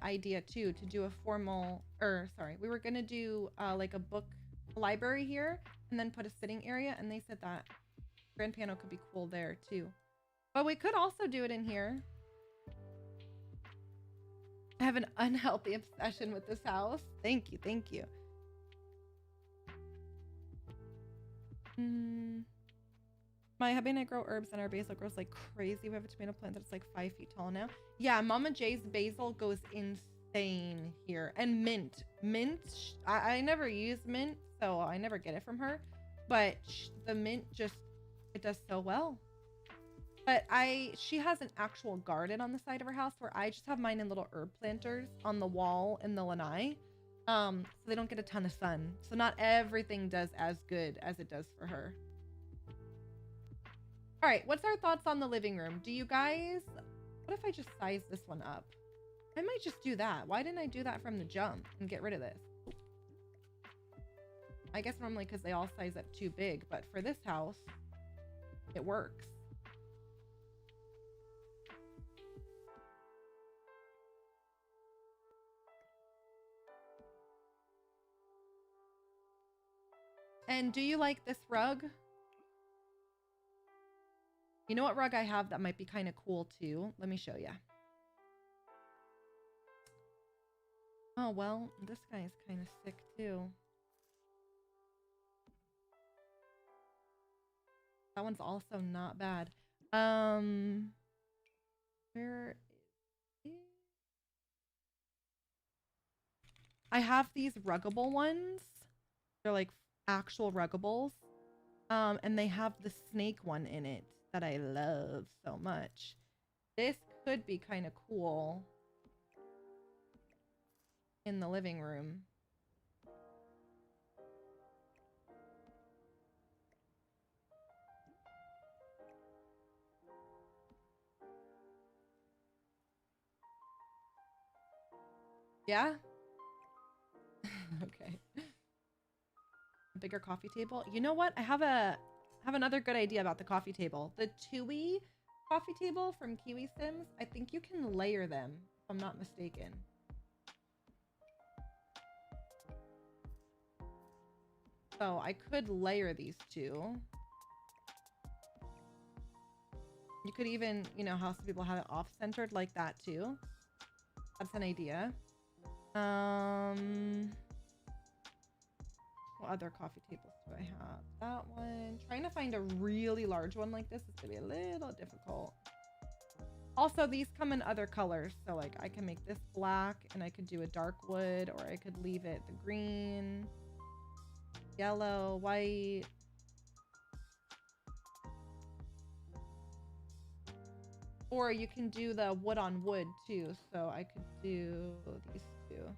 idea too, to do a formal, or sorry, we were gonna do like a book library here and then put a sitting area, and they said that grand piano could be cool there too. But we could also do it in here. I have an unhealthy obsession with this house. Thank you, thank you. My hubby and I grow herbs, and our basil grows like crazy. We have a tomato plant that's like 5 feet tall now. Yeah, Mama J's basil goes insane here. And mint. I never use mint, so I never get it from her. But the mint just, it does so well. But she has an actual garden on the side of her house, where I just have mine in little herb planters on the wall in the lanai. So they don't get a ton of sun. So not everything does as good as it does for her. All right, what's our thoughts on the living room? Do you guys, what if I just size this one up? I might just do that. Why didn't I do that from the jump and get rid of this? I guess normally because they all size up too big, but for this house, it works. And do you like this rug? You know what rug I have that might be kind of cool too? Let me show you. Oh, well, this guy's kind of sick too. That one's also not bad. Where is... I have these ruggable ones. They're like actual ruggables. And they have the snake one in it that I love so much. This could be kind of cool in the living room. Yeah? Okay. A bigger coffee table. You know what? I have another good idea about the coffee table. The Tui coffee table from Kiwi Sims, I think you can layer them, if I'm not mistaken. So I could layer these two. You could even, you know, how some people have it off-centered like that too. That's an idea. What other coffee tables do I have? That one. Trying to find a really large one like this is gonna be a little difficult. Also, these come in other colors. So like I can make this black, and I could do a dark wood, or I could leave it the green, yellow, white. Or you can do the wood on wood too. So I could do these two.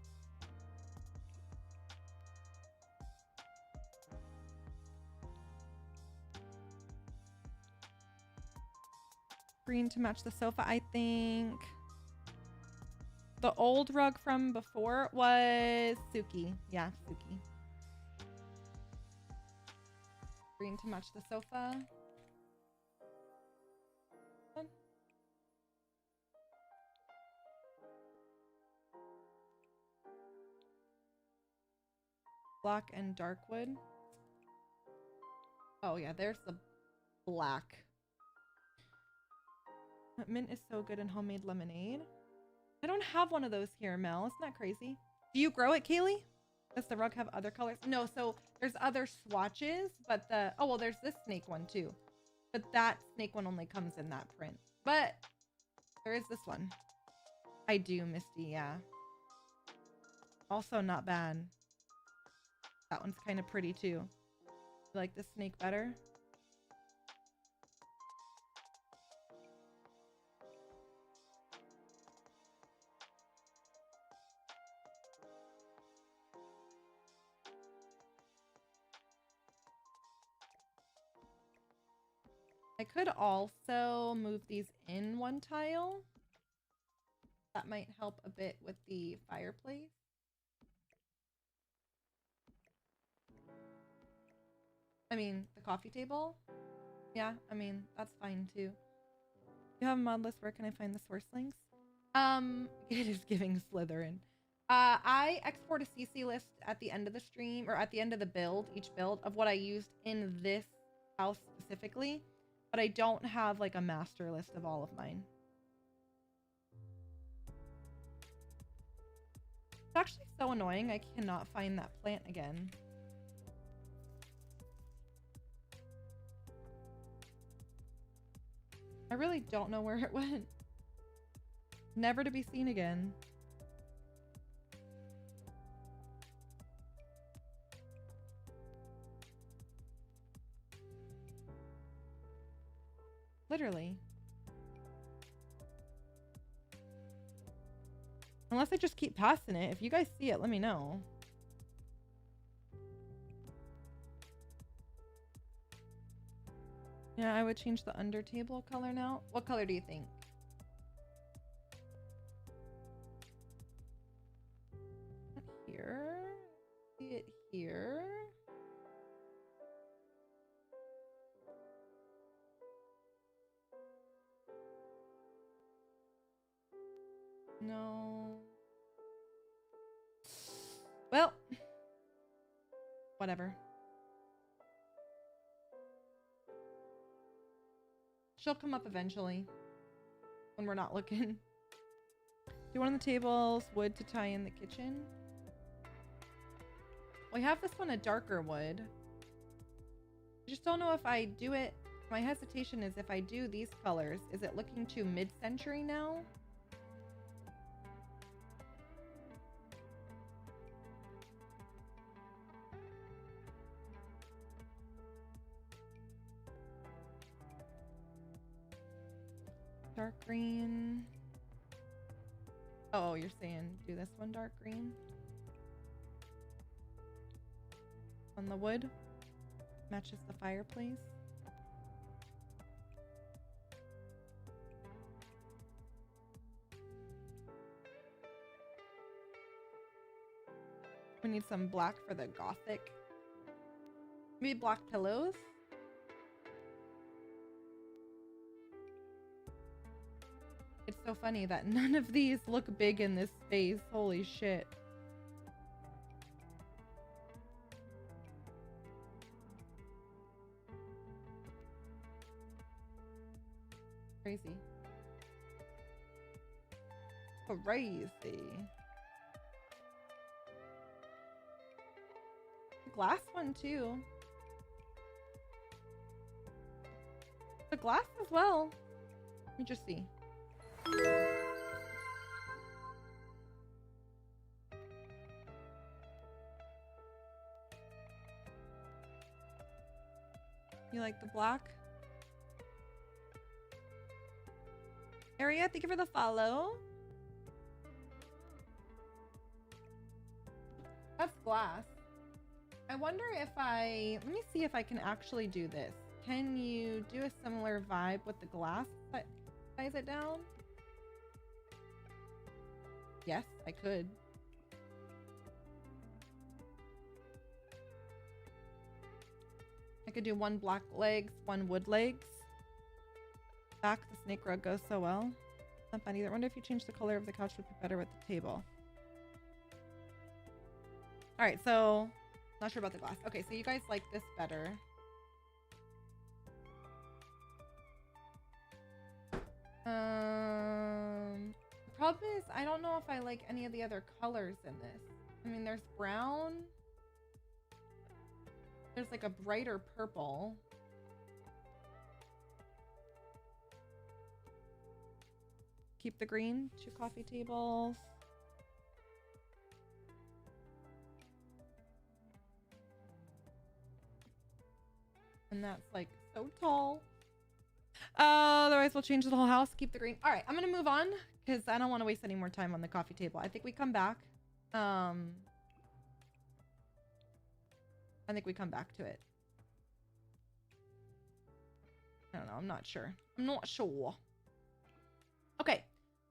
Green to match the sofa, I think. The old rug from before was Suki. Yeah, Suki. Green to match the sofa. Black and dark wood. Oh yeah, there's the black. Mint is so good in homemade lemonade. I don't have one of those here, Mel. Isn't that crazy? Do you grow it, Kaylee? Does the rug have other colors? No, so there's other swatches, but oh well, there's this snake one too. But that snake one only comes in that print. But there is this one. I do, Misty, yeah. Also not bad. That one's kind of pretty too. You like the snake better? I could also move these in one tile. That might help a bit with the fireplace. I mean, the coffee table. Yeah, I mean, that's fine too. You have a mod list. Where can I find the source links? It is giving Slytherin. I export a CC list at the end of the stream, or at the end of the build, each build, of what I used in this house specifically. But I don't have like a master list of all of mine. It's actually so annoying. I cannot find that plant again. I really don't know where it went. Never to be seen again. Literally. Unless I just keep passing it. If you guys see it, let me know. Yeah, I would change the under table color now. What color do you think? Here. See it here. No. Well. Whatever. She'll come up eventually. When we're not looking. Do one of the tables wood to tie in the kitchen. We have this one a darker wood. I just don't know if I do it. My hesitation is if I do these colors, is it looking too mid-century now? Dark green. Oh, you're saying do this one dark green? On the wood. Matches the fireplace. We need some black for the Gothic. Maybe black pillows. It's so funny that none of these look big in this space. Holy shit. Crazy. Crazy. Glass one too. The glass as well. Let me just see. You like the black? Aria, thank you for the follow. That's glass. I wonder if let me see if I can actually do this. Can you do a similar vibe with the glass? But size it down? Yes, I could. I could do 1 black legs, 1 wood legs. Back, the snake rug goes so well. Not fun either. I wonder if you change the color of the couch would be better with the table. All right, so not sure about the glass. Okay, so you guys like this better. The problem is I don't know if I like any of the other colors in this. I mean, there's brown. There's like a brighter purple. Keep the green, 2 coffee tables. And that's like so tall. Otherwise we'll change the whole house, keep the green. All right, I'm gonna move on because I don't want to waste any more time on the coffee table. I think we come back. I think we come back to it. I don't know. I'm not sure. I'm not sure. Okay.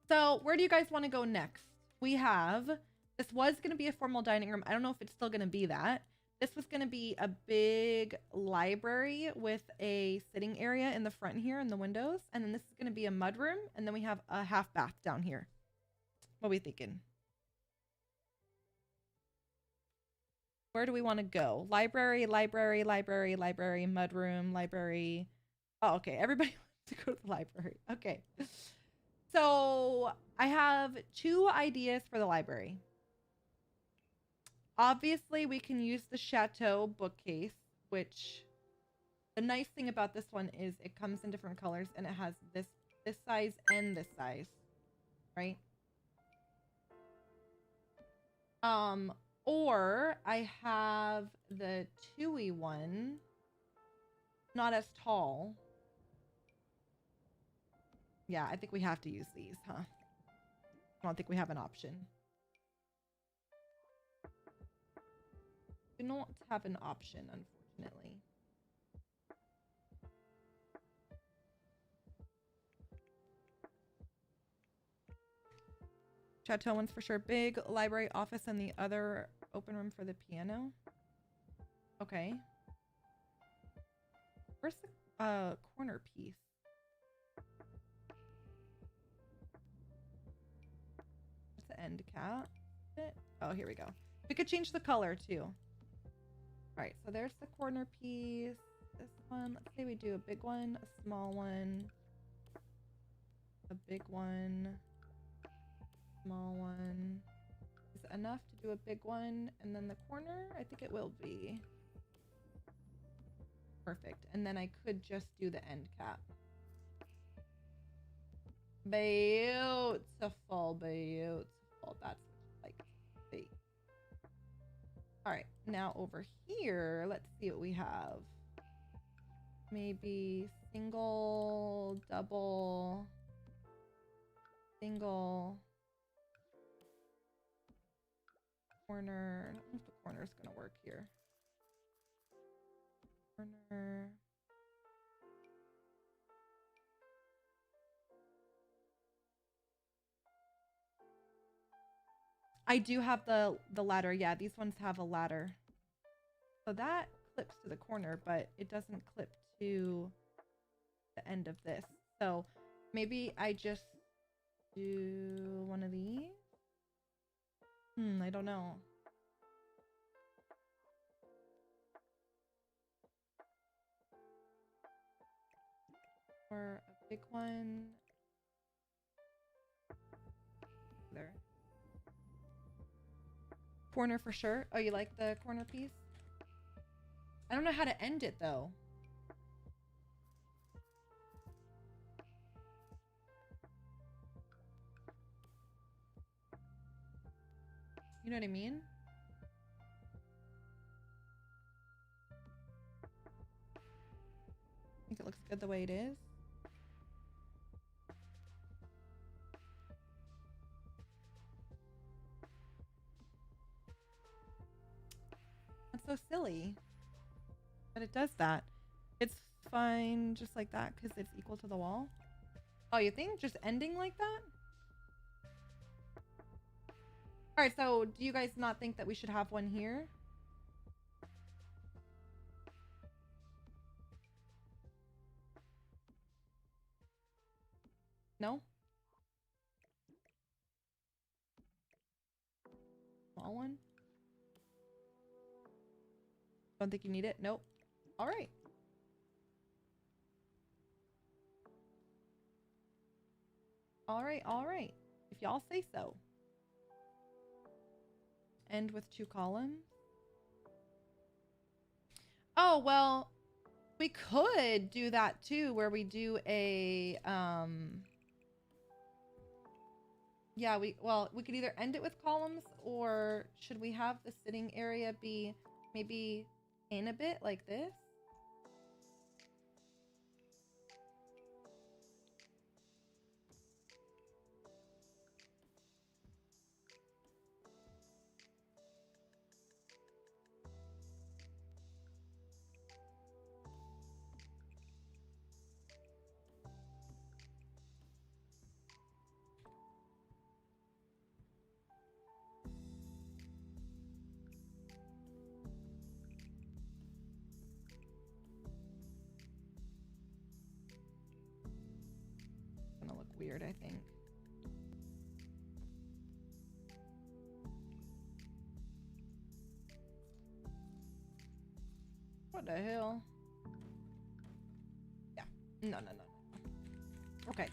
So where do you guys want to go next? We have, this was going to be a formal dining room. I don't know if it's still going to be that. This was going to be a big library with a sitting area in the front here in the windows. And then this is going to be a mudroom. And then we have a half bath down here. What are we thinking? Where do we want to go? Library, library, library, library, mudroom, library. Oh, okay. Everybody wants to go to the library. Okay. So I have 2 ideas for the library. Obviously, we can use the Chateau bookcase, which the nice thing about this one is it comes in different colors and it has this size and this size, right? Or I have the 2-y one, not as tall. Yeah, I think we have to use these, huh? I don't think we have an option. We don't have an option, unfortunately. Chateau one's for sure. Big library, office, and the other open room for the piano. Okay. Where's the corner piece? Where's the end cap? Oh, here we go. We could change the color too. All right, so there's the corner piece. This one, let's say we do a big one, a small one, a big one, small one. Is it enough to do a big one? And then the corner, I think it will be. Perfect. And then I could just do the end cap. Beautiful, beautiful. That's like see. All right, now over here, let's see what we have. Maybe single, double, single, corner. I don't know if the corner is gonna work here. Corner. I do have the ladder. Yeah, these ones have a ladder. So that clips to the corner, but it doesn't clip to the end of this. So maybe I just do one of these. I don't know. Or a big one. There. Corner for sure. Oh, you like the corner piece? I don't know how to end it though. You know what I mean? I think it looks good the way it is. That's so silly. But it does that. It's fine just like that because it's equal to the wall. Oh, you think just ending like that? All right, so do you guys not think that we should have one here? No? Small one? Don't think you need it? Nope. All right. All right, all right. If y'all say so. End with 2 columns. Oh, well, we could do that too, where we do a yeah, we could either end it with columns, or should we have the sitting area be maybe in a bit like this? It's gonna look weird, I think. What the hell? Yeah. No. Okay.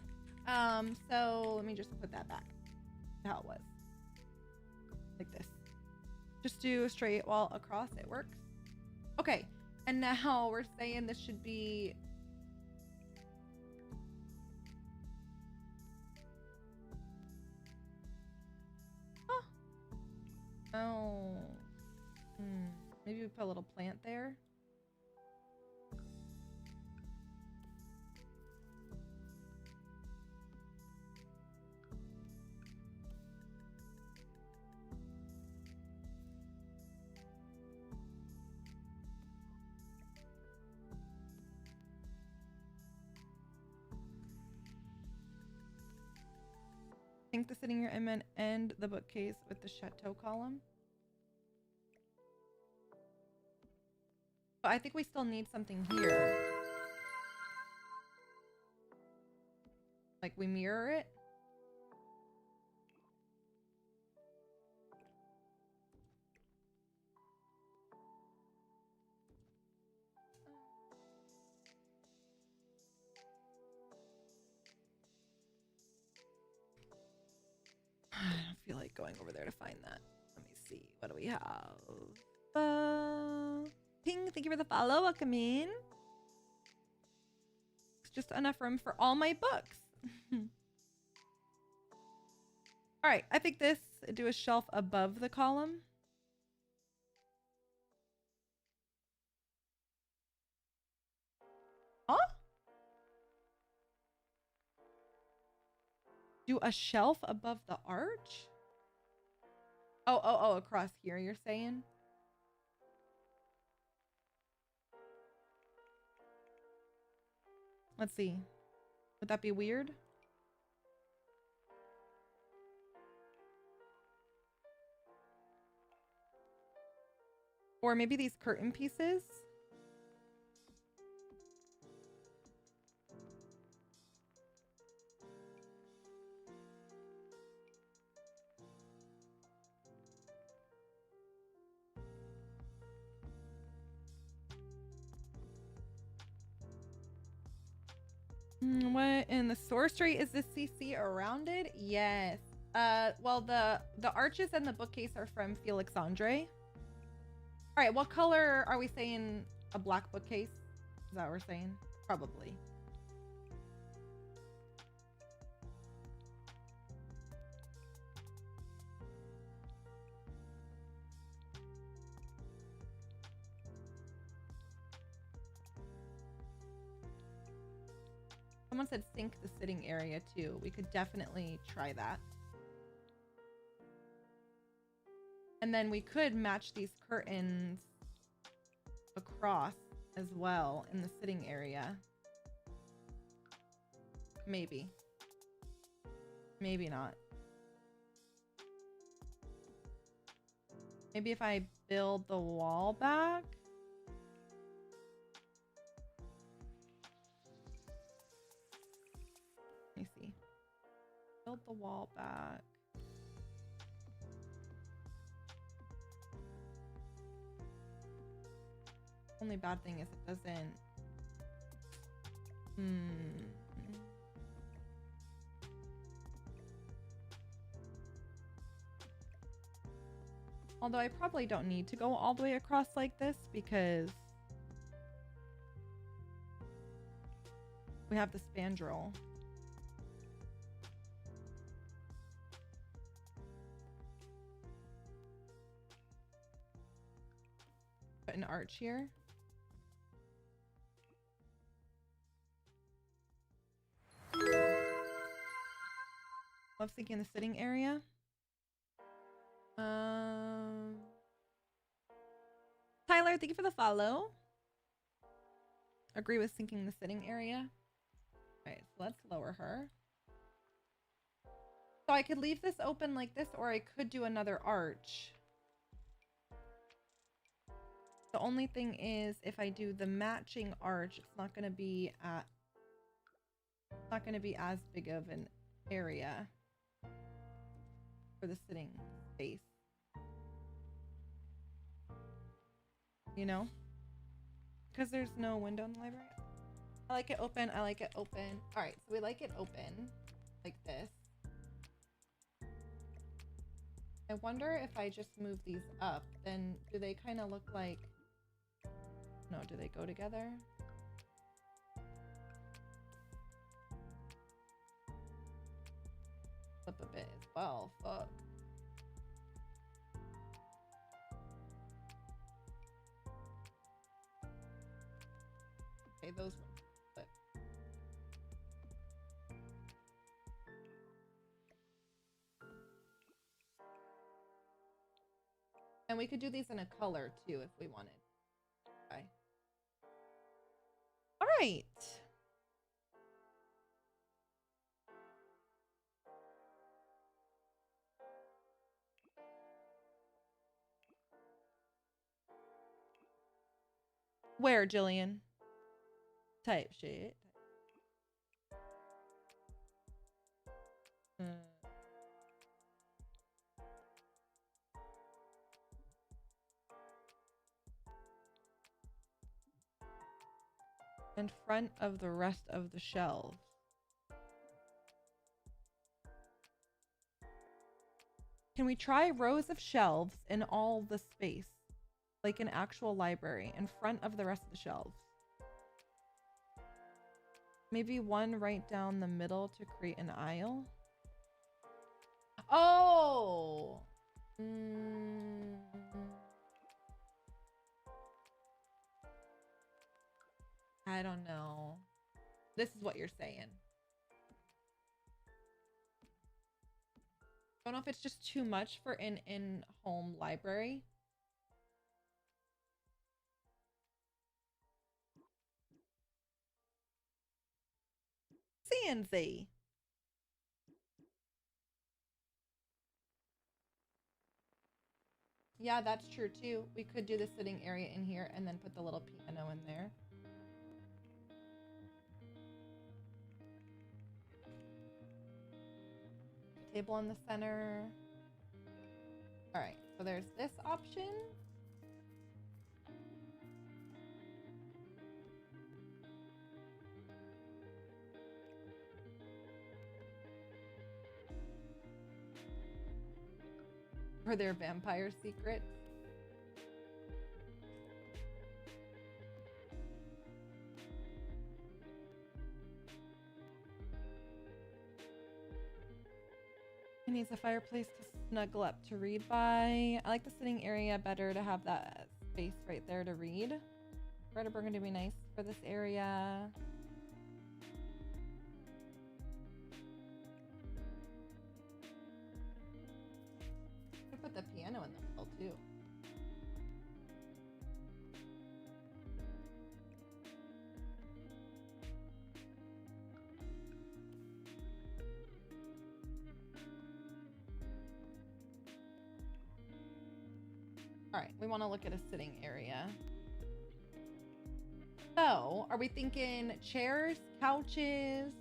So let me just put that back to how it was. Like this. Just do a straight wall across. It works. Okay. And now we're saying this should be... Huh. Oh. Maybe we put a little plant there. Think the sitting room and end the bookcase with the chateau column. But I think we still need something here. Like we mirror it. I don't feel like going over there to find that. Let me see. What do we have? Ping, thank you for the follow. Welcome in. It's just enough room for all my books. All right, I think this, do a shelf above the column. Huh? Do a shelf above the arch? Oh, across here, you're saying? Let's see. Would that be weird? Or maybe these curtain pieces? What in the sorcery is this CC around it? Yes. Well, the arches and the bookcase are from Felix Andre. All right, what color are we saying? A black bookcase? Is that what we're saying? Probably. Someone said sink the sitting area too. We could definitely try that. And then we could match these curtains across as well in the sitting area. Maybe. Maybe not. Maybe if I build the wall back. Let me see. Build the wall back. Only bad thing is it doesn't. Although I probably don't need to go all the way across like this because we have the spandrel. Put an arch here. Love thinking the sitting area. Tyler, thank you for the follow. Agree with sinking the sitting area. Alright, so let's lower her. So I could leave this open like this, or I could do another arch. The only thing is, if I do the matching arch, it's not gonna be as big of an area for the sitting space. You know? Because there's no window in the library. I like it open. I like it open. Alright, so we like it open. Like this. I wonder if I just move these up, then do they kind of look like... No, do they go together? Flip a bit as well. Fuck. Okay, those ones flip. And we could do these in a color too if we wanted. Okay. All right. Where, Jillian? Type shit. In front of the rest of the shelves. Can we try rows of shelves in all the space? Like an actual library in front of the rest of the shelves. Maybe one right down the middle to create an aisle. Oh! I don't know. This is what you're saying. I don't know if it's just too much for an in-home library. CNC. Yeah, that's true too. We could do the sitting area in here and then put the little piano in there. Table in the center. All right, so there's this option. For their vampire secrets. It needs a fireplace to snuggle up to read by. I like the sitting area better to have that space right there to read. Red or burgundy would be nice for this area. Put the piano in the middle too. All right, we want to look at a sitting area. So, are we thinking chairs, couches?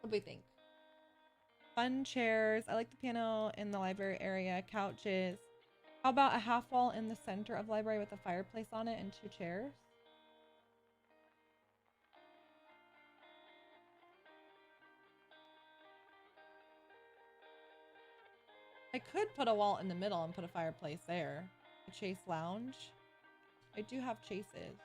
What do we think? Fun chairs. I like the piano in the library area. Couches. How about a half wall in the center of the library with a fireplace on it and 2 chairs? I could put a wall in the middle and put a fireplace there. A chase lounge. I do have chases.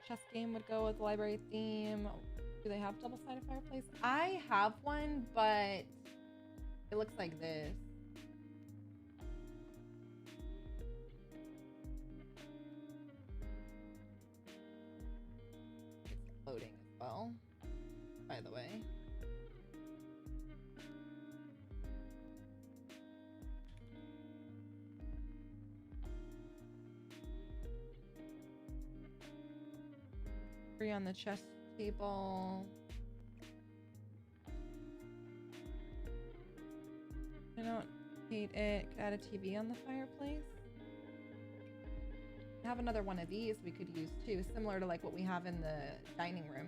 Chess game would go with the library theme. Do they have double-sided fireplace? I have one, but it looks like this. It's loading as well, by the way. Free on the chess table. I don't hate it. Could add a TV on the fireplace. I have another one of these we could use too, similar to like what we have in the dining room.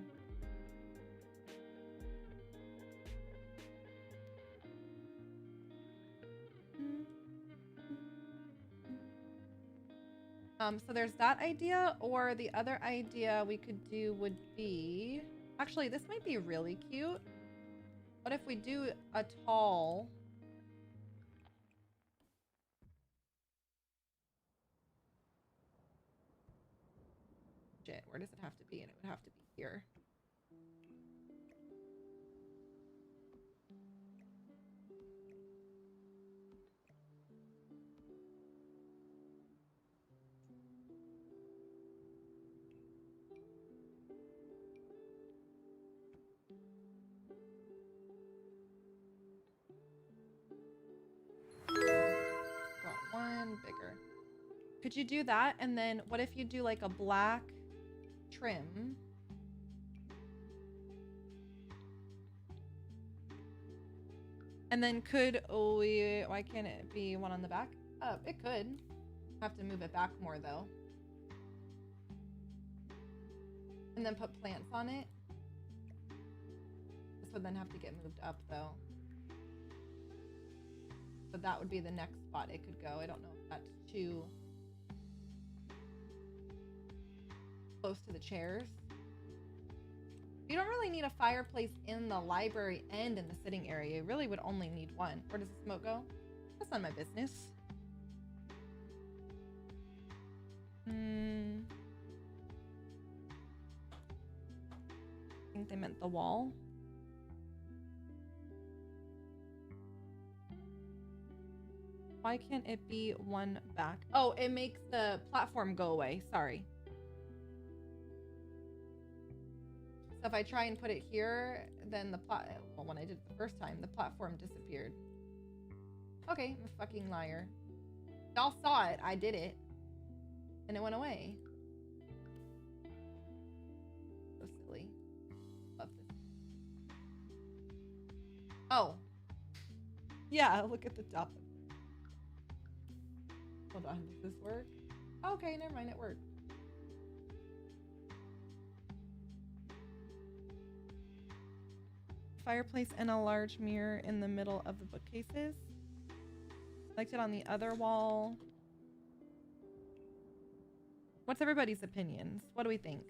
So there's that idea, or the other idea we could do would be... Actually, this might be really cute. What if we do a tall... Shit, where does it have to be? And it would have to be here. Bigger. Could you do that? And then what if you do like a black trim? And then why can't it be one on the back? Oh, it could. Have to move it back more though. And then put plants on it. This would then have to get moved up though. So that would be the next spot it could go. I don't know if that's too close to the chairs. You don't really need a fireplace in the library and in the sitting area. You really would only need one. Where does the smoke go? That's none of my business. I think they meant the wall. Why can't it be one back? Oh, it makes the platform go away. Sorry. So if I try and put it here, then well, when I did it the first time, the platform disappeared. Okay, I'm a fucking liar. Y'all saw it. I did it. And it went away. So silly. Love this. Oh. Yeah, look at the top. Hold on, does this work? Okay, never mind, it worked. Fireplace and a large mirror in the middle of the bookcases. Liked it on the other wall. What's everybody's opinions? What do we think?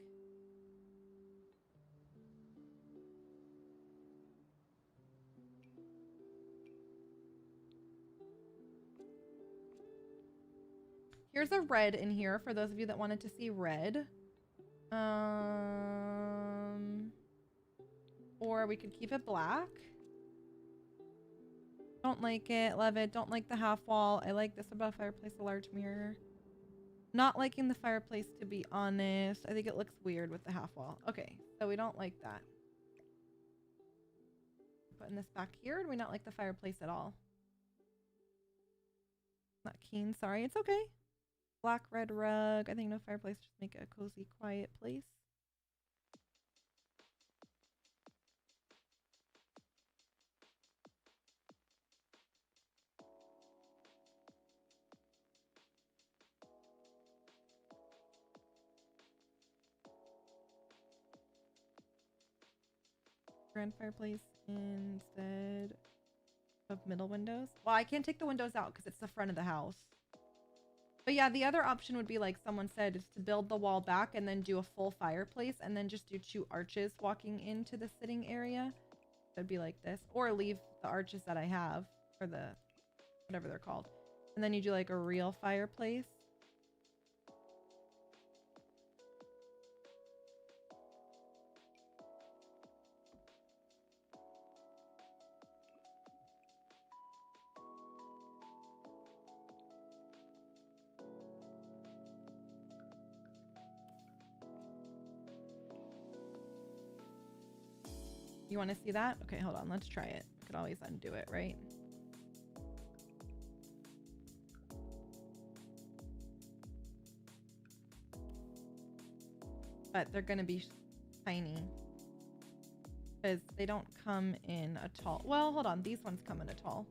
Here's a red in here for those of you that wanted to see red. Or we could keep it black. Don't like it. Love it. Don't like the half wall. I like this about fireplace, a large mirror. Not liking the fireplace, to be honest. I think it looks weird with the half wall. Okay, so we don't like that. Putting this back here. Do we not like the fireplace at all? Not keen. Sorry. It's okay. Black, red rug. I think no fireplace. Just make it a cozy, quiet place. Grand fireplace instead of middle windows. Well, I can't take the windows out because it's the front of the house. But yeah, the other option would be, like someone said, is to build the wall back and then do a full fireplace and then just do 2 arches walking into the sitting area. It'd be like this. Or leave the arches that I have, or the whatever they're called. And then you do like a real fireplace. You want to see that? Okay, hold on. Let's try it. I could always undo it, right? But they're going to be tiny. Because they don't come in a tall. Well, hold on. These ones come in a tall.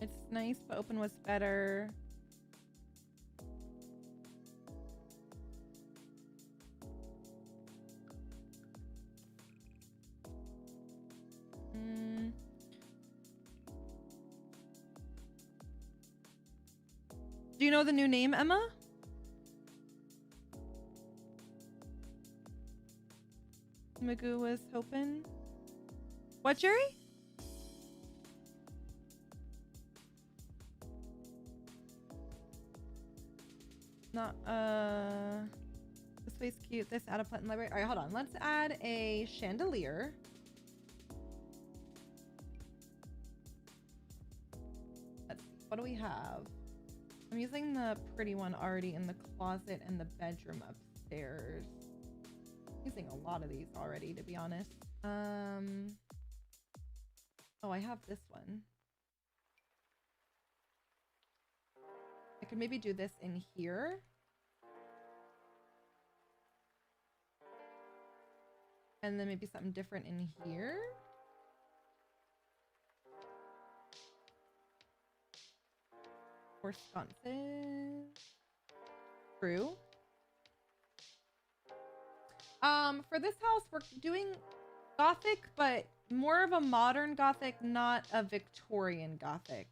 It's nice, but open was better. Do you know the new name, Emma? Magoo was hoping. What, Jerry? Not, this way's cute. This add a plant in library. All right, hold on. Let's add a chandelier. What do we have? I'm using the pretty one already in the closet and the bedroom upstairs. I'm using a lot of these already, to be honest. Oh, I have this one. I could maybe do this in here. And then maybe something different in here. Or sconces. True. For this house, we're doing Gothic, but more of a modern Gothic, not a Victorian Gothic.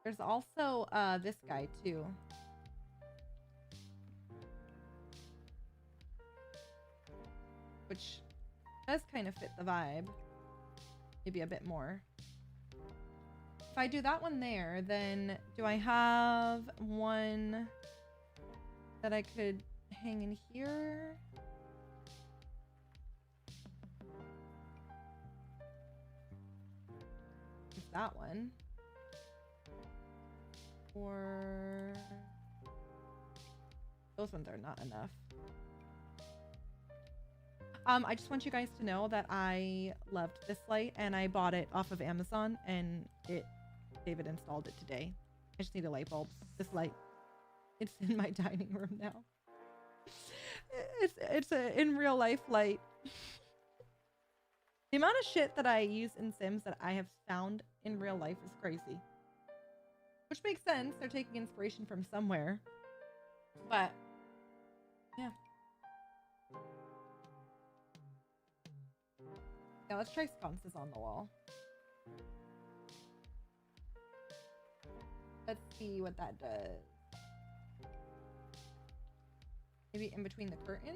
There's also this guy too. Which does kind of fit the vibe. Maybe a bit more. If I do that one there, then do I have one that I could hang in here? Is that one? Or those ones are not enough. I just want you guys to know that I loved this light and I bought it off of Amazon and David installed it today. I just need a light bulb. This light. It's in my dining room now. It's a in real life light. The amount of shit that I use in Sims that I have found in real life is crazy. Which makes sense. They're taking inspiration from somewhere. But yeah. Yeah, let's try sconces on the wall. Let's see what that does. Maybe in between the curtains?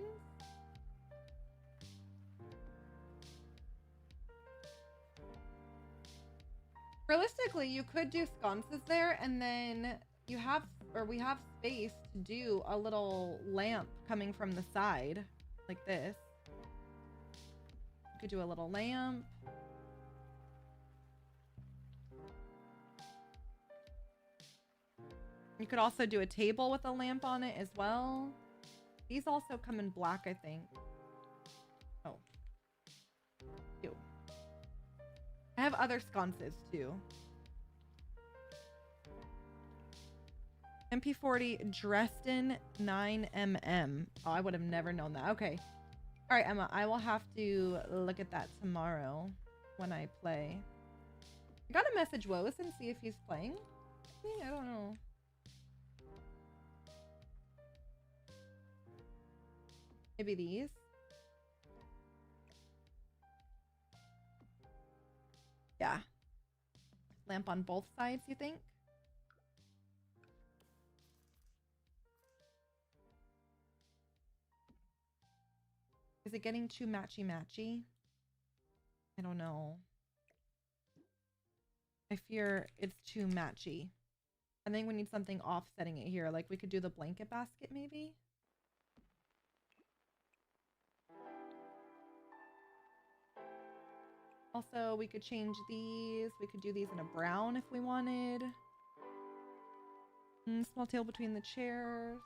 Realistically, you could do sconces there, and then you have, or we have space to do a little lamp coming from the side, like this. You could do a little lamp. You could also do a table with a lamp on it as well. These also come in black, I think. Oh. Ew. I have other sconces too. MP40 Dresden 9mm. Oh, I would have never known that. Okay. All right, Emma, I will have to look at that tomorrow when I play. I gotta message Woes and see if he's playing. I don't know. Maybe these. Yeah. Lamp on both sides, you think? Is it getting too matchy-matchy? I don't know. I fear it's too matchy. I think we need something offsetting it here. Like we could do the blanket basket maybe? Also, we could change these. We could do these in a brown if we wanted. Small table between the chairs.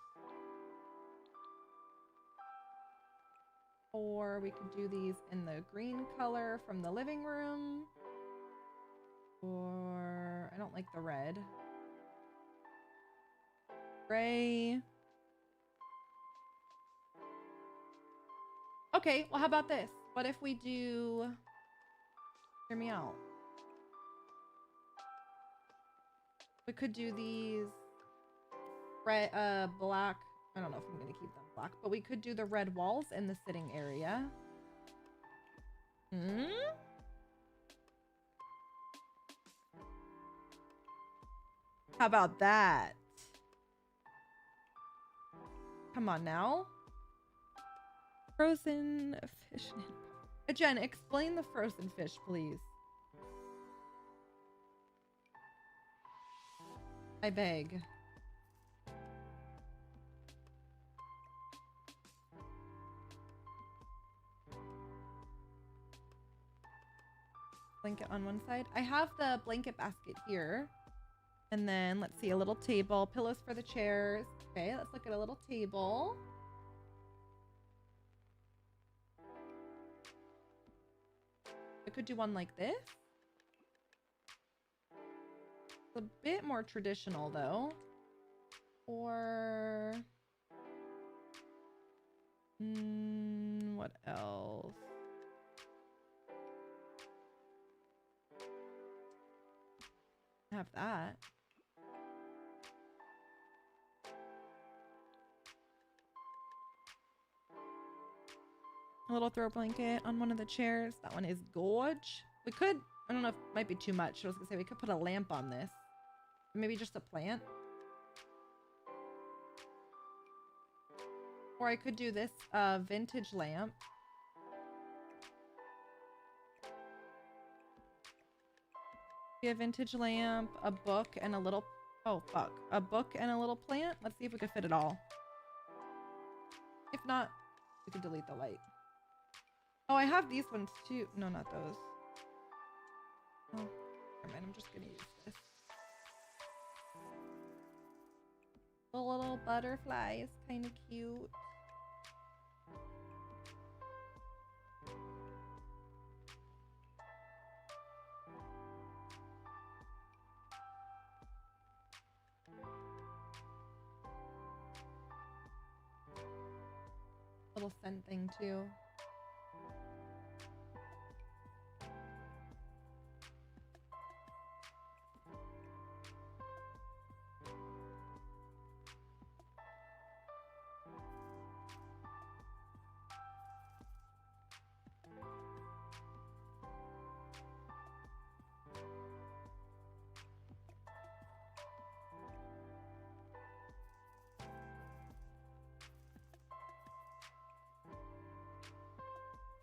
Or we could do these in the green color from the living room. Or I don't like the red. Gray. Okay, well, how about this? What if we do... Hear me out. We could do these red, black. I don't know if I'm gonna keep them black, but we could do the red walls in the sitting area. How about that? Come on now. Frozen fish. Jen, explain the frozen fish, please. I beg. Blanket on one side. I have the blanket basket here. And then let's see, a little table, pillows for the chairs. Okay, let's look at a little table. I could do one like this. It's a bit more traditional though. Or what else? Have that. A little throw blanket on one of the chairs. That one is gorge. We could, I don't know if it might be too much. I was gonna say we could put a lamp on this. Maybe just a plant. Or I could do this vintage lamp. Be a vintage lamp, a book, and a little... Oh, fuck. A book and a little plant? Let's see if we can fit it all. If not, we can delete the light. Oh, I have these ones too. No, not those. Oh, never mind. I'm just gonna use this. The little butterfly is kind of cute. Little scent thing too.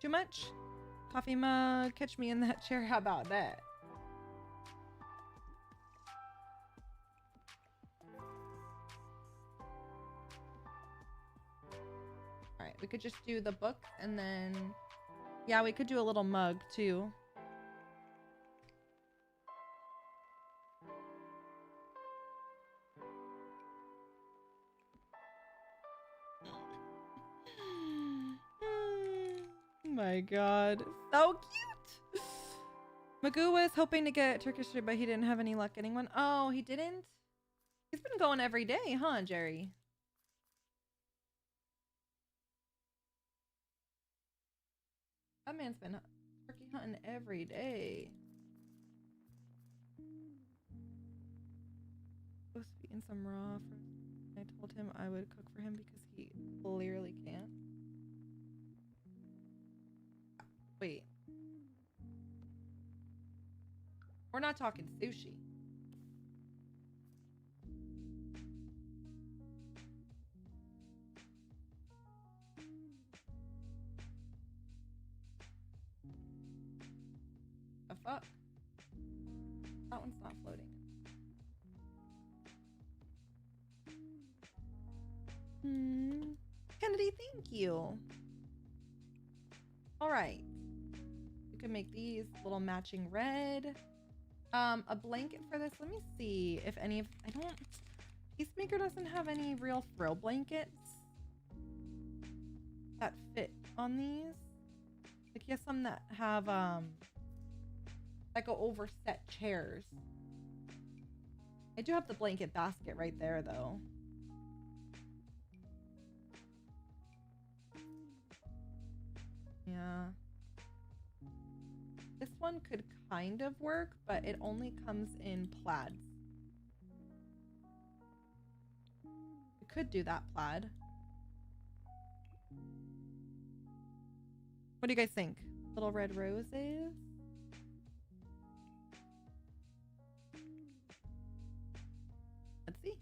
Too much? Coffee mug, catch me in that chair. How about that? All right, we could just do the book and then, yeah, we could do a little mug too. My god, so cute. Magoo was hoping to get Turkish food, but he didn't have any luck getting one. Oh, he didn't? He's been going every day, huh, Jerry? That man's been turkey hunting every day. Supposed to be in some raw for I told him I would cook for him because he clearly can't. Wait. We're not talking sushi. The fuck? That one's not floating. Kennedy, thank you. All right. We can make these little matching red. A blanket for this. Let me see if any of Peacemaker doesn't have any real throw blankets that fit on these. Like he has some that have that go over set chairs. I do have the blanket basket right there though. Yeah. This one could kind of work, but it only comes in plaids. We could do that plaid. What do you guys think? Little red roses? Let's see.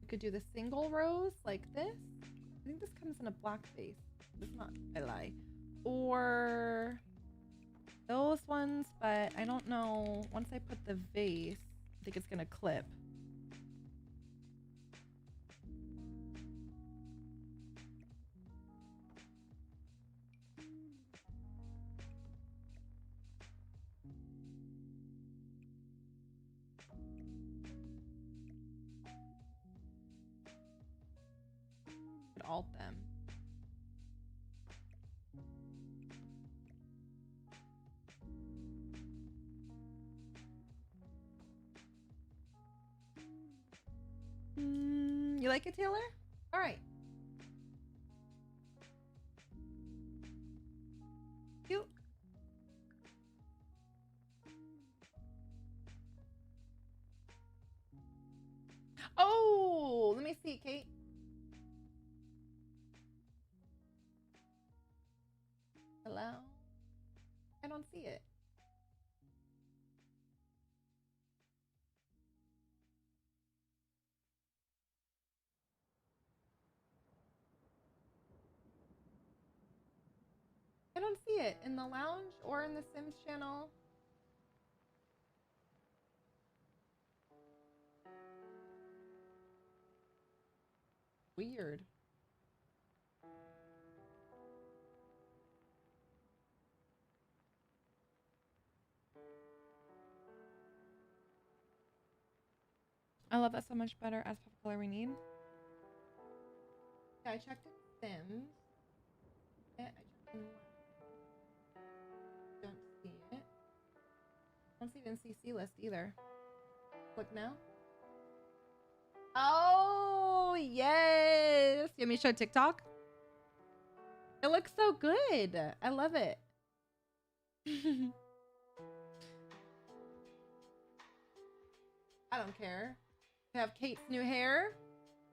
Could do the single rose like this. I think this comes in a black base. It's not, I lie. Or those ones, but I don't know. Once I put the vase, I think it's gonna clip. Alt them. You like it, Taylor? All right. Cute. Oh, let me see, Kate. Hello? I don't see it. I don't see it in the lounge or in the Sims channel. Weird. I love that so much better as pop color we need. Yeah, I checked in Sims. I checked in don't see it. I don't see it in CC list either. Look now. Oh, yes. You want me to show TikTok? It looks so good. I love it. I don't care. We have Kate's new hair.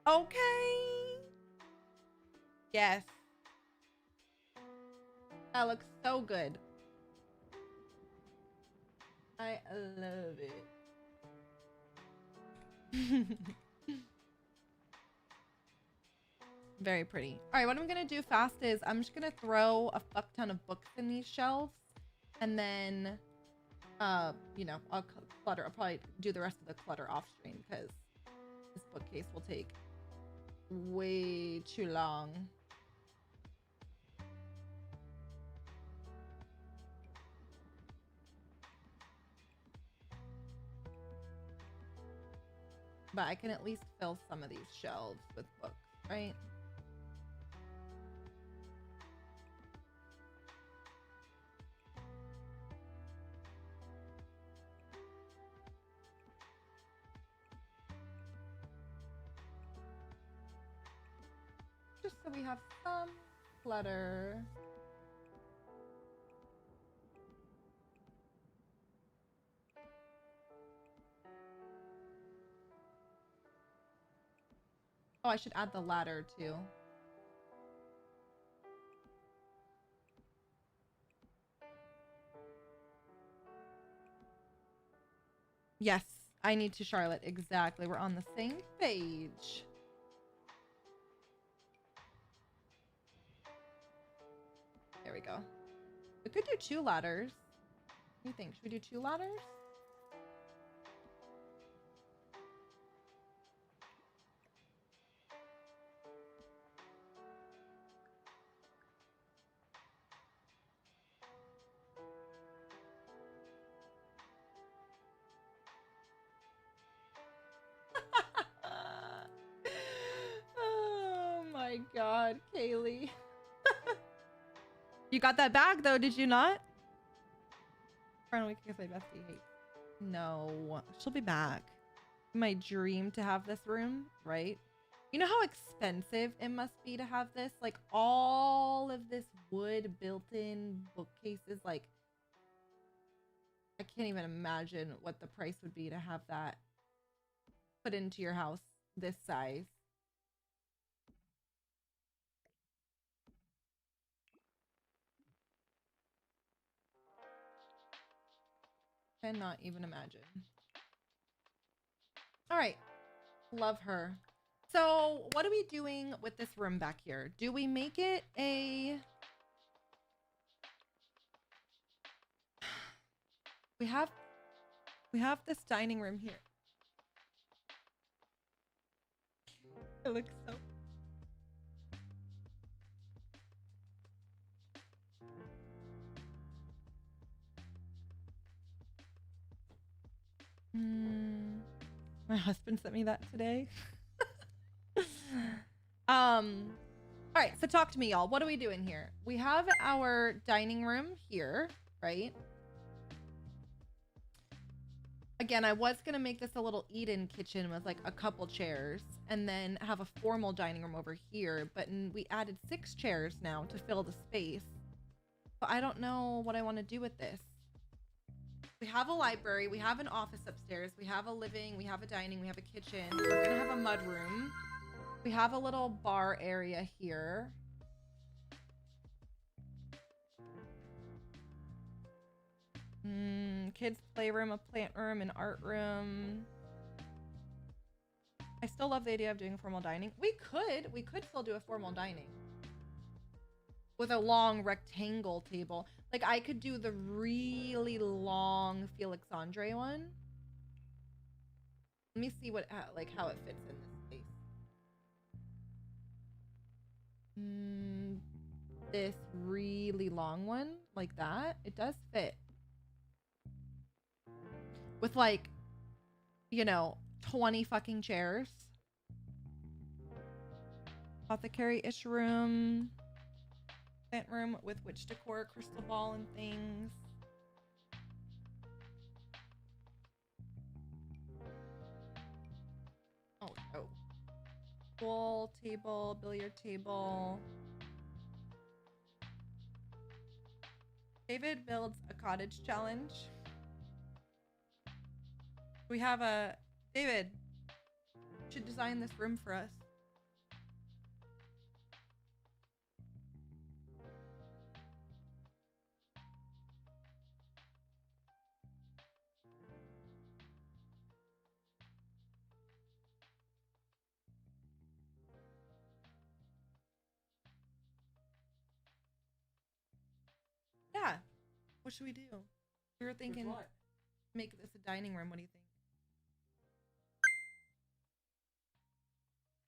Okay. Yes. That looks so good. I love it. Very pretty. All right, what I'm gonna do fast is I'm just gonna throw a fuck ton of books in these shelves, and then, you know, I'll clutter. I'll probably do the rest of the clutter off screen because this bookcase will take way too long. But I can at least fill some of these shelves with books, right? Just so we have some clutter. Oh, I should add the ladder too. Yes, I need to, Charlotte. Exactly. We're on the same page. There we go. We could do 2 ladders. What do you think? Should we do 2 ladders? Oh my god, Kaylee. You got that bag though, did you not? Friend week because my bestie hates. No, she'll be back. My dream to have this room, right? You know how expensive it must be to have this? Like all of this wood built-in bookcases, like I can't even imagine what the price would be to have that put into your house this size. Cannot even imagine. All right. Love her. So what are we doing with this room back here? Do we make it a... We have this dining room here. It looks so... My husband sent me that today. All right, so talk to me, y'all. What are we doing here? We have our dining room here, right? Again, I was gonna make this a little eat-in kitchen with like a couple chairs and then have a formal dining room over here, but we added 6 chairs now to fill the space. But I don't know what I want to do with this. We have a library, we have an office upstairs, we have a living, we have a dining, we have a kitchen. We're gonna have a mud room. We have a little bar area here. Kids playroom, a plant room, an art room. I still love the idea of doing formal dining. We could still do a formal dining with a long rectangle table. Like I could do the really long Felix Andre one. Let me see what like how it fits in this space. This really long one like that, it does fit. With like, you know, 20 fucking chairs. Apothecary-ish room. Plant room with witch decor, crystal ball and things. Oh. Pool table, billiard table. David builds a cottage challenge. We have a... David, you should design this room for us. What should we do? We were thinking make this a dining room. What do you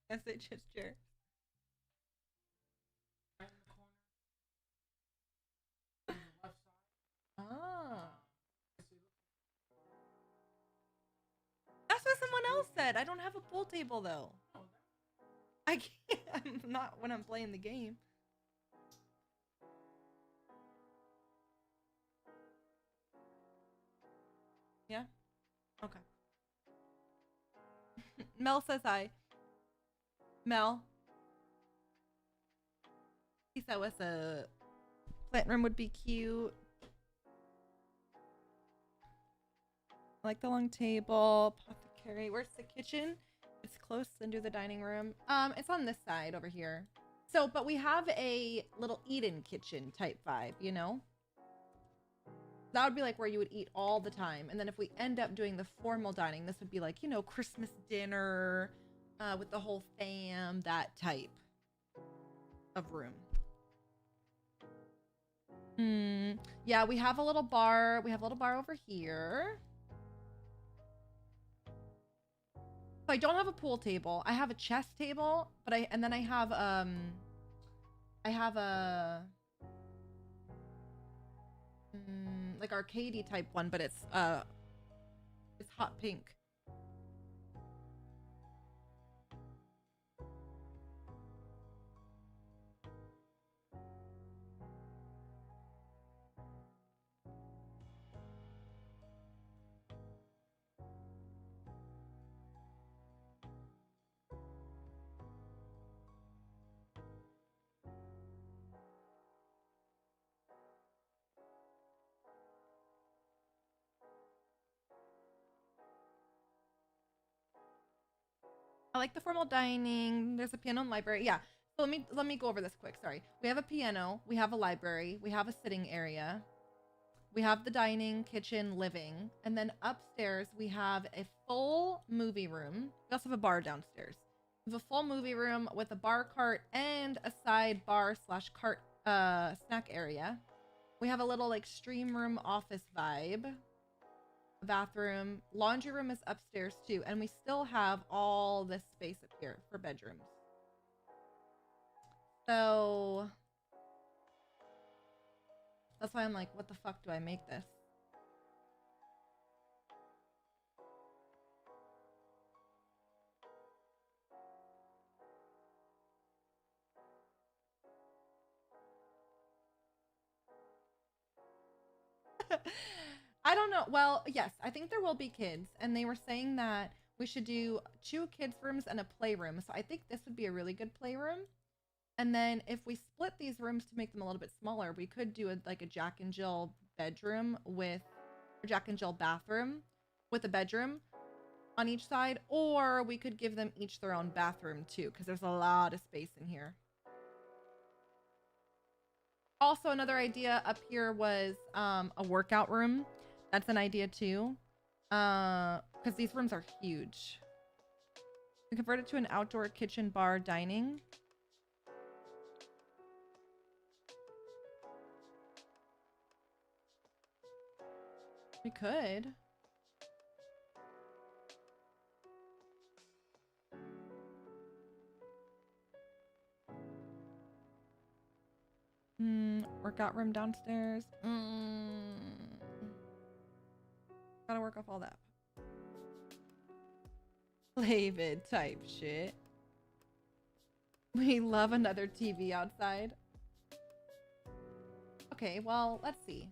think? SHS chair. Ah. That's what someone else said. I don't have a pool table though. I can't. I'm not when I'm playing the game. Yeah? Okay. Mel says hi. Mel. He said with a plant room would be cute. I like the long table. Apothecary. Where's the kitchen? It's close under the dining room. It's on this side over here. So, but we have a little eat-in kitchen type vibe, you know? That would be like where you would eat all the time. And then if we end up doing the formal dining, this would be like, you know, Christmas dinner with the whole fam, that type of room. Yeah, we have a little bar. We have a little bar over here. So I don't have a pool table. I have a chess table, but I have a like arcadey type one, but it's hot pink. I like the formal dining. There's a piano and library. Yeah. So let me go over this quick. Sorry. We have a piano. We have a library. We have a sitting area. We have the dining, kitchen, living. And then upstairs, we have a full movie room. We also have a bar downstairs. We have a full movie room with a bar cart and a side bar slash cart snack area. We have a little like stream room office vibe. Bathroom. Laundry room is upstairs too. And we still have all this space up here for bedrooms. So that's why I'm like, what the fuck do I make this? I don't know. Well, yes, I think there will be kids. And they were saying that we should do 2 kids' rooms and a playroom. So I think this would be a really good playroom. And then if we split these rooms to make them a little bit smaller, we could do like a Jack and Jill bedroom with, or Jack and Jill bathroom with a bedroom on each side. Or we could give them each their own bathroom too, because there's a lot of space in here. Also, another idea up here was a workout room. That's an idea too. Because these rooms are huge. We convert it to an outdoor kitchen, bar, dining. We could. Workout room downstairs. Gotta work off all that. David type shit. We love another TV outside. Okay, well, let's see.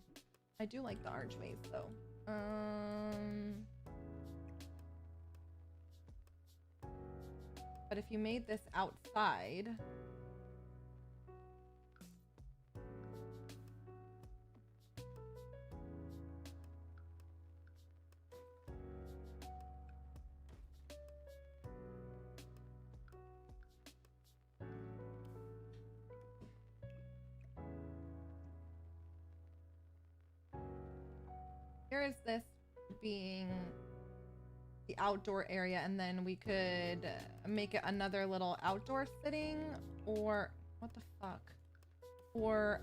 I do like the archways though. But if you made this outside, here is this being the outdoor area, and then we could make it another little outdoor sitting, or what the fuck, or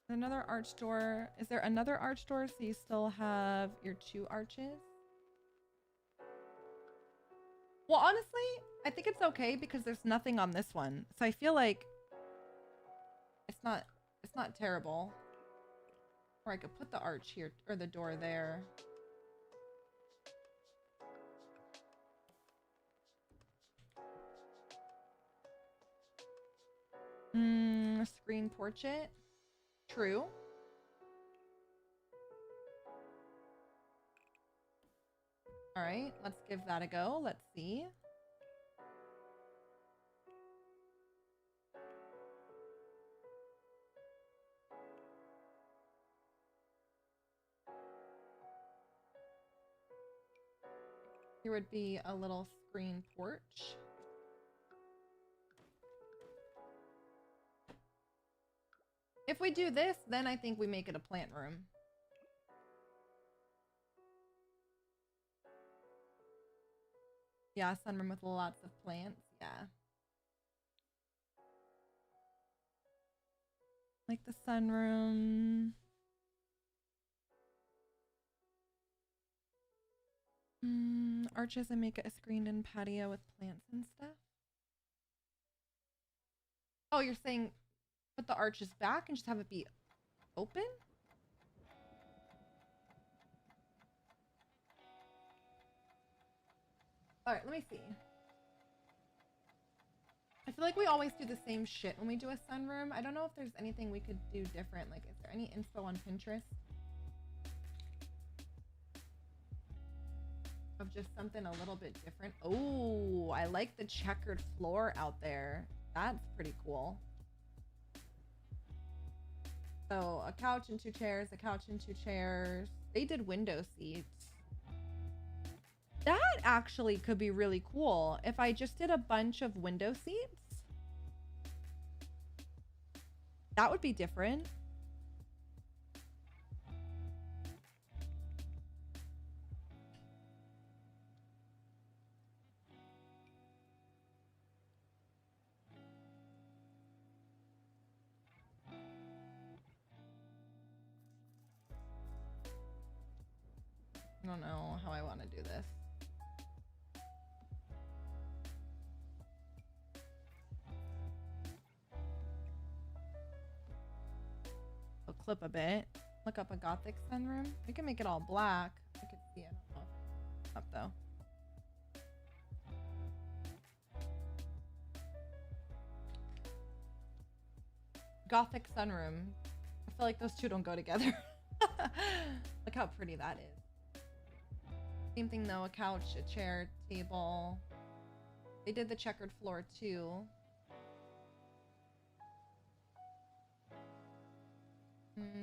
another arch door. Is there another arch door so you still have your 2 arches? Well, honestly, I think it's okay because there's nothing on this one. So I feel like it's not terrible. Or I could put the arch here or the door there. Screen portrait. True. All right, let's give that a go. Let's see. Here would be a little screen porch. If we do this, then I think we make it a plant room. Yeah, sunroom with lots of plants. Yeah. Like the sunroom. Arches and make it a screened-in patio with plants and stuff. Oh, you're saying put the arches back and just have it be open? All right, let me see. I feel like we always do the same shit when we do a sunroom. I don't know if there's anything we could do different. Like, is there any info on Pinterest of just something a little bit different? Oh, I like the checkered floor out there. That's pretty cool. So a couch and 2 chairs, a couch and 2 chairs. They did window seats. That actually could be really cool if I just did a bunch of window seats. That would be different. I don't know how I want to do this. I'll clip a bit. Look up a Gothic sunroom. We can make it all black. I could see it. I don't know. Up though. Gothic sunroom. I feel like those two don't go together. Look how pretty that is. Same thing though, a couch, a chair, table. They did the checkered floor too.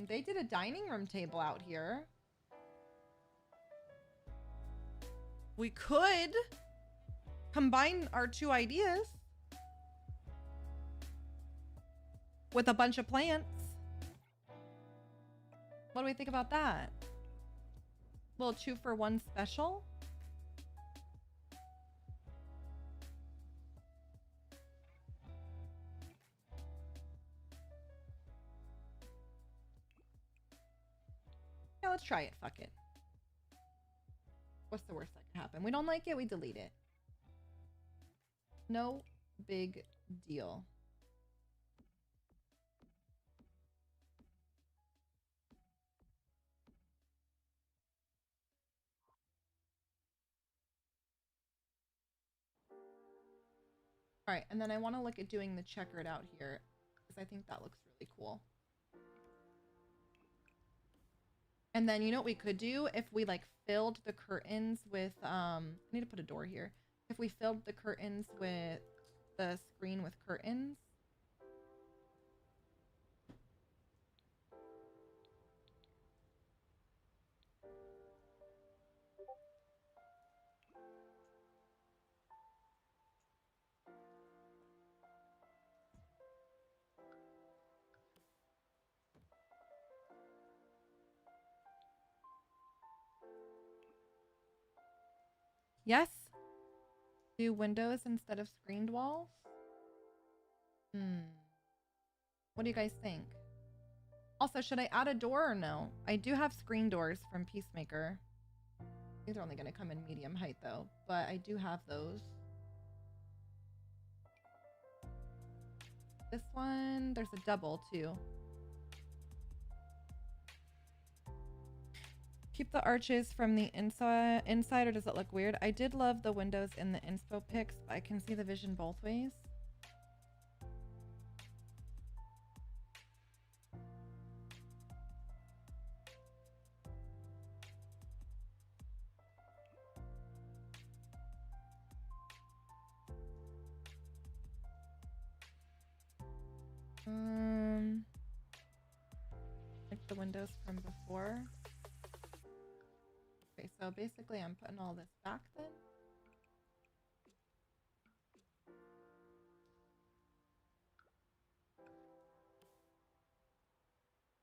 They did a dining room table out here. We could combine our 2 ideas with a bunch of plants. What do we think about that? Little 2-for-1 special. Yeah, let's try it. Fuck it. What's the worst that can happen? We don't like it, we delete it. No big deal. All right, and then I want to look at doing the checkered out here because I think that looks really cool. And then you know what we could do if we like filled the curtains with I need to put a door here. If we filled the curtains with the screen with curtains. Yes. Do windows instead of screened walls. What do you guys think? Also, should I add a door or no? I do have screen doors from Peacemaker. These are only going to come in medium height though, but I do have those. This one, there's a double too. Keep the arches from the inside, or does it look weird? I did love the windows in the inspo pics, but I can see the vision both ways. Like the windows from before. Okay, so basically I'm putting all this back then.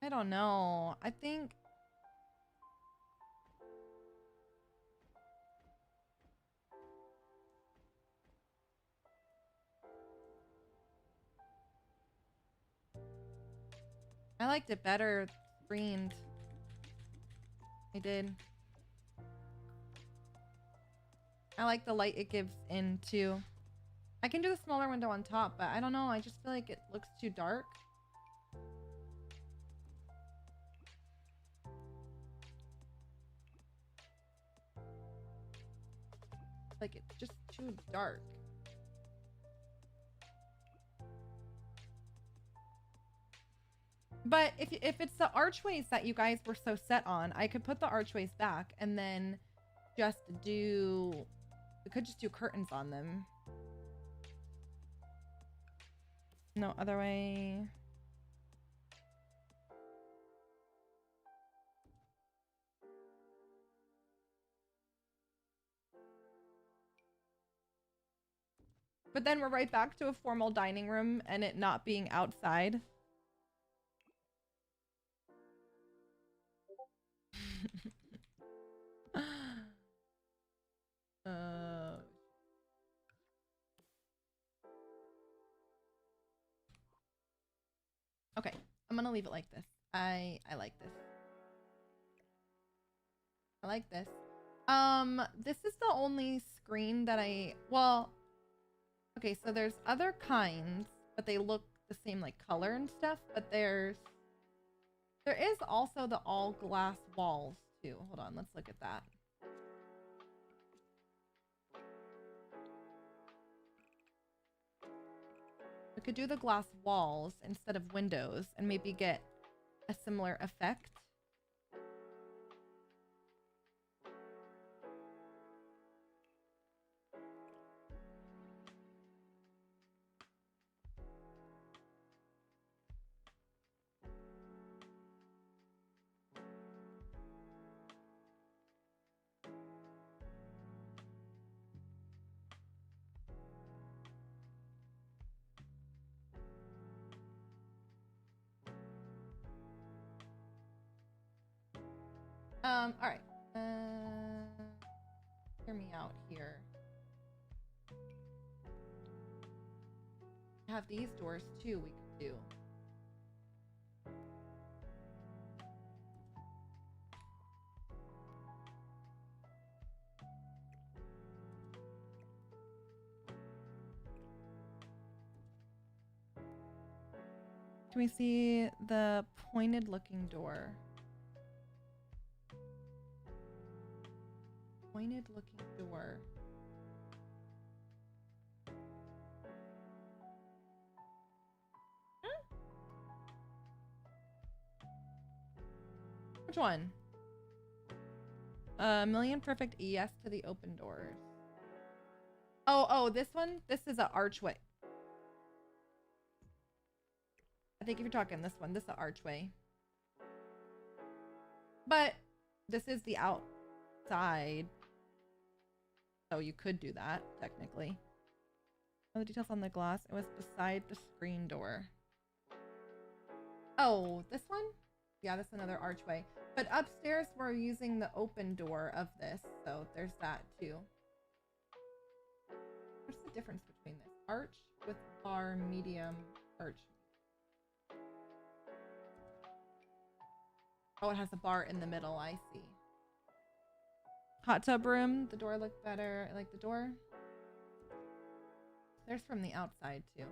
I don't know. I think I liked it better screened. I did. I like the light it gives in too. I can do the smaller window on top, but I don't know. I just feel like it looks too dark. Like it's just too dark. But if it's the archways that you guys were so set on, I could put the archways back and then just do... We could just do curtains on them. No other way. But then we're right back to a formal dining room and it not being outside. Okay, I'm gonna leave it like this. I like this. I like this. This is the only screen that well, okay, so there's other kinds, but they look the same like color and stuff, but there is also the all glass walls too. Hold on, let's look at that. We could do the glass walls instead of windows and maybe get a similar effect. All right. Hear me out here. Have these doors too. We could do. Can we see the pointed looking door? Pointed looking door. Which one? Million perfect yes to the open doors. Oh, this one? This is an archway. I think if you're talking this one, this is an archway. But this is the outside. So you could do that, technically. Oh, the details on the glass. It was beside the screen door. Oh, this one? Yeah, that's another archway. But upstairs, we're using the open door of this. So there's that, too. What's the difference between this? Arch with bar, medium, arch. Oh, it has a bar in the middle. I see. Hot tub room. The door looked better. I like the door. There's from the outside too.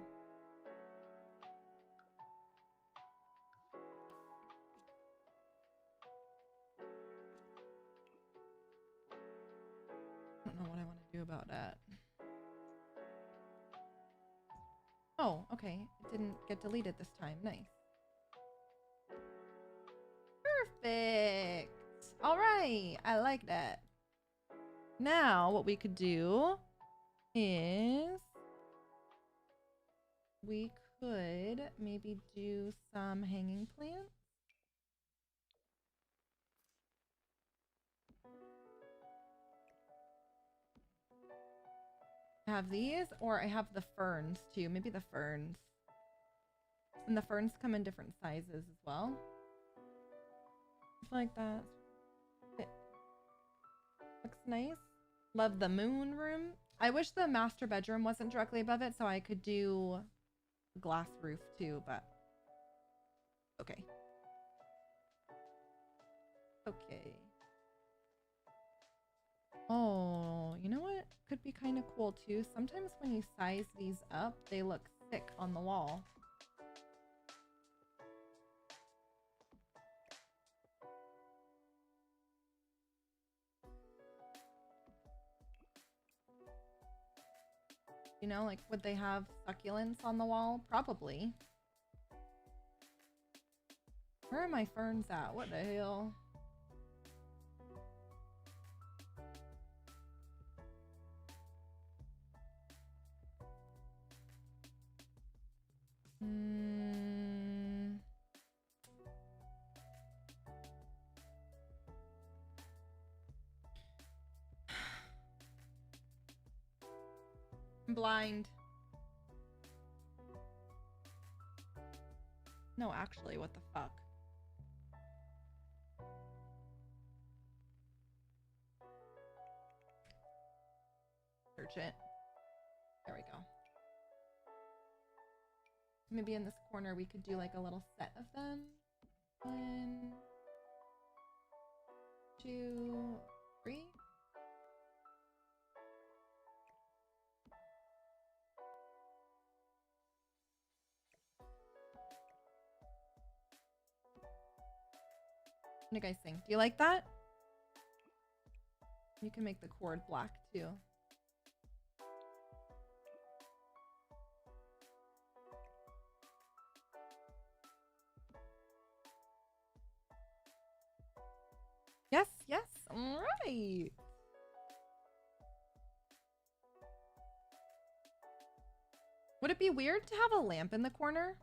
I don't know what I want to do about that. Oh, okay. It didn't get deleted this time. Nice. Perfect. All right. I like that. Now, what we could do is we could maybe do some hanging plants. I have these, or I have the ferns too. Maybe the ferns. And the ferns come in different sizes as well. Just like that. It looks nice. Love the moon room. I wish the master bedroom wasn't directly above it so I could do a glass roof too, but okay. Okay. Oh, you know what? Could be kind of cool too. Sometimes when you size these up, they look thick on the wall. You know, like would they have succulents on the wall? Probably. Where are my ferns at? What the hell? I'm blind. No, actually, what the fuck? Search it. There we go. Maybe in this corner we could do like a little set of them. 1, 2, 3. What do you guys think? Do you like that? You can make the cord black too. Yes, yes. All right. Would it be weird to have a lamp in the corner?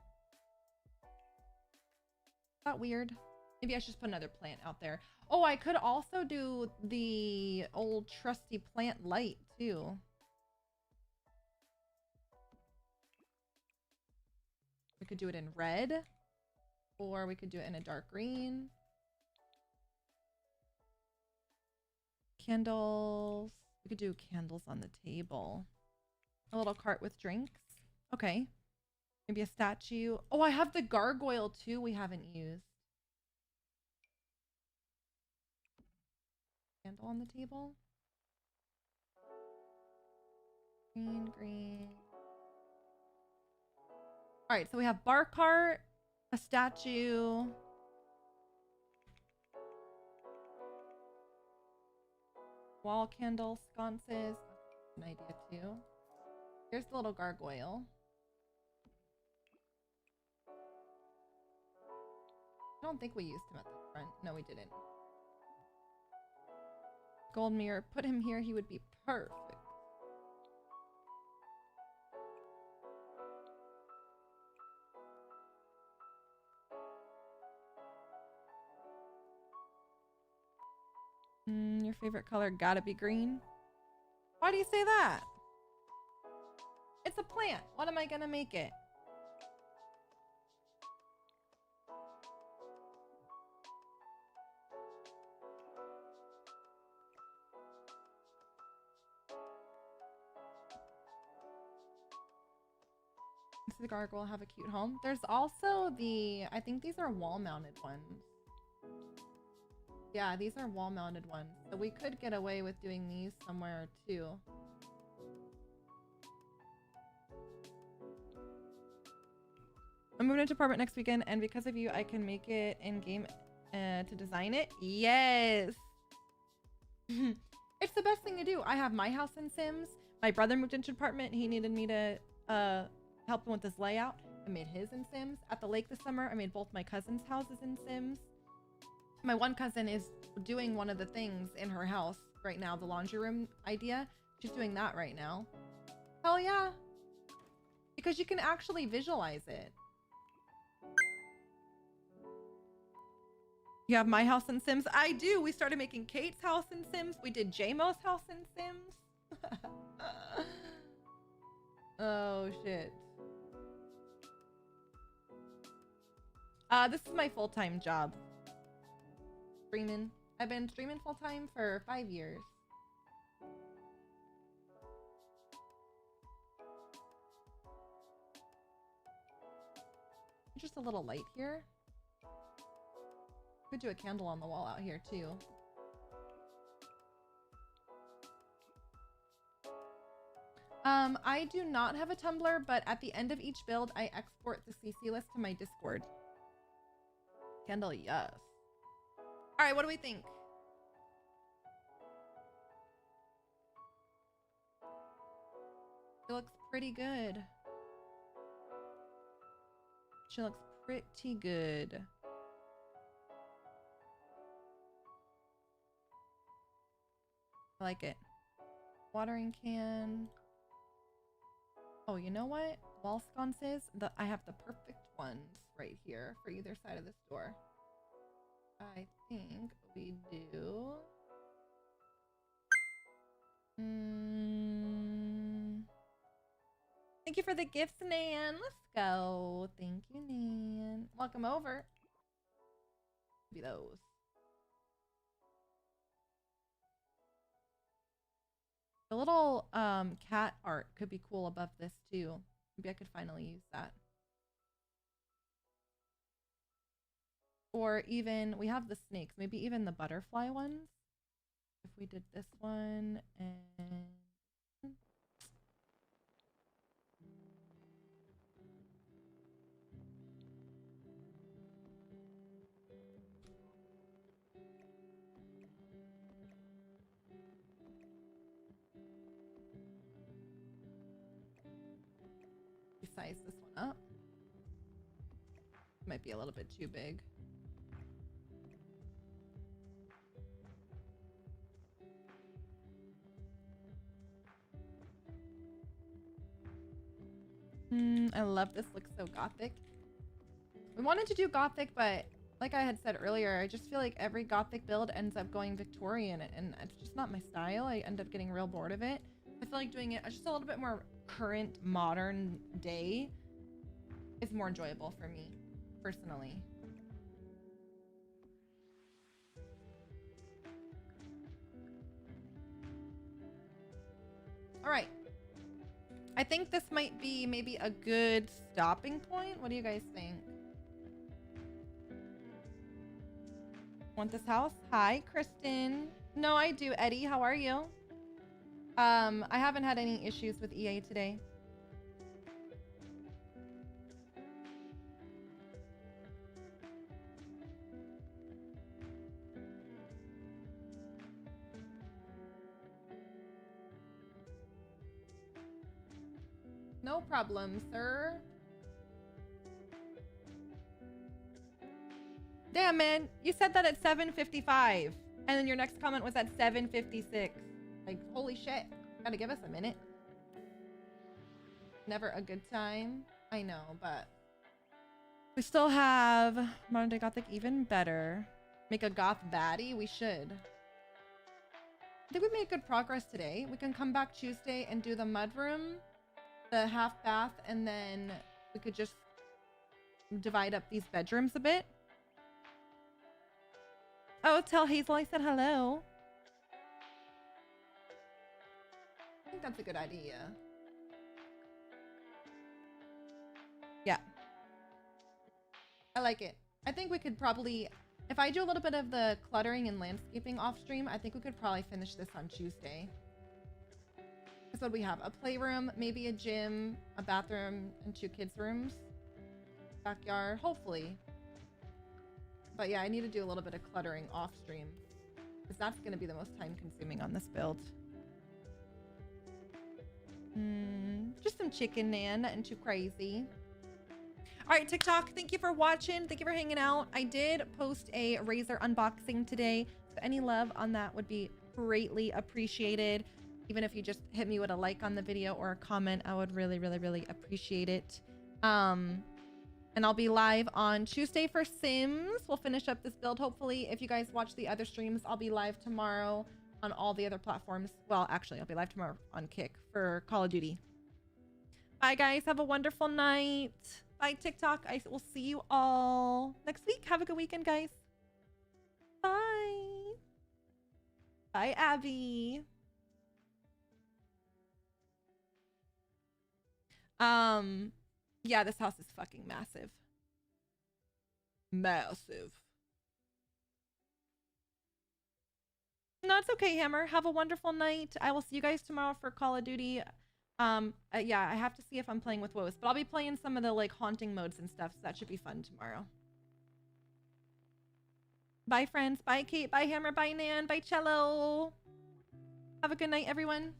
Is that weird? Maybe I should just put another plant out there. Oh, I could also do the old trusty plant light too. We could do it in red, or we could do it in a dark green. Candles. We could do candles on the table. A little cart with drinks. Okay. Maybe a statue. Oh, I have the gargoyle too we haven't used. Candle on the table. Green, green. All right, so we have bar cart, a statue. Wall candle sconces. An idea too. Here's the little gargoyle. I don't think we used him at the front. No, we didn't. Gold mirror. Put him here. He would be perfect. Your favorite color gotta be green. Why do you say that? It's a plant. What am I gonna make it? Does the gargoyle have a cute home? There's also the, I think these are wall mounted ones. Yeah, these are wall-mounted ones. So we could get away with doing these somewhere too. I'm moving into apartment next weekend, and because of you, I can make it in-game to design it. Yes! It's the best thing to do. I have my house in Sims. My brother moved into an apartment. He needed me to help him with his layout. I made his in Sims. At the lake this summer, I made both my cousins' houses in Sims. My one cousin is doing one of the things in her house right now, the laundry room idea. She's doing that right now. Hell yeah. Because you can actually visualize it. You have my house in Sims? I do. We started making Kate's house in Sims. We did JMO's house in Sims. Oh, shit. This is my full-time job. Streaming. I've been streaming full-time for 5 years. Just a little light here. Could do a candle on the wall out here too. I do not have a Tumblr, but at the end of each build, I export the CC list to my Discord. Candle, yes. All right, what do we think? It looks pretty good. She looks pretty good. I like it. Watering can. Oh, you know what? Wall sconces. I have the perfect ones right here for either side of this door. I think we do. Thank you for the gifts, Nan. Let's go. Thank you, Nan. Welcome over. Be those. The little cat art could be cool above this too. Maybe I could finally use that. Or even, we have the snakes, maybe even the butterfly ones. If we did this one and... size this one up. Might be a little bit too big. I love this. Looks so gothic. We wanted to do gothic, but like I had said earlier, I just feel like every gothic build ends up going Victorian, and it's just not my style. I end up getting real bored of it. I feel like doing it just a little bit more current, modern day is more enjoyable for me, personally. All right. I think this might be maybe a good stopping point. What do you guys think? Want this house? Hi, Kristen. No, I do. Eddie, how are you? I haven't had any issues with EA today. No problem, sir. Damn, man. You said that at 7:55. And then your next comment was at 7:56. Like, holy shit. Gotta give us a minute. Never a good time. I know, but... we still have Modern Day Gothic even better. Make a goth baddie? We should. I think we made good progress today. We can come back Tuesday and do the mudroom, the half bath, and then we could just divide up these bedrooms a bit. Oh, tell Hazel I said hello. I think that's a good idea. Yeah. I like it. I think we could probably If I do a little bit of the cluttering and landscaping off stream, I think we could probably finish this on Tuesday. That's what we have. A playroom, maybe a gym, a bathroom, and 2 kids' rooms. Backyard, hopefully. But yeah, I need to do a little bit of cluttering off stream, because that's going to be the most time consuming on this build. Just some chicken, Nan, nothing too crazy. All right, TikTok, thank you for watching. Thank you for hanging out. I did post a Razer unboxing today, so any love on that would be greatly appreciated. Even if you just hit me with a like on the video or a comment, I would really, really, really appreciate it. And I'll be live on Tuesday for Sims. We'll finish up this build, hopefully. If you guys watch the other streams, I'll be live tomorrow on all the other platforms. Well, actually, I'll be live tomorrow on Kick for Call of Duty. Bye, guys. Have a wonderful night. Bye, TikTok. I will see you all next week. Have a good weekend, guys. Bye. Bye, Abby. Yeah, this house is fucking massive. Massive. No, it's okay, Hammer. Have a wonderful night. I will see you guys tomorrow for Call of Duty. Yeah, I have to see if I'm playing with woes, but I'll be playing some of the like haunting modes and stuff, so that should be fun tomorrow. Bye, friends. Bye, Kate. Bye, Hammer. Bye, Nan. Bye, Cello. Have a good night, everyone.